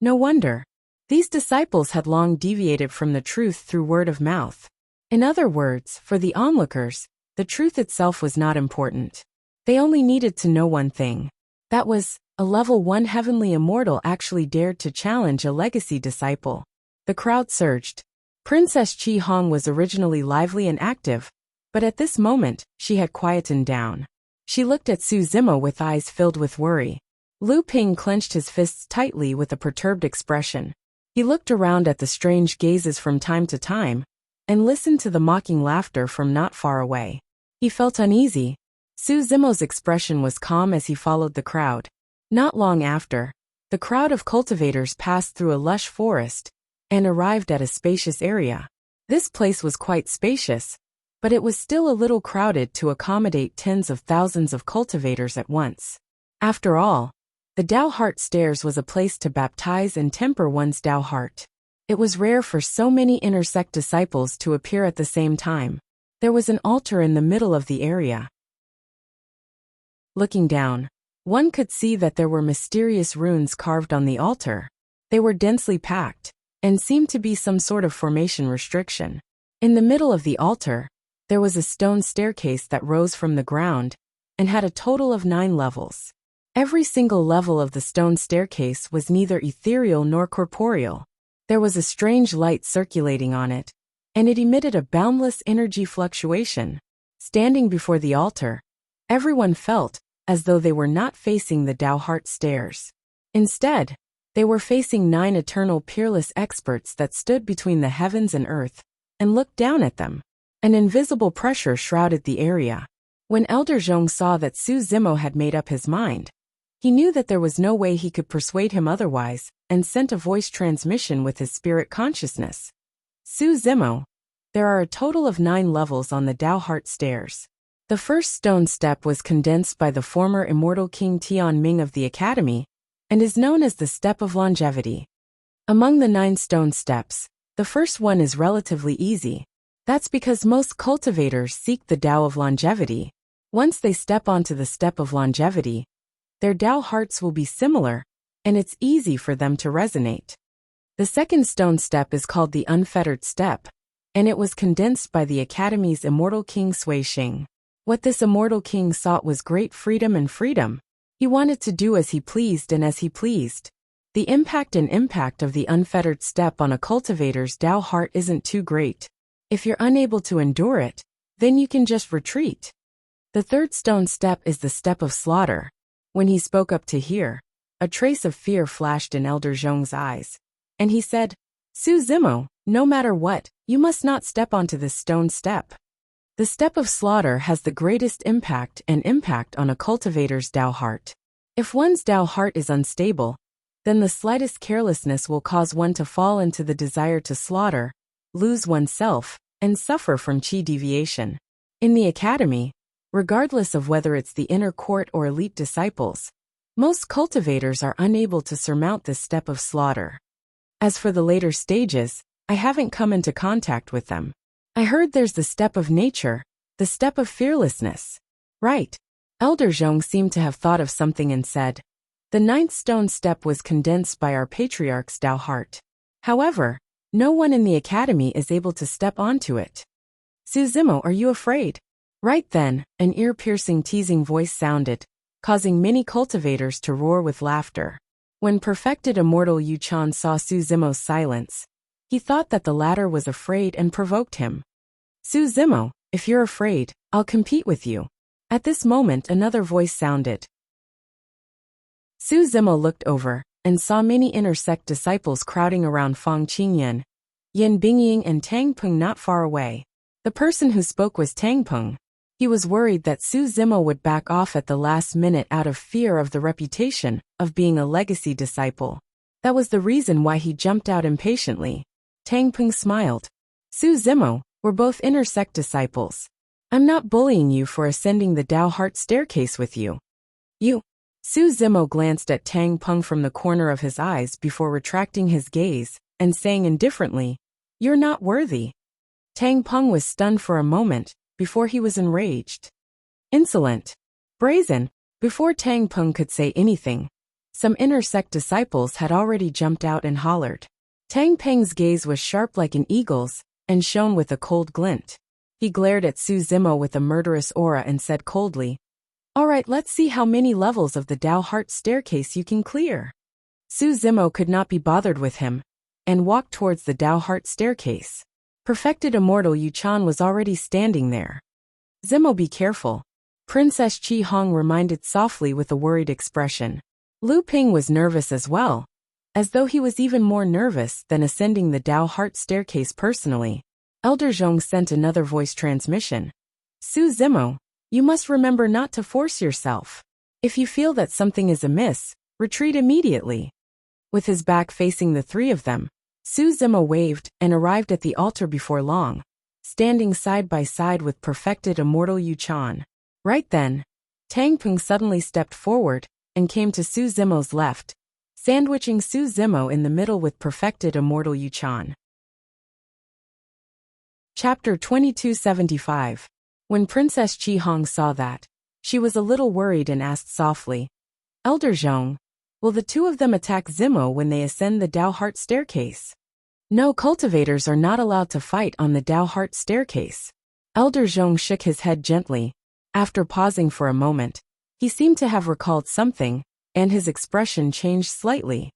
No wonder. These disciples had long deviated from the truth through word of mouth. In other words, for the onlookers, the truth itself was not important. They only needed to know one thing. That was, a level 1 heavenly immortal actually dared to challenge a legacy disciple. The crowd surged. Princess Qi Hong was originally lively and active, but at this moment, she had quietened down. She looked at Su Zimo with eyes filled with worry. Lu Ping clenched his fists tightly with a perturbed expression. He looked around at the strange gazes from time to time, and listened to the mocking laughter from not far away. He felt uneasy. Su Zimo's expression was calm as he followed the crowd. Not long after, the crowd of cultivators passed through a lush forest and arrived at a spacious area. This place was quite spacious, but it was still a little crowded to accommodate tens of thousands of cultivators at once. After all, the Tao Heart Stairs was a place to baptize and temper one's Tao heart. It was rare for so many inner sect disciples to appear at the same time. There was an altar in the middle of the area. Looking down, one could see that there were mysterious runes carved on the altar. They were densely packed, and seemed to be some sort of formation restriction. In the middle of the altar, there was a stone staircase that rose from the ground, and had a total of 9 levels. Every single level of the stone staircase was neither ethereal nor corporeal. There was a strange light circulating on it, and it emitted a boundless energy fluctuation. Standing before the altar, everyone felt as though they were not facing the Tao Heart Stairs. Instead, they were facing 9 eternal peerless experts that stood between the heavens and earth, and looked down at them. An invisible pressure shrouded the area. When Elder Zhong saw that Su Zimo had made up his mind, he knew that there was no way he could persuade him otherwise, and sent a voice transmission with his spirit consciousness. Su Zimo, there are a total of 9 levels on the Tao Heart Stairs. The first stone step was condensed by the former immortal King Tian Ming of the Academy, and is known as the Step of Longevity. Among the 9 stone steps, the first one is relatively easy. That's because most cultivators seek the Tao of Longevity. Once they step onto the Step of Longevity, their Tao hearts will be similar, and it's easy for them to resonate. The second stone step is called the Unfettered Step, and it was condensed by the Academy's immortal King Sui Xing. What this immortal king sought was great freedom and freedom. He wanted to do as he pleased and as he pleased. The impact of the Unfettered Step on a cultivator's Tao heart isn't too great. If you're unable to endure it, then you can just retreat. The third stone step is the Step of Slaughter. When he spoke up to hear, a trace of fear flashed in Elder Zhong's eyes, and he said, "Su Zimo, no matter what, you must not step onto this stone step." The Step of Slaughter has the greatest impact on a cultivator's Tao heart. If one's Tao heart is unstable, then the slightest carelessness will cause one to fall into the desire to slaughter, lose oneself, and suffer from chi deviation. In the Academy, regardless of whether it's the inner court or elite disciples, most cultivators are unable to surmount this Step of Slaughter. As for the later stages, I haven't come into contact with them. I heard there's the Step of Nature, the Step of Fearlessness. Right. Elder Zhong seemed to have thought of something and said, "The 9th stone step was condensed by our patriarch's Tao heart. However, no one in the Academy is able to step onto it." "Su Zimo, are you afraid?" Right then, an ear-piercing teasing voice sounded, causing many cultivators to roar with laughter. When perfected immortal Yu Chan saw Su Zimo's silence, he thought that the latter was afraid and provoked him. "Su Zimo, if you're afraid, I'll compete with you." At this moment another voice sounded. Su Zimo looked over, and saw many inner sect disciples crowding around Fang Qingyan, Yin Bingying and Tang Peng not far away. The person who spoke was Tang Peng. He was worried that Su Zimo would back off at the last minute out of fear of the reputation of being a legacy disciple. That was the reason why he jumped out impatiently. Tang Peng smiled. "Su Zimo, we're both inner sect disciples. I'm not bullying you for ascending the Tao Heart Staircase with you." "You?" Su Zimo glanced at Tang Peng from the corner of his eyes before retracting his gaze and saying indifferently, "You're not worthy." Tang Peng was stunned for a moment, before he was enraged. Insolent. Brazen. Before Tang Peng could say anything, some inner sect disciples had already jumped out and hollered. Tang Peng's gaze was sharp like an eagle's, and shone with a cold glint. He glared at Su Zimo with a murderous aura and said coldly, "All right, let's see how many levels of the Tao Heart Staircase you can clear." Su Zimo could not be bothered with him, and walked towards the Tao Heart Staircase. Perfected immortal Yu Chan was already standing there. "Zimo, be careful," Princess Qi Hong reminded softly with a worried expression. Lu Ping was nervous as well, as though he was even more nervous than ascending the Tao Heart Staircase personally. Elder Zhong sent another voice transmission. Su Zimo, you must remember not to force yourself. If you feel that something is amiss, retreat immediately. With his back facing the three of them, Su Zimo waved and arrived at the altar before long, standing side by side with perfected immortal Yu Chan. Right then, Tang Peng suddenly stepped forward and came to Su Zimo's left, sandwiching Su Zimo in the middle with perfected immortal Yu Chan. Chapter 2275. When Princess Chi Hong saw that, she was a little worried and asked softly, Elder Zhong, will the two of them attack Zimo when they ascend the Dao Heart staircase? No, cultivators are not allowed to fight on the Dao Heart staircase. Elder Zhong shook his head gently. After pausing for a moment, he seemed to have recalled something, and his expression changed slightly.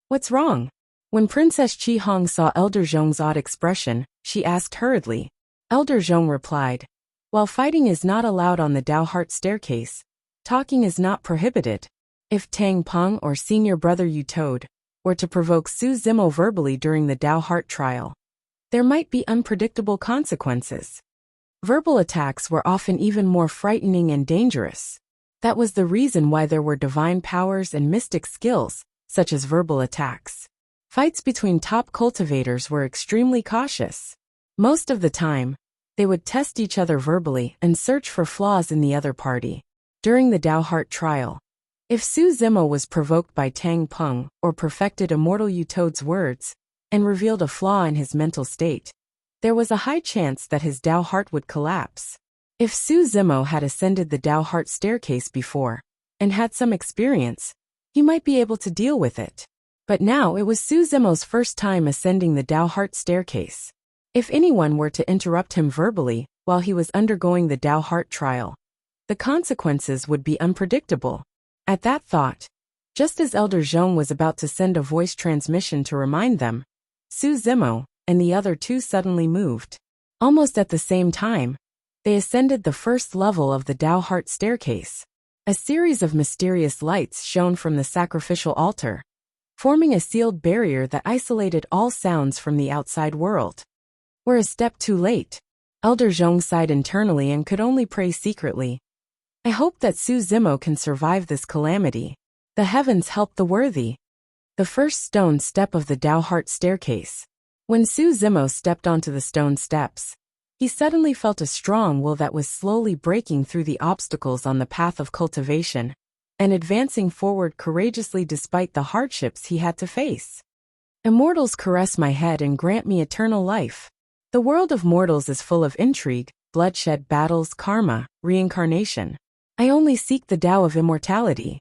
What's wrong? When Princess Chi Hong saw Elder Zhong's odd expression, she asked hurriedly. Elder Zhong replied, while fighting is not allowed on the Dao Heart staircase, talking is not prohibited. If Tang Peng or senior brother Yu Toad were to provoke Su Zimo verbally during the Dao Heart trial, there might be unpredictable consequences. Verbal attacks were often even more frightening and dangerous. That was the reason why there were divine powers and mystic skills, such as verbal attacks. Fights between top cultivators were extremely cautious. Most of the time, they would test each other verbally and search for flaws in the other party. During the Dao Heart trial, if Su Zimo was provoked by Tang Peng or perfected immortal Yu Toad's words and revealed a flaw in his mental state, there was a high chance that his Dao Heart would collapse. If Su Zimo had ascended the Dao Heart staircase before and had some experience, he might be able to deal with it. But now it was Su Zimo's first time ascending the Dao Heart staircase. If anyone were to interrupt him verbally while he was undergoing the Dao Heart trial, the consequences would be unpredictable. At that thought, just as Elder Zhong was about to send a voice transmission to remind them, Su Zimo and the other two suddenly moved. Almost at the same time, they ascended the first level of the Dao Heart staircase. A series of mysterious lights shone from the sacrificial altar, forming a sealed barrier that isolated all sounds from the outside world. We're a step too late. Elder Zhong sighed internally and could only pray secretly. I hope that Su Zimo can survive this calamity. The heavens help the worthy. The first stone step of the Dao Heart staircase. When Su Zimo stepped onto the stone steps, he suddenly felt a strong will that was slowly breaking through the obstacles on the path of cultivation and advancing forward courageously despite the hardships he had to face. Immortals caress my head and grant me eternal life. The world of mortals is full of intrigue, bloodshed, battles, karma, reincarnation. I only seek the Tao of immortality.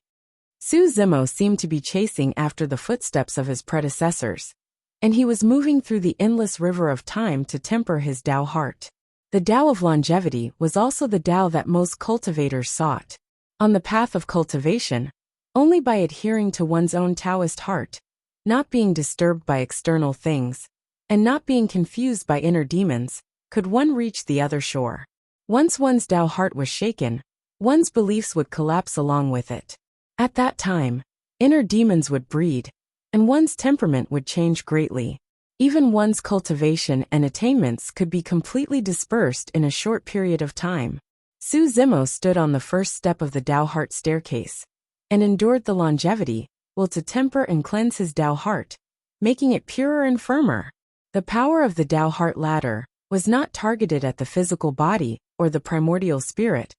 Su Zimo seemed to be chasing after the footsteps of his predecessors, and he was moving through the endless river of time to temper his Tao heart. The Tao of longevity was also the Tao that most cultivators sought. On the path of cultivation, only by adhering to one's own Taoist heart, not being disturbed by external things, and not being confused by inner demons, could one reach the other shore. Once one's Tao heart was shaken, one's beliefs would collapse along with it. At that time, inner demons would breed, and one's temperament would change greatly. Even one's cultivation and attainments could be completely dispersed in a short period of time. Su Zimo stood on the first step of the Dao Heart staircase, and endured the longevity, will to temper and cleanse his Dao Heart, making it purer and firmer. The power of the Dao Heart ladder was not targeted at the physical body or the primordial spirit,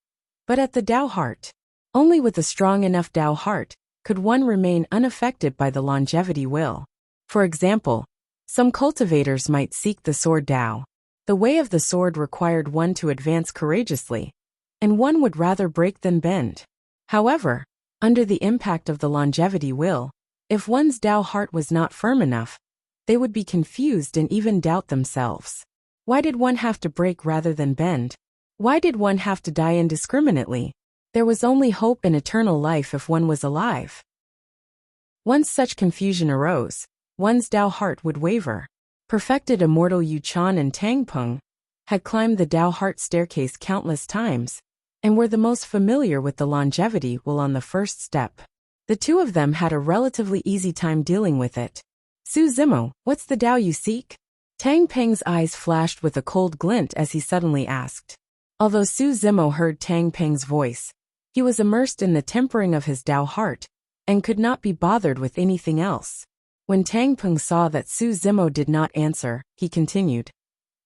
but at the Dao Heart. Only with a strong enough Dao Heart could one remain unaffected by the longevity will. For example, some cultivators might seek the sword Dao. The way of the sword required one to advance courageously, and one would rather break than bend. However, under the impact of the longevity will, if one's Dao Heart was not firm enough, they would be confused and even doubt themselves. Why did one have to break rather than bend? Why did one have to die indiscriminately? There was only hope in eternal life if one was alive. Once such confusion arose, one's Dao Heart would waver. Perfected immortal Yu Chan and Tang Peng had climbed the Dao Heart staircase countless times, and were the most familiar with the longevity will on the first step. The two of them had a relatively easy time dealing with it. Su Zimo, what's the Dao you seek? Tang Peng's eyes flashed with a cold glint as he suddenly asked. Although Su Zimo heard Tang Peng's voice, he was immersed in the tempering of his Tao heart, and could not be bothered with anything else. When Tang Peng saw that Su Zimo did not answer, he continued.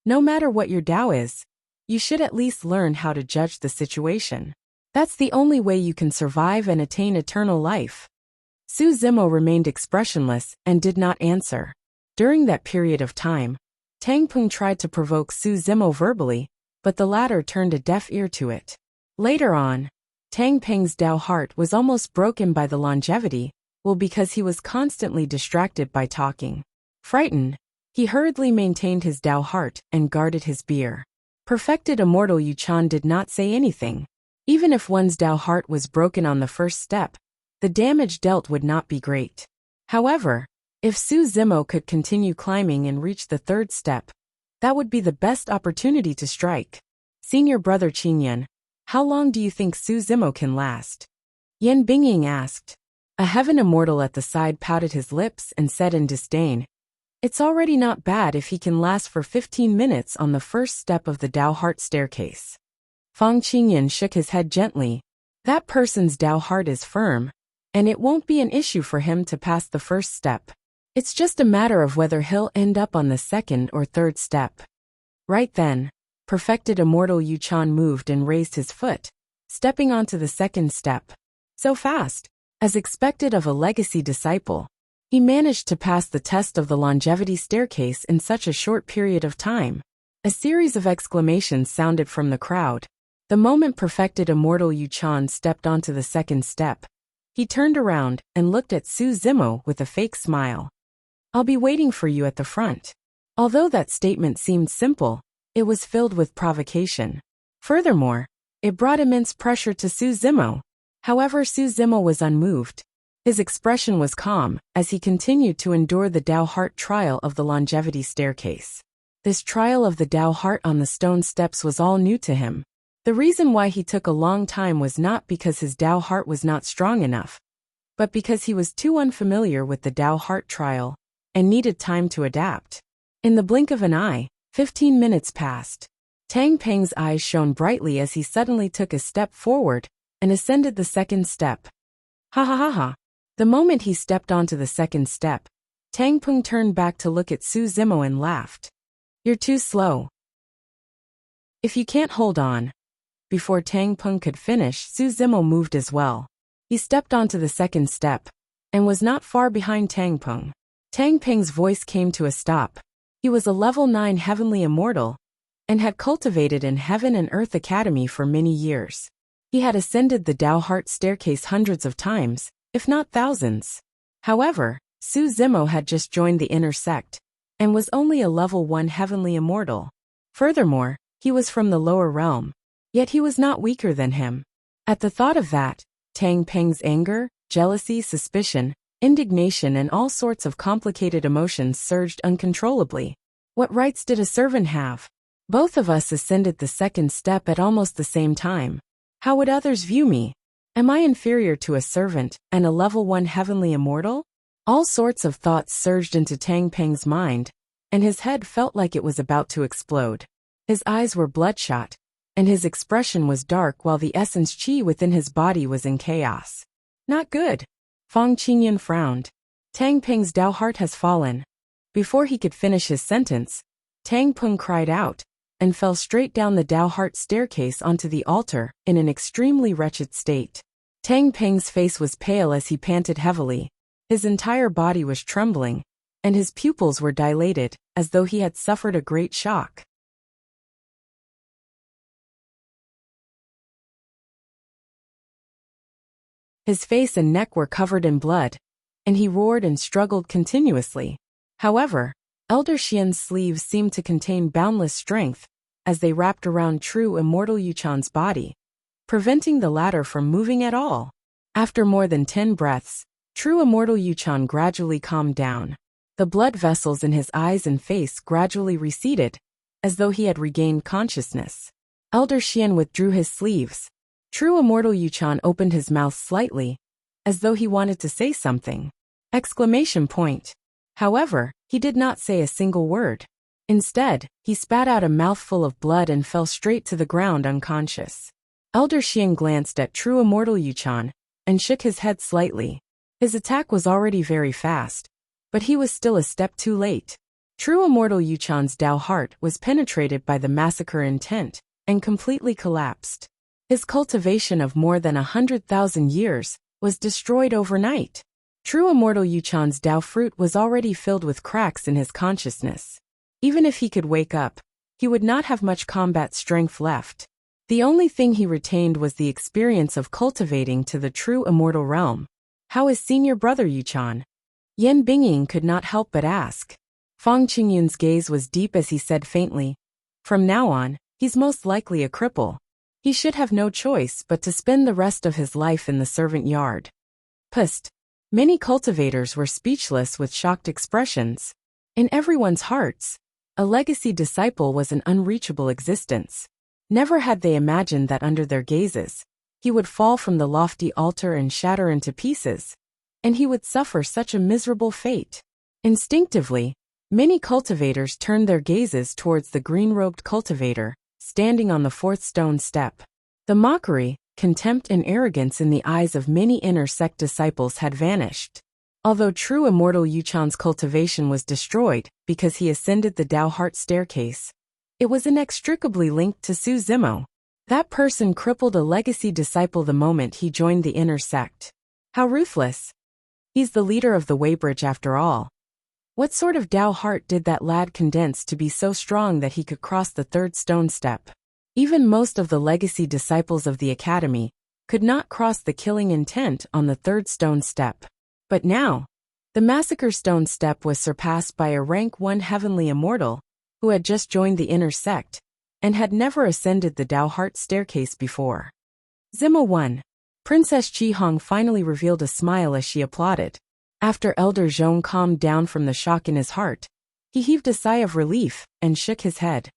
No matter what your Tao is, you should at least learn how to judge the situation. That's the only way you can survive and attain eternal life. Su Zimo remained expressionless and did not answer. During that period of time, Tang Peng tried to provoke Su Zimo verbally, but the latter turned a deaf ear to it. Later on, Tang Peng's Tao heart was almost broken by the longevity, because he was constantly distracted by talking. Frightened, he hurriedly maintained his Tao heart and guarded his beer. Perfected Immortal Yuchan did not say anything. Even if one's Tao heart was broken on the first step, the damage dealt would not be great. However, if Su Zimo could continue climbing and reach the third step, that would be the best opportunity to strike. Senior brother Qingyan, how long do you think Su Zimo can last? Yan Bingying asked. A heaven immortal at the side pouted his lips and said in disdain, it's already not bad if he can last for 15 minutes on the first step of the Tao heart staircase. Fang Qingyan shook his head gently. That person's Tao heart is firm, and it won't be an issue for him to pass the first step. It's just a matter of whether he'll end up on the second or third step. Right then, Perfected Immortal Yuchan moved and raised his foot, stepping onto the second step. So fast, as expected of a legacy disciple, he managed to pass the test of the longevity staircase in such a short period of time. A series of exclamations sounded from the crowd. The moment Perfected Immortal Yuchan stepped onto the second step, he turned around and looked at Su Zimo with a fake smile. I'll be waiting for you at the front. Although that statement seemed simple, it was filled with provocation. Furthermore, it brought immense pressure to Su Zimo. However, Su Zimo was unmoved. His expression was calm as he continued to endure the Tao heart trial of the longevity staircase. This trial of the Tao heart on the stone steps was all new to him. The reason why he took a long time was not because his Tao heart was not strong enough, but because he was too unfamiliar with the Tao heart trial and needed time to adapt. In the blink of an eye, 15 minutes passed. Tang Peng's eyes shone brightly as he suddenly took a step forward and ascended the second step. Ha ha ha ha. The moment he stepped onto the second step, Tang Peng turned back to look at Su Zimo and laughed. You're too slow. If you can't hold on. Before Tang Peng could finish, Su Zimo moved as well. He stepped onto the second step and was not far behind Tang Peng. Tang Peng's voice came to a stop. He was a level 9 heavenly immortal and had cultivated in Heaven and Earth Academy for many years. He had ascended the Tao heart staircase hundreds of times, if not thousands. However, Su Zimo had just joined the inner sect and was only a level 1 heavenly immortal. Furthermore, he was from the lower realm, yet he was not weaker than him. At the thought of that, Tang Peng's anger, jealousy, suspicion, indignation and all sorts of complicated emotions surged uncontrollably. What rights did a servant have? Both of us ascended the second step at almost the same time. How would others view me? Am I inferior to a servant and a level 1 heavenly immortal? All sorts of thoughts surged into Tang Peng's mind, and his head felt like it was about to explode. His eyes were bloodshot, and his expression was dark while the essence chi within his body was in chaos. Not good. Fang Qingyan frowned. Tang Peng's Tao heart has fallen. Before he could finish his sentence, Tang Peng cried out and fell straight down the Tao heart staircase onto the altar in an extremely wretched state. Tang Peng's face was pale as he panted heavily. His entire body was trembling, and his pupils were dilated, as though he had suffered a great shock. His face and neck were covered in blood, and he roared and struggled continuously. However, Elder Xian's sleeves seemed to contain boundless strength as they wrapped around true Immortal Yuchan's body, preventing the latter from moving at all. After more than 10 breaths, true Immortal Yuchan gradually calmed down. The blood vessels in his eyes and face gradually receded, as though he had regained consciousness. Elder Xian withdrew his sleeves. True Immortal Yuchan opened his mouth slightly, as though he wanted to say something. Exclamation point. However, he did not say a single word. Instead, he spat out a mouthful of blood and fell straight to the ground unconscious. Elder Xian glanced at true immortal Yuchan and shook his head slightly. His attack was already very fast, but he was still a step too late. True immortal Yuchan's Dao heart was penetrated by the massacre intent and completely collapsed. His cultivation of more than 100,000 years was destroyed overnight. True immortal Yuchan's Dao fruit was already filled with cracks in his consciousness. Even if he could wake up, he would not have much combat strength left. The only thing he retained was the experience of cultivating to the true immortal realm. How is senior brother Yuchan? Yan Bingying could not help but ask. Fang Qingyun's gaze was deep as he said faintly, "From now on, he's most likely a cripple. He should have no choice but to spend the rest of his life in the servant yard." Pust. Many cultivators were speechless with shocked expressions. In everyone's hearts, a legacy disciple was an unreachable existence. Never had they imagined that under their gazes, he would fall from the lofty altar and shatter into pieces, and he would suffer such a miserable fate. Instinctively, many cultivators turned their gazes towards the green-robed cultivator, standing on the fourth stone step. The mockery, contempt and arrogance in the eyes of many inner sect disciples had vanished. Although true immortal Yuchan's cultivation was destroyed because he ascended the Dao Heart staircase, it was inextricably linked to Su Zimo. That person crippled a legacy disciple the moment he joined the inner sect. How ruthless. He's the leader of the Weibridge after all. What sort of Dao heart did that lad condense to be so strong that he could cross the third stone step? Even most of the legacy disciples of the academy could not cross the killing intent on the third stone step. But now, the massacre stone step was surpassed by a rank 1 heavenly immortal who had just joined the inner sect and had never ascended the Dao Heart staircase before. Zimo 1. Princess Qi Hong finally revealed a smile as she applauded. After Elder Zhong calmed down from the shock in his heart, he heaved a sigh of relief and shook his head.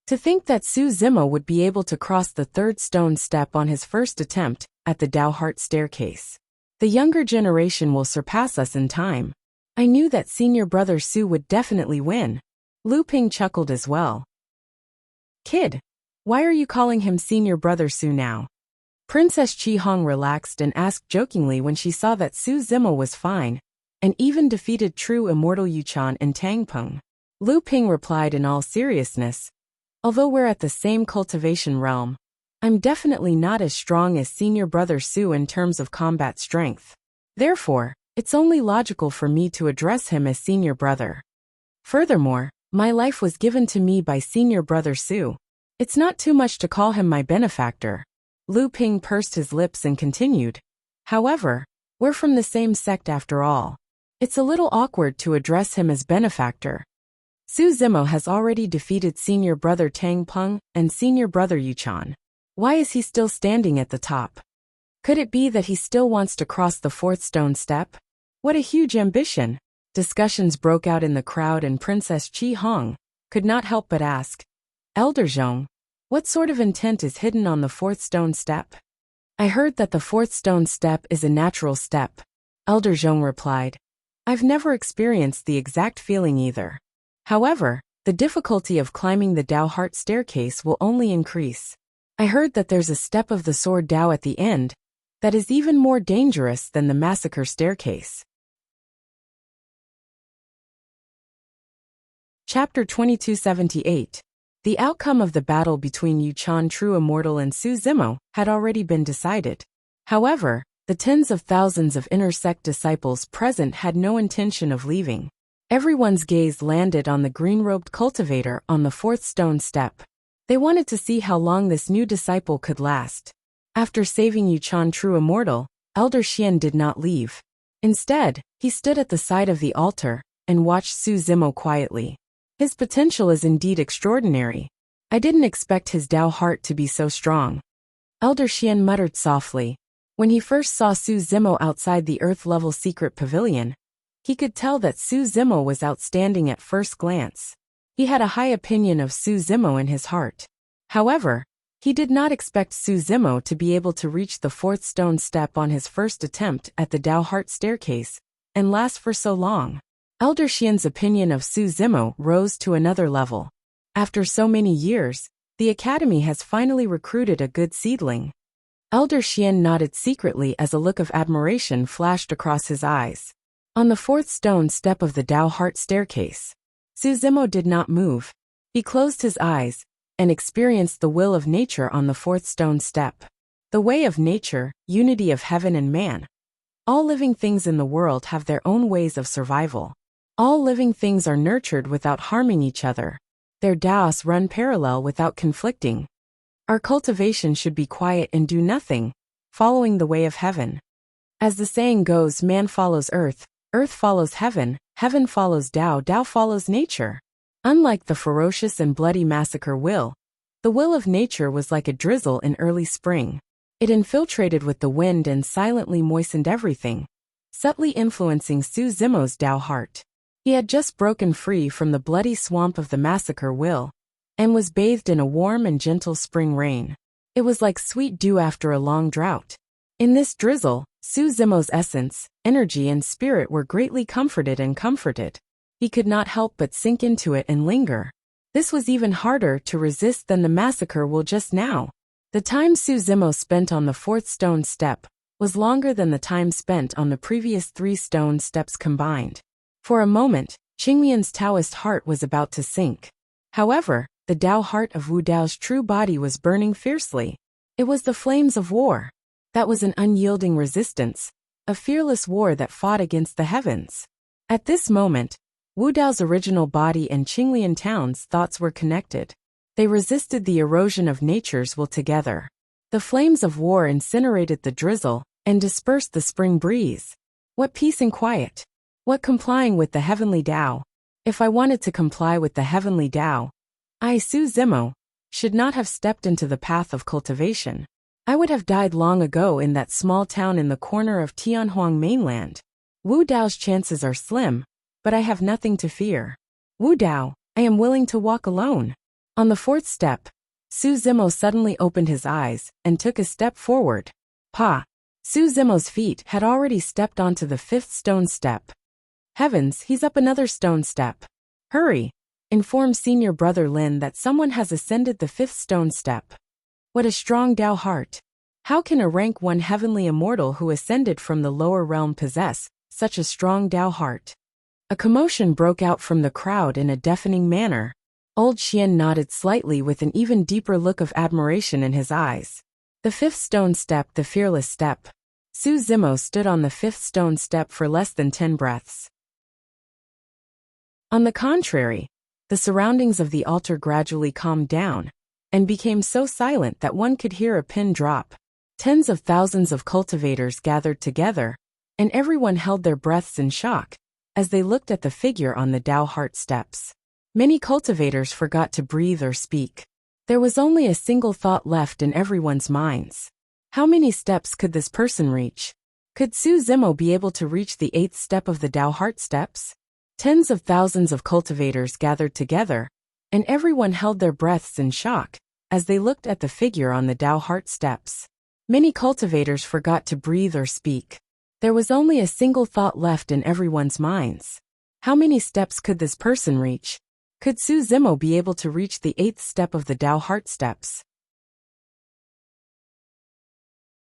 To think that Su Zimo would be able to cross the third stone step on his first attempt at the Dao Heart staircase. The younger generation will surpass us in time. I knew that senior brother Su would definitely win. Lu Ping chuckled as well. Kid, why are you calling him senior brother Su now? Princess Qi Hong relaxed and asked jokingly when she saw that Su Zimo was fine, and even defeated true immortal Yuchan and Tang Peng. Lu Ping replied in all seriousness, although we're at the same cultivation realm, I'm definitely not as strong as senior brother Su in terms of combat strength. Therefore, it's only logical for me to address him as senior brother. Furthermore, my life was given to me by senior brother Su. It's not too much to call him my benefactor. Lu Ping pursed his lips and continued. However, we're from the same sect after all. It's a little awkward to address him as benefactor. Su Zimo has already defeated senior brother Tang Peng and senior brother Yuchan. Why is he still standing at the top? Could it be that he still wants to cross the fourth stone step? What a huge ambition! Discussions broke out in the crowd and Princess Qi Hong could not help but ask, Elder Zhong, what sort of intent is hidden on the fourth stone step? I heard that the fourth stone step is a natural step. Elder Zhong replied, I've never experienced the exact feeling either. However, the difficulty of climbing the Dao Heart staircase will only increase. I heard that there's a step of the sword Dao at the end that is even more dangerous than the massacre staircase. Chapter 2278. The outcome of the battle between Yuchan True Immortal and Su Zimo had already been decided. However, the tens of thousands of inner sect disciples present had no intention of leaving. Everyone's gaze landed on the green-robed cultivator on the fourth stone step. They wanted to see how long this new disciple could last. After saving Yuchan True Immortal, Elder Xian did not leave. Instead, he stood at the side of the altar and watched Su Zimo quietly. His potential is indeed extraordinary. I didn't expect his Dao heart to be so strong. Elder Xian muttered softly. When he first saw Su Zimo outside the Earth-level secret pavilion, he could tell that Su Zimo was outstanding at first glance. He had a high opinion of Su Zimo in his heart. However, he did not expect Su Zimo to be able to reach the fourth stone step on his first attempt at the Dao Heart staircase and last for so long. Elder Xian's opinion of Su Zimo rose to another level. After so many years, the academy has finally recruited a good seedling. Elder Xian nodded secretly as a look of admiration flashed across his eyes. On the fourth stone step of the Tao Heart staircase, Su Zimo did not move. He closed his eyes and experienced the will of nature on the fourth stone step. The way of nature, unity of heaven and man. All living things in the world have their own ways of survival. All living things are nurtured without harming each other. Their Taos run parallel without conflicting. Our cultivation should be quiet and do nothing, following the way of heaven. As the saying goes, man follows earth, earth follows heaven, heaven follows Tao, Tao follows nature. Unlike the ferocious and bloody massacre will, the will of nature was like a drizzle in early spring. It infiltrated with the wind and silently moistened everything, subtly influencing Su Zimo's Tao heart. He had just broken free from the bloody swamp of the massacre will, and was bathed in a warm and gentle spring rain. It was like sweet dew after a long drought. In this drizzle, Su Zimo's essence, energy and spirit were greatly comforted and comforted. He could not help but sink into it and linger. This was even harder to resist than the massacre will just now. The time Su Zimo spent on the fourth stone step was longer than the time spent on the previous 3 stone steps combined. For a moment, Qingmian's Taoist heart was about to sink. However, the Tao heart of Wu Dao's true body was burning fiercely. It was the flames of war. That was an unyielding resistance, a fearless war that fought against the heavens. At this moment, Wu Dao's original body and Qinglian Town's thoughts were connected. They resisted the erosion of nature's will together. The flames of war incinerated the drizzle and dispersed the spring breeze. What peace and quiet! What complying with the heavenly Tao! If I wanted to comply with the heavenly Tao, I, Su Zimo, should not have stepped into the path of cultivation. I would have died long ago in that small town in the corner of Tianhuang mainland. Wu Dao's chances are slim, but I have nothing to fear. Wu Dao, I am willing to walk alone. On the fourth step, Su Zimo suddenly opened his eyes and took a step forward. Pa! Su Zimo's feet had already stepped onto the 5th stone step. Heavens, he's up another stone step. Hurry! Inform senior brother Lin that someone has ascended the 5th stone step. What a strong Tao heart! How can a rank 1 heavenly immortal who ascended from the lower realm possess such a strong Tao heart? A commotion broke out from the crowd in a deafening manner. Old Xian nodded slightly with an even deeper look of admiration in his eyes. The 5th stone step, the fearless step. Su Zimo stood on the 5th stone step for less than 10 breaths. On the contrary, the surroundings of the altar gradually calmed down and became so silent that one could hear a pin drop. Tens of thousands of cultivators gathered together, and everyone held their breaths in shock as they looked at the figure on the Tao heart steps. Many cultivators forgot to breathe or speak. There was only a single thought left in everyone's minds. How many steps could this person reach? Could Su Zimo be able to reach the 8th step of the Tao heart steps? Tens of thousands of cultivators gathered together, and everyone held their breaths in shock as they looked at the figure on the Tao heart steps. Many cultivators forgot to breathe or speak. There was only a single thought left in everyone's minds. How many steps could this person reach? Could Su Zimo be able to reach the 8th step of the Tao heart steps?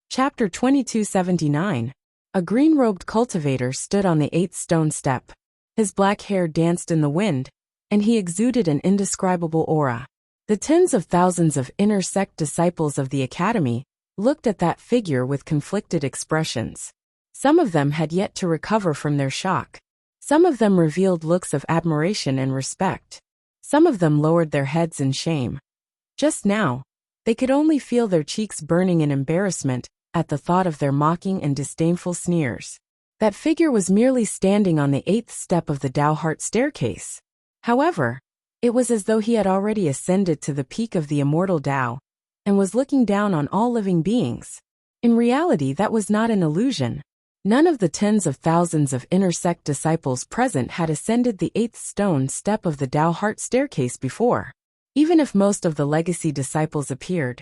Chapter 2279. A green-robed cultivator stood on the 8th stone step. His black hair danced in the wind, and he exuded an indescribable aura. The tens of thousands of inner sect disciples of the academy looked at that figure with conflicted expressions. Some of them had yet to recover from their shock. Some of them revealed looks of admiration and respect. Some of them lowered their heads in shame. Just now, they could only feel their cheeks burning in embarrassment at the thought of their mocking and disdainful sneers. That figure was merely standing on the 8th step of the Tao heart staircase. However, it was as though he had already ascended to the peak of the immortal Tao and was looking down on all living beings. In reality, that was not an illusion. None of the tens of thousands of inner sect disciples present had ascended the 8th stone step of the Tao heart staircase before. Even if most of the legacy disciples appeared,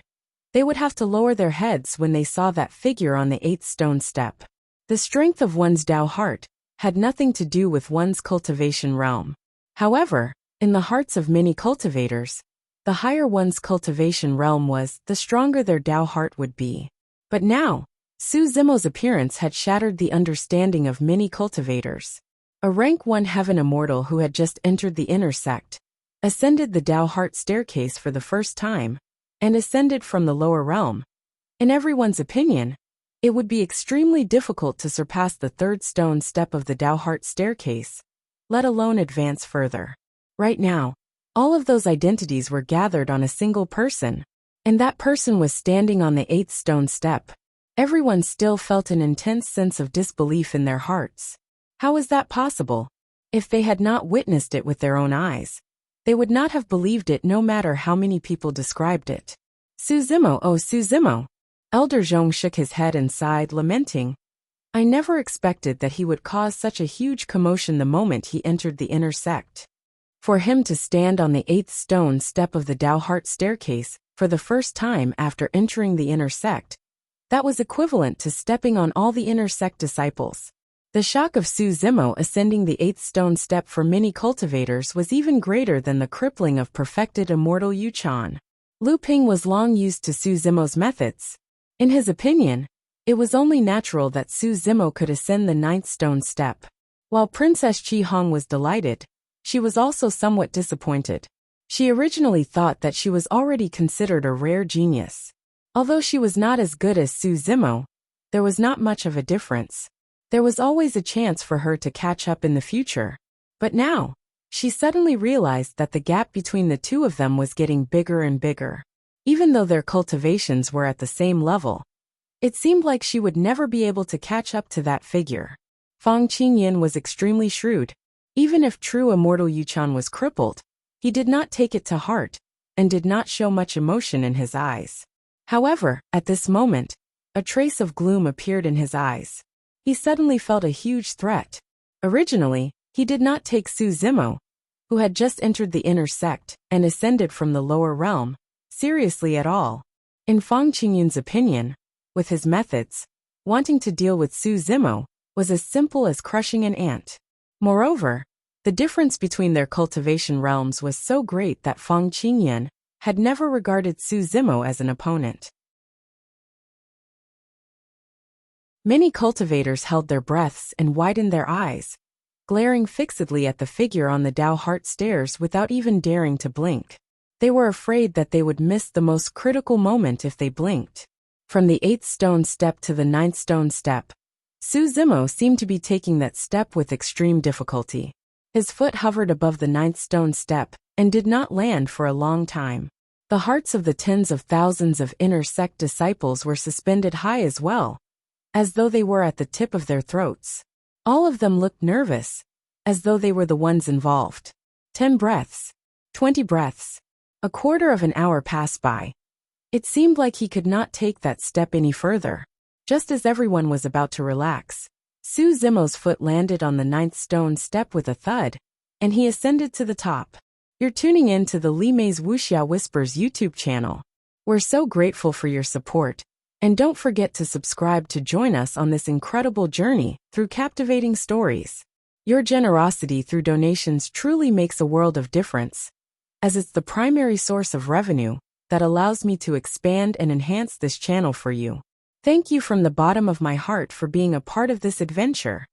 they would have to lower their heads when they saw that figure on the 8th stone step. The strength of one's Tao heart had nothing to do with one's cultivation realm. However, in the hearts of many cultivators, the higher one's cultivation realm was, the stronger their Tao heart would be. But now, Su Zimo's appearance had shattered the understanding of many cultivators. A rank 1 heaven immortal who had just entered the inner sect, ascended the Tao heart staircase for the first time, and ascended from the lower realm. In everyone's opinion, it would be extremely difficult to surpass the third stone step of the Tao heart staircase, let alone advance further. Right now, all of those identities were gathered on a single person, and that person was standing on the 8th stone step. Everyone still felt an intense sense of disbelief in their hearts. How was that possible? If they had not witnessed it with their own eyes, they would not have believed it no matter how many people described it. Su Zimo, oh Su Zimo! Elder Zhong shook his head and sighed, lamenting. I never expected that he would cause such a huge commotion the moment he entered the inner sect. For him to stand on the 8th stone step of the Tao heart staircase for the first time after entering the inner sect, that was equivalent to stepping on all the inner sect disciples. The shock of Su Zimo ascending the 8th stone step for many cultivators was even greater than the crippling of perfected immortal Yuchan. Lu Ping was long used to Su Zimo's methods. In his opinion, it was only natural that Su Zimo could ascend the 9th stone step. While Princess Chi Hong was delighted, she was also somewhat disappointed. She originally thought that she was already considered a rare genius. Although she was not as good as Su Zimo, there was not much of a difference. There was always a chance for her to catch up in the future. But now, she suddenly realized that the gap between the two of them was getting bigger and bigger. Even though their cultivations were at the same level, it seemed like she would never be able to catch up to that figure. Fang Qingyan was extremely shrewd. Even if true immortal Yuchan was crippled, he did not take it to heart, and did not show much emotion in his eyes. However, at this moment, a trace of gloom appeared in his eyes. He suddenly felt a huge threat. Originally, he did not take Su Zimo, who had just entered the inner sect and ascended from the lower realm, seriously at all. In Fang Qingyan's opinion, with his methods, wanting to deal with Su Zimo was as simple as crushing an ant. Moreover, the difference between their cultivation realms was so great that Fang Qingyan had never regarded Su Zimo as an opponent. Many cultivators held their breaths and widened their eyes, glaring fixedly at the figure on the Tao heart stairs without even daring to blink. They were afraid that they would miss the most critical moment if they blinked. From the 8th stone step to the 9th stone step, Su Zimo seemed to be taking that step with extreme difficulty. His foot hovered above the 9th stone step and did not land for a long time. The hearts of the tens of thousands of inner sect disciples were suspended high as well, as though they were at the tip of their throats. All of them looked nervous, as though they were the ones involved. 10 breaths. 20 breaths. A quarter of an hour passed by. It seemed like he could not take that step any further. Just as everyone was about to relax, Su Zimo's foot landed on the 9th stone step with a thud, and he ascended to the top. You're tuning in to the Li Mei's Wuxia Whispers YouTube channel. We're so grateful for your support, and don't forget to subscribe to join us on this incredible journey through captivating stories. Your generosity through donations truly makes a world of difference, as it's the primary source of revenue that allows me to expand and enhance this channel for you. Thank you from the bottom of my heart for being a part of this adventure.